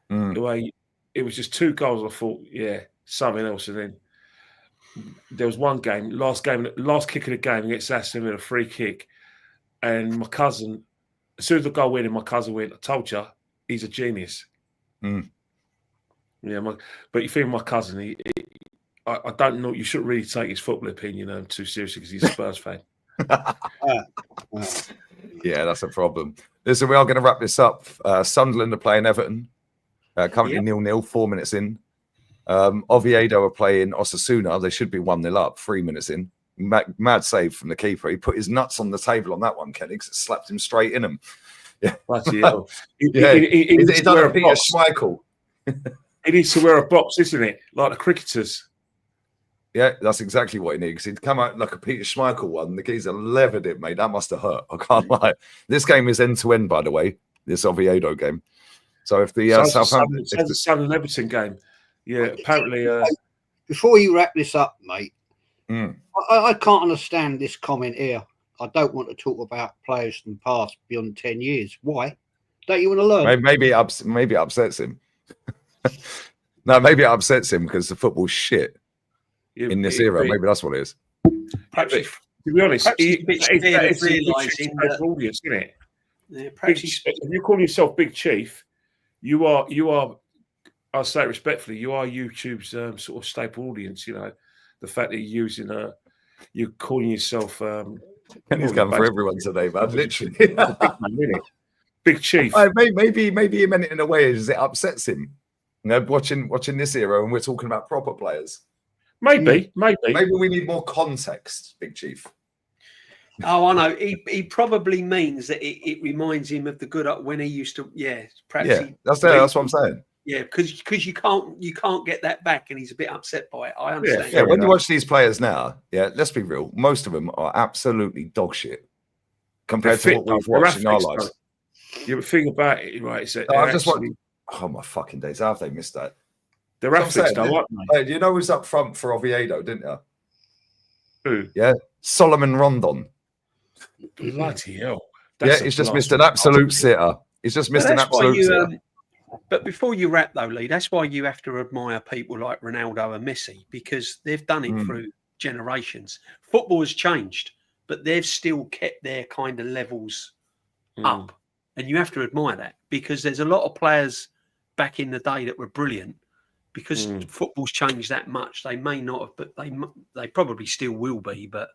Speaker 4: The way it was just two goals. I thought, yeah, something else, and then. There was one game, last kick of the game against Aston Villa, a free kick, and my cousin, as soon as the goal went in, my cousin went, "I told you, he's a genius." Yeah, but you think my cousin, I don't know. You shouldn't really take his football opinion too seriously because he's a Spurs fan.
Speaker 1: Yeah, that's a problem. Listen, we are going to wrap this up. Sunderland are playing Everton, currently 0-0, 4 minutes in. Oviedo are playing Osasuna. They should be 1-0 up, 3 minutes in. Mad save from the keeper. He put his nuts on the table on that one, Kenny, because it slapped him straight in him. Yeah, he's done a Peter Schmeichel.
Speaker 4: He needs to wear a box, isn't it? Like the cricketers.
Speaker 1: Yeah, that's exactly what he needs. He'd come out like a Peter Schmeichel one. The geezer levered it, mate. That must have hurt. I can't lie. This game is end-to-end, by the way, this Oviedo game. So if the Southampton...
Speaker 4: It's the Southern Everton game. Yeah, apparently...
Speaker 2: Before you wrap this up, mate, I can't understand this comment here. I don't want to talk about players from the past beyond 10 years. Why? Don't you want to learn?
Speaker 1: Maybe it upsets him. No, maybe it upsets him because the football's shit in this era. Maybe that's what it is.
Speaker 4: Perhaps, to be honest, it's a audience, isn't it?
Speaker 3: Yeah,
Speaker 4: if you call yourself Big Chief, you are. I'll say it respectfully. You are YouTube's sort of staple audience. You know, the fact that you're calling yourself.
Speaker 1: He's going for everyone today, man. Literally,
Speaker 4: Big Chief.
Speaker 1: Maybe he meant it in a way as it upsets him. You know, watching this era, and we're talking about proper players.
Speaker 4: Maybe
Speaker 1: we need more context, Big Chief.
Speaker 3: Oh, I know. He probably means that it reminds him of the good up when he used to. Yeah, perhaps.
Speaker 1: That's what I'm saying.
Speaker 3: Yeah, because you can't get that back, and he's a bit upset by it. I understand.
Speaker 1: Yeah. When you watch these players now, let's be real. Most of them are absolutely dog shit compared to what we've watched in our lives.
Speaker 4: You think about it, right?
Speaker 1: I just want. Oh my fucking days! How have they missed that?
Speaker 4: They're
Speaker 1: That's what I'm
Speaker 4: athletes,
Speaker 1: saying.
Speaker 4: though, aren't they?
Speaker 1: Hey, you know who's up front for Oviedo, didn't you?
Speaker 4: Who?
Speaker 1: Yeah, Solomon Rondon.
Speaker 4: Bloody hell.
Speaker 1: Yeah, he's just missed an absolute sitter. He's just missed an absolute sitter.
Speaker 3: But before you wrap, though, Lee, that's why you have to admire people like Ronaldo and Messi, because they've done it through generations. Football has changed, but they've still kept their kind of levels up. And you have to admire that, because there's a lot of players back in the day that were brilliant. Because football's changed that much, they may not have, but they probably still will be. But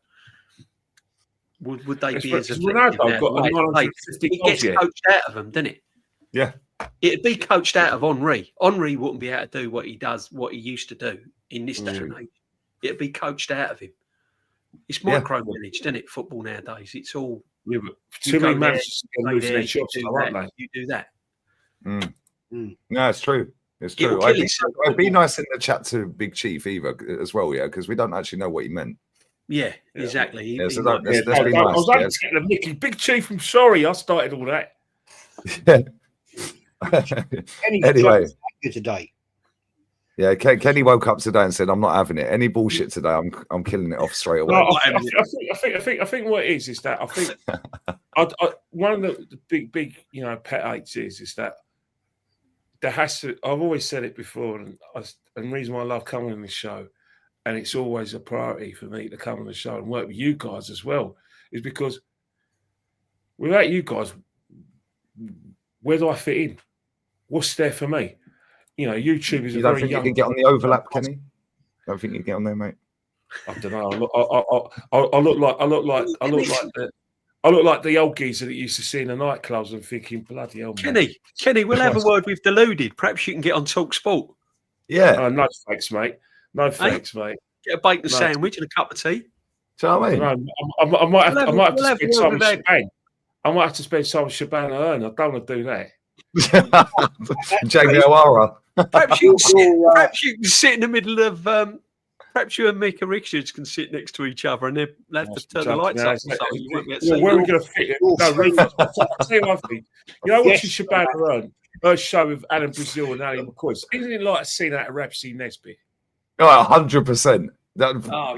Speaker 3: would they be as effective?
Speaker 4: Ronaldo got a 950
Speaker 3: it gets coached out of them, doesn't it?
Speaker 1: Yeah.
Speaker 3: It'd be coached out of Henry. Henry wouldn't be able to do what he does, what he used to do in this day and age. It'd be coached out of him. It's micromanaged, isn't it? Football nowadays, it's all.
Speaker 4: Yeah, but too many managers losing their jobs, aren't they?
Speaker 3: You do that.
Speaker 1: No, it's true. It's true. It'd be nice in the chat to Big Chief either as well, yeah, because we don't actually know what he meant.
Speaker 3: Yeah, exactly.
Speaker 1: Yeah, so
Speaker 3: might-
Speaker 1: let's be nice.
Speaker 4: I was only getting a Mickey. Big Chief, I'm sorry, I started all that.
Speaker 1: Anyway,
Speaker 2: today.
Speaker 1: Yeah, Kenny woke up today and said, "I'm not having it. Any bullshit today. I'm killing it off straight away."
Speaker 4: No, I think what it is that I think one of the big pet hates is that there has to. I've always said it before, and the reason why I love coming on this show, and it's always a priority for me to come on the show and work with you guys as well, is because without you guys, where do I fit in? What's there for me? You know, YouTube is
Speaker 1: you
Speaker 4: a
Speaker 1: don't
Speaker 4: very
Speaker 1: think
Speaker 4: young.
Speaker 1: you can get on the overlap, Kenny? Don't think you can get on there, mate?
Speaker 4: I don't know. I look like the old geezer that used to see in the nightclubs and thinking, bloody hell, man.
Speaker 3: Kenny, we'll have a word with Deluded. Perhaps you can get on Talk Sport.
Speaker 1: Yeah.
Speaker 4: No thanks, mate. No thanks, mate.
Speaker 3: Get a bacon sandwich and a cup of tea.
Speaker 1: Do you know what I mean?
Speaker 4: I might have to spend time with Shaban. I might have to spend time with Shaban Ahern. I don't want to do that.
Speaker 1: Jamie O'Hara.
Speaker 3: Perhaps you can sit in the middle of. Perhaps you and Mika Richards can sit next to each other and they'll have to turn the lights up.
Speaker 4: Where are we going to fit it? No, really. I'll tell you one thing. You know, watching Shaban Ahern, her show with Alan Brazil and Ali McCoy. Isn't it like seeing that at Rapsy Nesbitt?
Speaker 1: Oh, 100%.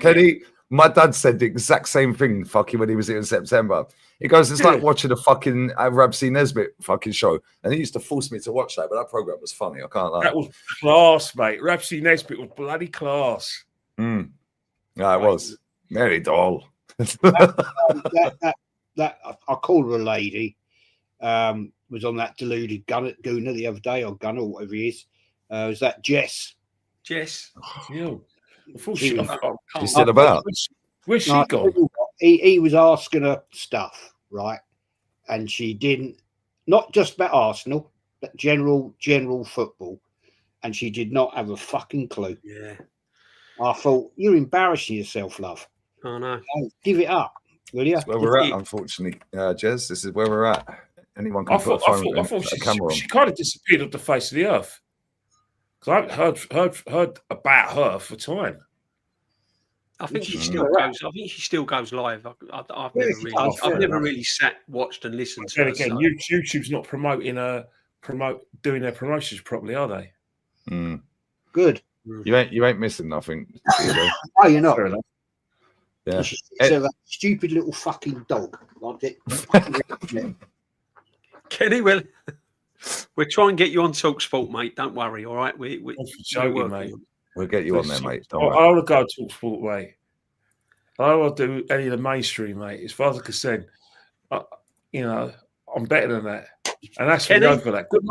Speaker 1: Kenny, my dad said the exact same thing fucking when he was here in September. He goes, it's like watching a fucking Rabsy Nesbitt fucking show. And he used to force me to watch that, but that program was funny. I can't lie.
Speaker 4: That was class, mate. Rabsy Nesbitt was bloody class.
Speaker 1: Yeah, it was. Mary Doll.
Speaker 2: that I called her a lady. Was on that deluded Gooner the other day, or Gunner, or whatever he is. Was that Jess?
Speaker 3: Jess.
Speaker 4: Yeah.
Speaker 1: She's still about.
Speaker 4: Where's she gone?
Speaker 2: He was asking her stuff, right? And she didn't, not just about Arsenal, but general football. And she did not have a fucking clue.
Speaker 3: Yeah.
Speaker 2: I thought, you're embarrassing yourself, love.
Speaker 3: Oh, no.
Speaker 2: Give it up, will you?
Speaker 1: That's where we're at, unfortunately. Jez, this is where we're at. Anyone can put a phone camera on.
Speaker 4: She kind of disappeared off the face of the earth. Because I've heard about her for time.
Speaker 3: I think she still goes. I think she still goes live. I've never really sat, watched, and listened to her.
Speaker 4: Again, YouTube's not doing their promotions properly, are they?
Speaker 2: Good.
Speaker 1: You ain't missing nothing.
Speaker 2: No, you're not.
Speaker 1: Yeah.
Speaker 2: So that stupid little fucking dog. Like it.
Speaker 1: Kenny,
Speaker 3: we'll try and get you on Talk Sport, mate. Don't worry. All right, we're
Speaker 4: joking, mate.
Speaker 1: We'll get you on there, mate.
Speaker 4: I want to go Talk Sport, mate. I don't want to do any of the mainstream, mate. As far as I'm concerned, I'm better than that. And that's for the overlap. Good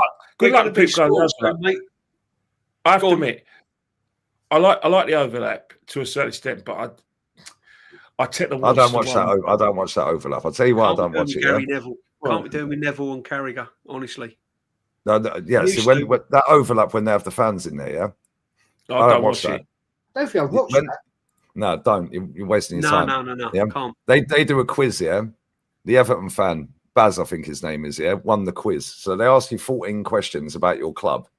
Speaker 4: luck to people going overlap. Mate. I have to admit, I like the overlap to a certain extent, but I tend to watch. I
Speaker 1: don't watch that overlap. I'll tell you why I don't watch it.
Speaker 3: Can't be doing with Neville and Carragher, honestly.
Speaker 1: No, yeah. See, when that overlap when they have the fans in there, yeah.
Speaker 4: I don't watch that.
Speaker 2: Don't think I've watched that.
Speaker 1: No, don't. You're wasting your time.
Speaker 3: No.
Speaker 1: Yeah?
Speaker 3: Can't.
Speaker 1: They do a quiz, yeah. The Everton fan, Baz, I think his name is, yeah, won the quiz. So they ask you 14 questions about your club.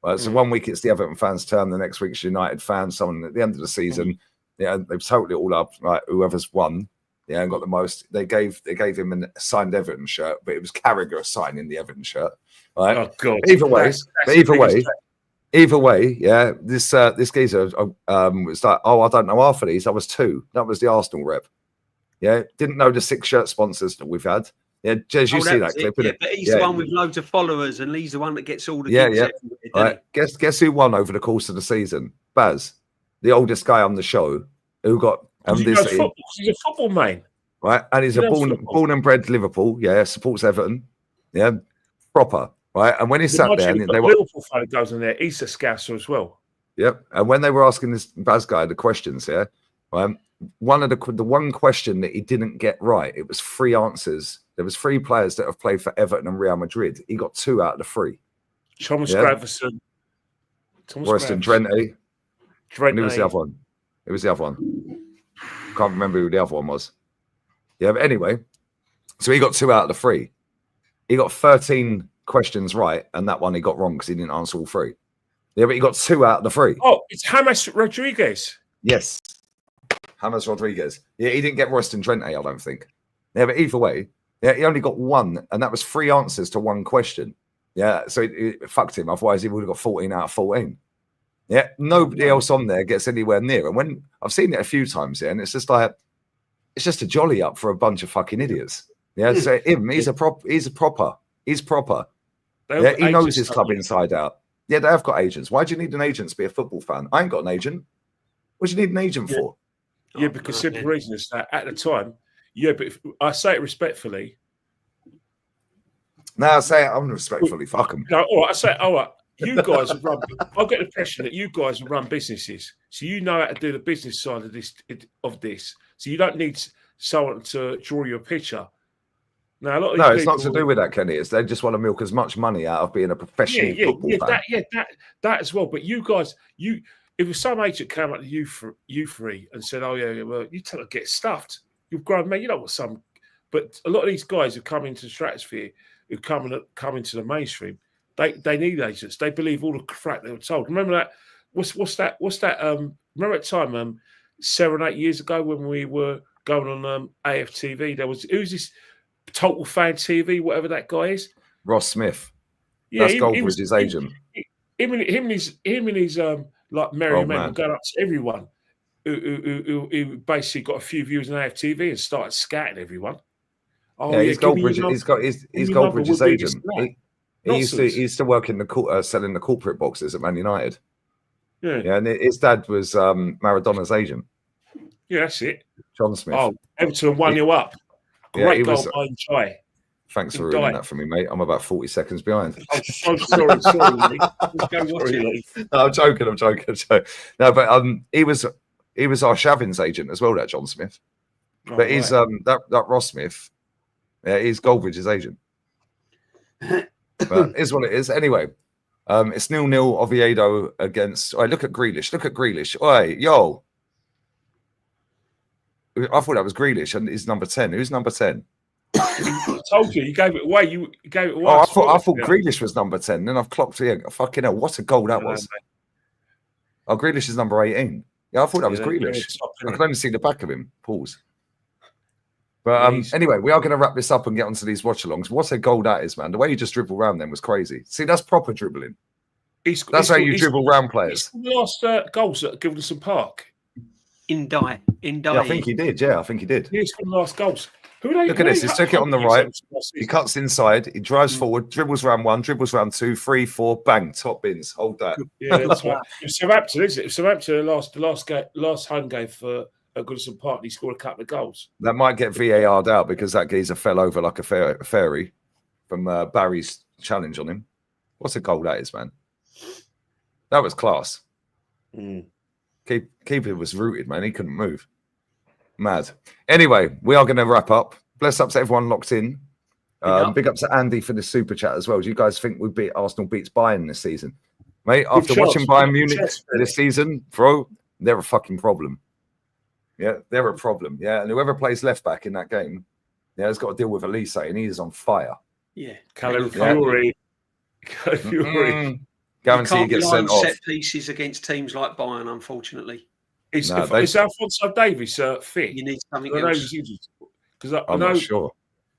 Speaker 1: Right? So 1 week it's the Everton fans' turn, the next week's United fans. Someone at the end of the season, they've totally all up. Right, whoever's won, and got the most. They gave him a signed Everton shirt, but it was Carragher signing the Everton shirt. Right.
Speaker 4: Oh God.
Speaker 1: Either way, Either way, yeah, this geezer was like, oh, I don't know half of these. I was 2. That was the Arsenal rep. Yeah, didn't know the 6 shirt sponsors that we've had. Yeah, Jez, you see that clip?
Speaker 3: Yeah, but he's the one with loads of followers, and he's the one that gets all the
Speaker 1: gigs. All right. Guess who won over the course of the season? Baz, the oldest guy on the show, who got
Speaker 4: he's a football man,
Speaker 1: right? And he's a born and bred Liverpool. Yeah, supports Everton. Yeah, proper. Right, and when he sat there, and they were
Speaker 4: Liverpool fan goes in there. He's a scouser as well.
Speaker 1: Yep, and when they were asking this Baz guy the questions, yeah, one of the one question that he didn't get right, it was 3 answers. There was 3 players that have played for Everton and Real Madrid. He got 2 out of the 3.
Speaker 4: Thomas Gravison,
Speaker 1: Royston Drenthe. And who was the other one? It was the other one. Can't remember who the other one was. Yeah, but anyway, so he got 2 out of the 3. He got 13 questions right, and that one he got wrong because he didn't answer all 3. Yeah, but he got 2 out of the 3.
Speaker 4: Oh, it's James Rodriguez.
Speaker 1: Yes, James Rodriguez. Yeah, he didn't get Royston Drenthe, I don't think. Yeah, but either way, yeah, he only got 1, and that was 3 answers to 1 question. Yeah, so it fucked him. Otherwise, he would have got 14 out of 14. Yeah, nobody else on there gets anywhere near. And when I've seen it a few times, yeah, and it's just like it's just a jolly up for a bunch of fucking idiots. Yeah, so he's proper. Yeah, he knows his club inside out. Yeah, they have got agents. Why do you need an agent to be a football fan? I ain't got an agent. What do you need an agent for?
Speaker 4: Yeah, because simple reason is that at the time, yeah, but I say it respectfully.
Speaker 1: No, I say it unrespectfully. Fuck them.
Speaker 4: No, all right, I say, all right, you guys have run. I get the impression that you guys have run businesses, so you know how to do the business side of this. So you don't need someone to draw you a picture. Now, a lot of
Speaker 1: it's not to do with that, Kenny. It's they just want to milk as much money out of being a professional football fan.
Speaker 4: That as well. But you guys, if some agent came up to you three and said, "Oh yeah, well, you tell her to get stuffed. You've grown, man. You know what some." But a lot of these guys who come into the stratosphere, who come into the mainstream, they need agents. They believe all the crap they were told. Remember that? What's that? Remember at time 7 or 8 years ago when we were going on AFTV? There was who's this Total Fan TV, whatever that guy is.
Speaker 1: Ross Smith. Yeah, that's Goldbridge's agent.
Speaker 4: Him and his like merry men were going up to everyone who basically got a few views on AFTV and started scatting everyone. Oh, yeah,
Speaker 1: he's Goldbridge. He's Goldbridge's agent. He used to work in the selling the corporate boxes at Man United. Yeah, and his dad was Maradona's agent.
Speaker 4: Yeah, that's it.
Speaker 1: John Smith.
Speaker 4: Oh, Everton 1-0 up. Great goal by Chai.
Speaker 1: Thanks for ruining that for me, mate. I'm about 40 seconds behind.
Speaker 4: I'm so sorry. Sorry.
Speaker 1: No, I'm joking. No, but he was Arshavin's agent as well, that John Smith. But he's that Ross Smith. Yeah, he's Goldbridge's agent. But it's what it is. Anyway, it's 0-0 Oviedo against. Oh, look at Grealish. Oi, yo. I thought that was Grealish, and he's number 10. Who's number 10?
Speaker 4: I told you, you gave it away. You gave it away.
Speaker 1: Oh, I thought Grealish was number 10. Then I've clocked here. Fucking hell, what a goal that was. Oh, Grealish is number 18. Yeah, I thought that was Grealish. I could only see the back of him. Pause. But anyway, we are going to wrap this up and get onto these watch-alongs. What a goal that is, man. The way you just dribble around them was crazy. See, that's proper dribbling. That's how you dribble round players.
Speaker 4: The last goals at Goodison Park.
Speaker 3: In die.
Speaker 1: Yeah, I think he did. Yeah, I think he did.
Speaker 4: He's got the last goals.
Speaker 1: Look at this. He took it on the right. He cuts inside. He drives forward, dribbles round 1, dribbles round 2, 3, 4, bang, top bins. Hold that.
Speaker 4: Yeah, that's right. It was Southampton, isn't it? It was Southampton the last home game for Goodison Park. He scored a couple of goals.
Speaker 1: That might get VAR'd out because that geezer fell over like a fairy from Barry's challenge on him. What a goal that is, man. That was class. Keeper was rooted, man. He couldn't move. Mad. Anyway, we are going to wrap up. Bless up to everyone locked in. Big up to Andy for the super chat as well. Do you guys think Arsenal beats Bayern this season? Mate, after watching Bayern Munich this season, bro, they're a fucking problem. Yeah, they're a problem. Yeah, and whoever plays left back in that game, has got to deal with Elise, and he is on fire.
Speaker 3: Yeah.
Speaker 4: Calafiori.
Speaker 1: Guarantee he gets sent off.
Speaker 3: Set pieces against teams like Bayern, unfortunately.
Speaker 4: Is Alphonso Davies fit?
Speaker 3: You need something else.
Speaker 4: Because I
Speaker 1: I'm
Speaker 4: know
Speaker 1: not sure.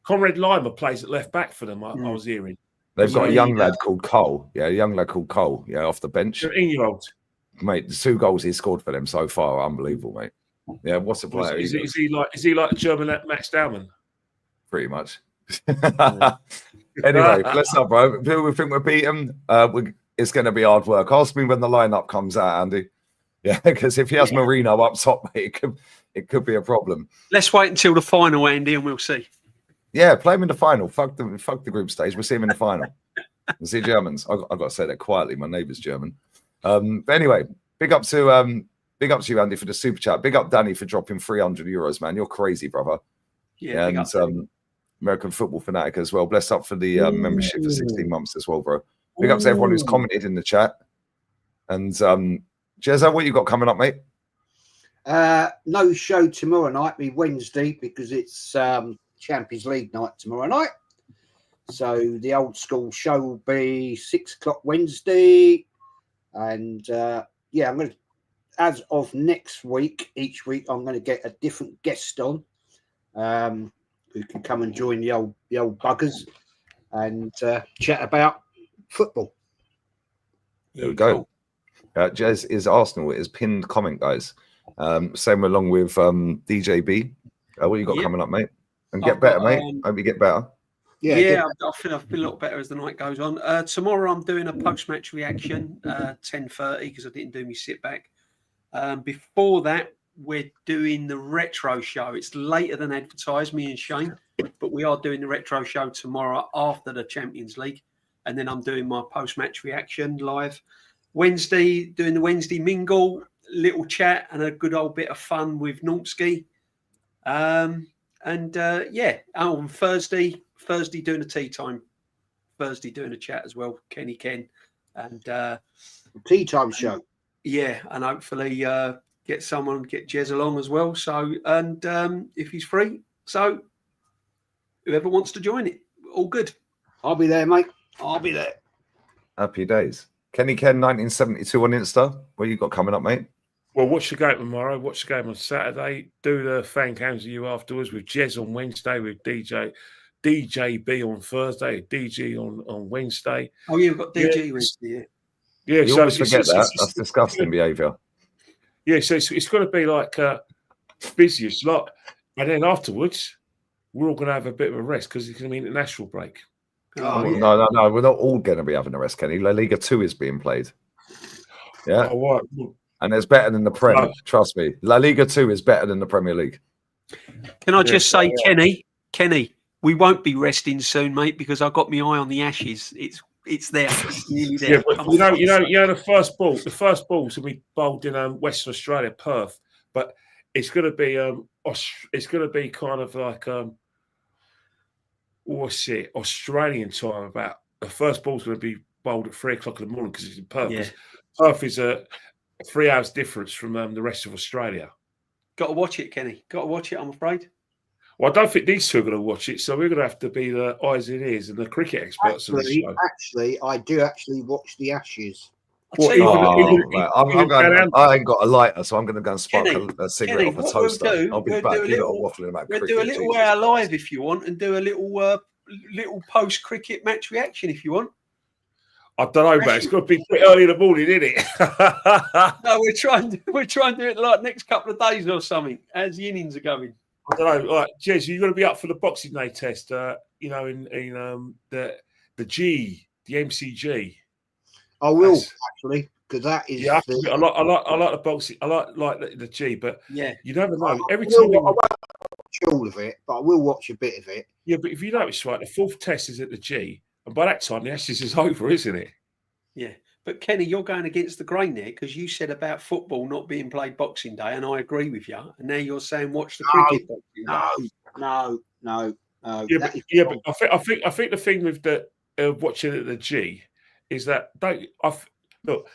Speaker 4: Conrad Lima plays at left back for them. I was hearing.
Speaker 1: They've got a
Speaker 3: Yeah,
Speaker 1: young lad called Cole. Yeah, a young lad called Cole. Yeah, off the bench.
Speaker 4: 13-year-old.
Speaker 1: Mate, the 2 goals he scored for them so far are unbelievable, mate. Yeah, what's the player?
Speaker 4: Is he like German Max Dowman?
Speaker 1: Pretty much. Anyway, bless up, bro. Do we think we're beaten? It's going to be hard work. Ask me when the lineup comes out, Andy. Yeah, because if he has Marino up top, mate, it could be a problem.
Speaker 3: Let's wait until the final, Andy, and we'll see.
Speaker 1: Yeah, play him in the final. Fuck the group stage. We'll see him in the final. We'll see Germans. I've got to say that quietly. My neighbour's German. But anyway, big up to you, Andy, for the super chat. Big up Danny for dropping €300, man. You're crazy, brother.
Speaker 3: Yeah,
Speaker 1: and American Football Fanatic as well. Bless up for the membership for 16 months as well, bro. Big up to everyone who's commented in the chat. And Jezza, what you got coming up, mate?
Speaker 2: No show tomorrow night, be Wednesday, because it's Champions League night tomorrow night. So the old school show will be 6 o'clock Wednesday. And I'm going to, as of next week, each week, I'm going to get a different guest on who can come and join the old buggers and chat about football.
Speaker 1: There we go. Jez is Arsenal. It is pinned comment, guys. Same along with DJB. What you got coming up, mate? And get better, mate. Hope you get better.
Speaker 3: Yeah, I feel I've been a little better as the night goes on. Tomorrow I'm doing a post-match reaction, 10:30, because I didn't do my sit back. Before that, we're doing the retro show. It's later than advertised, me and Shane, but we are doing the retro show tomorrow after the Champions League. And then I'm doing my post-match reaction live. Wednesday, doing the Wednesday mingle, little chat and a good old bit of fun with Nortski. On Thursday doing a tea time. Thursday doing a chat as well, Kenny Ken. And
Speaker 2: tea time show.
Speaker 3: Yeah, and hopefully get Jez along as well. So, and if he's free, so whoever wants to join it, all good.
Speaker 2: I'll be there, mate. I'll be there.
Speaker 1: Happy days. Kenny Ken 1972 on Insta. What you got coming up, mate?
Speaker 4: Well, watch the game tomorrow. Watch the game on Saturday. Do the fan cams of you afterwards with Jez on Wednesday, with DJB on Thursday, DG on Wednesday.
Speaker 3: Oh, you've got DG Wednesday.
Speaker 4: Yeah,
Speaker 1: you always forget that. That's disgusting behaviour.
Speaker 4: Yeah, so it's got to be like busy as lot. And then afterwards, we're all going to have a bit of a rest because it's going to be an international break.
Speaker 1: No. We're not all going to be having a rest, Kenny. La Liga 2 is being played. Yeah.
Speaker 4: Oh, right.
Speaker 1: And it's better than the Prem. Trust me. La Liga 2 is better than the Premier League.
Speaker 3: Can I just say, Kenny, we won't be resting soon, mate, because I've got my eye on the Ashes. It's there. It's nearly there.
Speaker 4: Yeah, but you know, the first ball's to be bowled in Western Australia, Perth, but it's going to be kind of like Australian time. About the first ball's going to be bowled at 3 o'clock in the morning because it's in Perth. Yeah. Perth is a 3 hours difference from the rest of Australia.
Speaker 3: Got to watch it, Kenny. Got to watch it. I'm afraid.
Speaker 4: Well, I don't think these two are going to watch it, so we're going to have to be the eyes and ears and the cricket experts.
Speaker 2: Actually, I do actually watch the Ashes.
Speaker 1: I ain't got a lighter, so I'm going to go and spark a cigarette off a toaster. I'll be back. You're not waffling about cricket.
Speaker 3: We'll do a little live if you want, and do a little post cricket match reaction if you want.
Speaker 4: I don't know, man. It's got to be pretty early in the morning, isn't it?
Speaker 3: No, we're trying to do it like next couple of days or something as the innings are going.
Speaker 4: I don't know. Like, Jez, you're going to be up for the Boxing Day test, in the MCG.
Speaker 2: I will actually, because that is.
Speaker 4: Yeah, I like the boxing. I like the G, but
Speaker 3: yeah,
Speaker 4: you never know.
Speaker 2: I won't watch all of it, but I will watch a bit of it.
Speaker 4: Yeah, but if you notice, right, the fourth test is at the G, and by that time the Ashes is over, isn't it?
Speaker 3: Yeah. But Kenny, you're going against the grain there because you said about football not being played Boxing Day, and I agree with you. And now you're saying watch the cricket.
Speaker 2: No.
Speaker 4: Yeah, but I think the thing with the watching at the G is that look.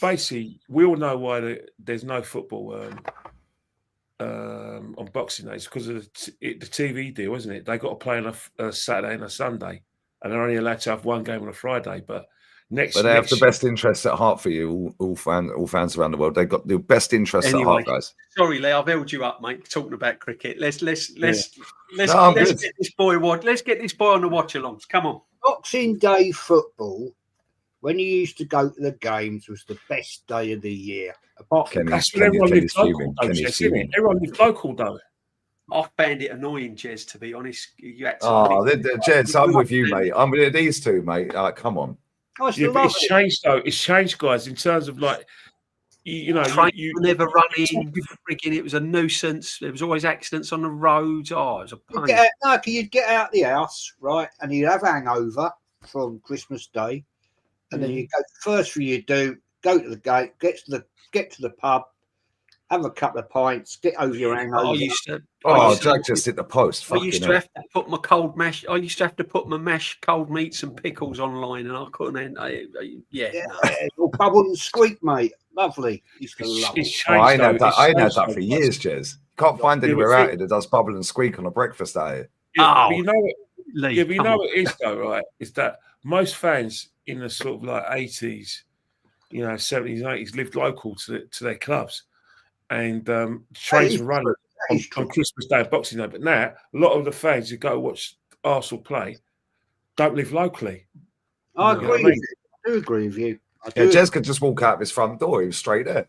Speaker 4: Basically, we all know why there's no football on Boxing Day. It's because of the TV deal, isn't it? They got to play on a Saturday and a Sunday, and they're only allowed to have one game on a Friday. But they have
Speaker 1: the best interests at heart for you, all fans around the world. They've got the best interests at heart, guys.
Speaker 3: Sorry, Lee, I've held you up, mate. Talking about cricket, let's get this boy on the watch-alongs. Come on.
Speaker 2: Boxing Day football, when you used to go to the games, was the best day of the year. Apart from
Speaker 1: Kenny's
Speaker 4: That's when everyone lived
Speaker 1: Kenny's
Speaker 4: local,
Speaker 1: fuming.
Speaker 4: though,
Speaker 1: Kenny's
Speaker 4: Jess, isn't it?
Speaker 1: fuming.
Speaker 4: Everyone lived local, though.
Speaker 3: I found it annoying, Jez, to be honest. You had to.
Speaker 1: Oh, Jeds, I'm with you, mate. I'm with these two, mate. Come on.
Speaker 2: I
Speaker 4: Yeah,
Speaker 2: still
Speaker 4: but
Speaker 2: love
Speaker 4: it's
Speaker 2: it.
Speaker 4: changed, though. It's changed, guys, in terms of like, you know,
Speaker 3: Trains
Speaker 4: you
Speaker 3: were never running. Freaking, it was a nuisance. There was always accidents on the roads. Oh, it was a
Speaker 2: You'd
Speaker 3: pain.
Speaker 2: get out, no, you'd get out the house, right, and you'd have hangover from Christmas Day, and then you go. First thing you do, go to the gate, get to the pub, have a couple of pints, get over your hangover.
Speaker 3: I used to.
Speaker 1: Oh, Jack just hit the post.
Speaker 3: I used to have to put my cold mash. I used to have to put my mash, cold meats, and pickles online, and I couldn't.
Speaker 2: Or bubble and squeak, mate. Lovely. Used to love
Speaker 4: it's
Speaker 2: it.
Speaker 4: changed.
Speaker 1: I ain't
Speaker 4: though.
Speaker 1: had that.
Speaker 4: It's
Speaker 1: I ain't had
Speaker 4: changed,
Speaker 1: that
Speaker 4: though.
Speaker 1: for years, Jez. Can't find
Speaker 4: Yeah,
Speaker 1: anywhere
Speaker 4: but
Speaker 1: out here that does bubble and squeak on a breakfast out here.
Speaker 4: Yeah,
Speaker 3: Oh,
Speaker 4: but you know what?
Speaker 3: Lee,
Speaker 4: Yeah, but you
Speaker 3: come
Speaker 4: know
Speaker 3: on.
Speaker 4: what it is though, right? Is that most fans in the sort of like 80s, 70s, 80s lived local to their clubs, and trains were running on Christmas Day, Boxing Day. But now a lot of the fans who go watch Arsenal play don't live locally.
Speaker 2: I
Speaker 4: You know
Speaker 2: agree
Speaker 4: what I
Speaker 2: with
Speaker 4: mean?
Speaker 2: you. I do agree with you.
Speaker 1: Yeah, Jez could just walk out of his front door. He was straight there.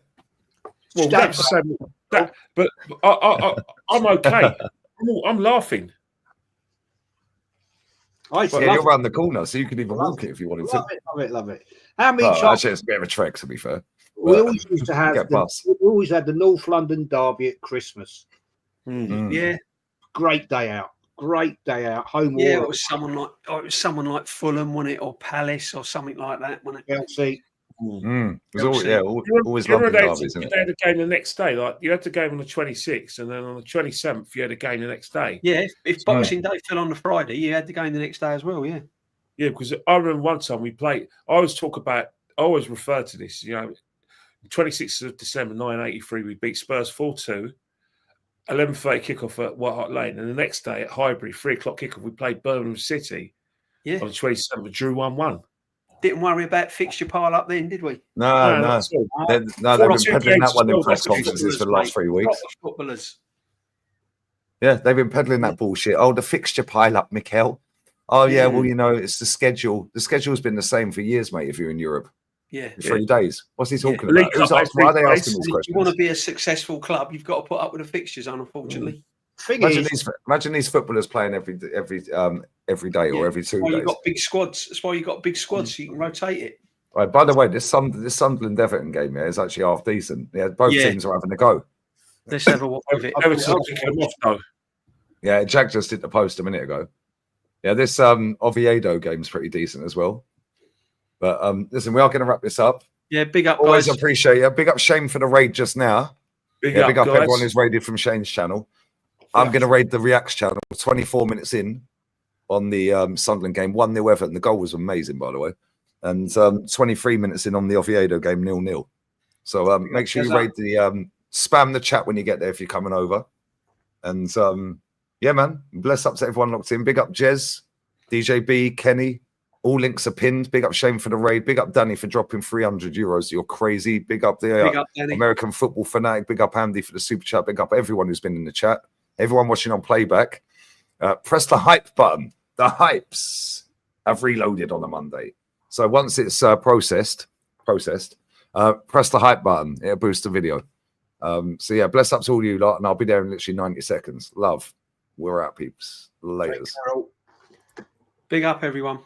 Speaker 4: Well, that's the same. But I'm okay. I'm laughing.
Speaker 1: You're around the corner, so you could even walk it if you wanted to.
Speaker 2: Love it. How many times?
Speaker 1: Actually, it's a bit of a trek, to be fair.
Speaker 2: We always used to have.
Speaker 1: bus.
Speaker 2: We always had the North London derby at Christmas.
Speaker 3: Yeah,
Speaker 2: Great day out. Great day out. Home.
Speaker 3: yeah. It was someone like Fulham, wasn't it, or Palace, or something like that, wasn't it?
Speaker 2: Chelsea.
Speaker 1: It was always
Speaker 4: You remember
Speaker 1: London
Speaker 4: they
Speaker 1: derbies, isn't
Speaker 4: had
Speaker 1: it?
Speaker 4: a game the next day. Like you had the game on the 26th, and then on the 27th, you had a game the next day.
Speaker 3: Yeah, if Boxing Day fell on the Friday, you had the game the next day as well. Yeah.
Speaker 4: Yeah, because I remember one time we played. I always refer to this. 26th of December 1983, we beat Spurs 4-2. 11:30 kickoff at White Hart Lane, and the next day at Highbury, 3:00 kickoff, we played Birmingham City.
Speaker 3: Yeah.
Speaker 4: On the 27th, drew 1-1.
Speaker 3: Didn't worry about fixture pile up then, did we?
Speaker 1: No. They've been peddling that one in press conferences for the last 3 weeks.
Speaker 3: Footballers.
Speaker 1: Yeah, they've been peddling that bullshit. Oh, the fixture pile up, Mikel. Oh, yeah, well, it's the schedule. The schedule's been the same for years, mate, if you're in Europe.
Speaker 3: Yeah.
Speaker 1: 3 days. What's he talking
Speaker 4: League
Speaker 1: about?
Speaker 4: Cup,
Speaker 1: Why are they asking these
Speaker 3: If you
Speaker 1: questions?
Speaker 3: want to be a successful club, you've got to put up with the fixtures, unfortunately.
Speaker 1: Imagine these footballers playing every day or every 2 days.
Speaker 3: You've got big squads. That's why you've got big squads, so you can rotate it.
Speaker 1: Right, by the way, this Sunderland Everton game here is actually half decent. Yeah, both teams are having a go.
Speaker 3: Let's have a walk with it.
Speaker 1: Yeah, Jack just hit the post a minute ago. Yeah, this Oviedo game's pretty decent as well. But listen, we are going to wrap this up.
Speaker 3: Yeah, big up,
Speaker 1: Always
Speaker 3: guys.
Speaker 1: appreciate you. Big up Shane for the raid just now. Big up
Speaker 4: guys.
Speaker 1: everyone who's raided from Shane's channel. I'm going to raid the Reacts channel 24 minutes in on the Sunderland game. 1-0 Everton. The goal was amazing, by the way. And 23 minutes in on the Oviedo game, 0-0. So make sure you raid the spam the chat when you get there if you're coming over. And yeah, man, bless up to everyone locked in. Big up Jez, DJB, Kenny. All links are pinned. Big up Shane for the raid. Big up Danny for dropping €300. You're crazy. Big up the American football fanatic. Big up Andy for the super chat. Big up everyone who's been in the chat. Everyone watching on playback. Press the hype button. The hypes have reloaded on a Monday. So once it's processed, press the hype button. It'll boost the video. So yeah, bless up to all you lot, and I'll be there in literally 90 seconds. Love. We're out, peeps. Laters.
Speaker 3: Big up, everyone.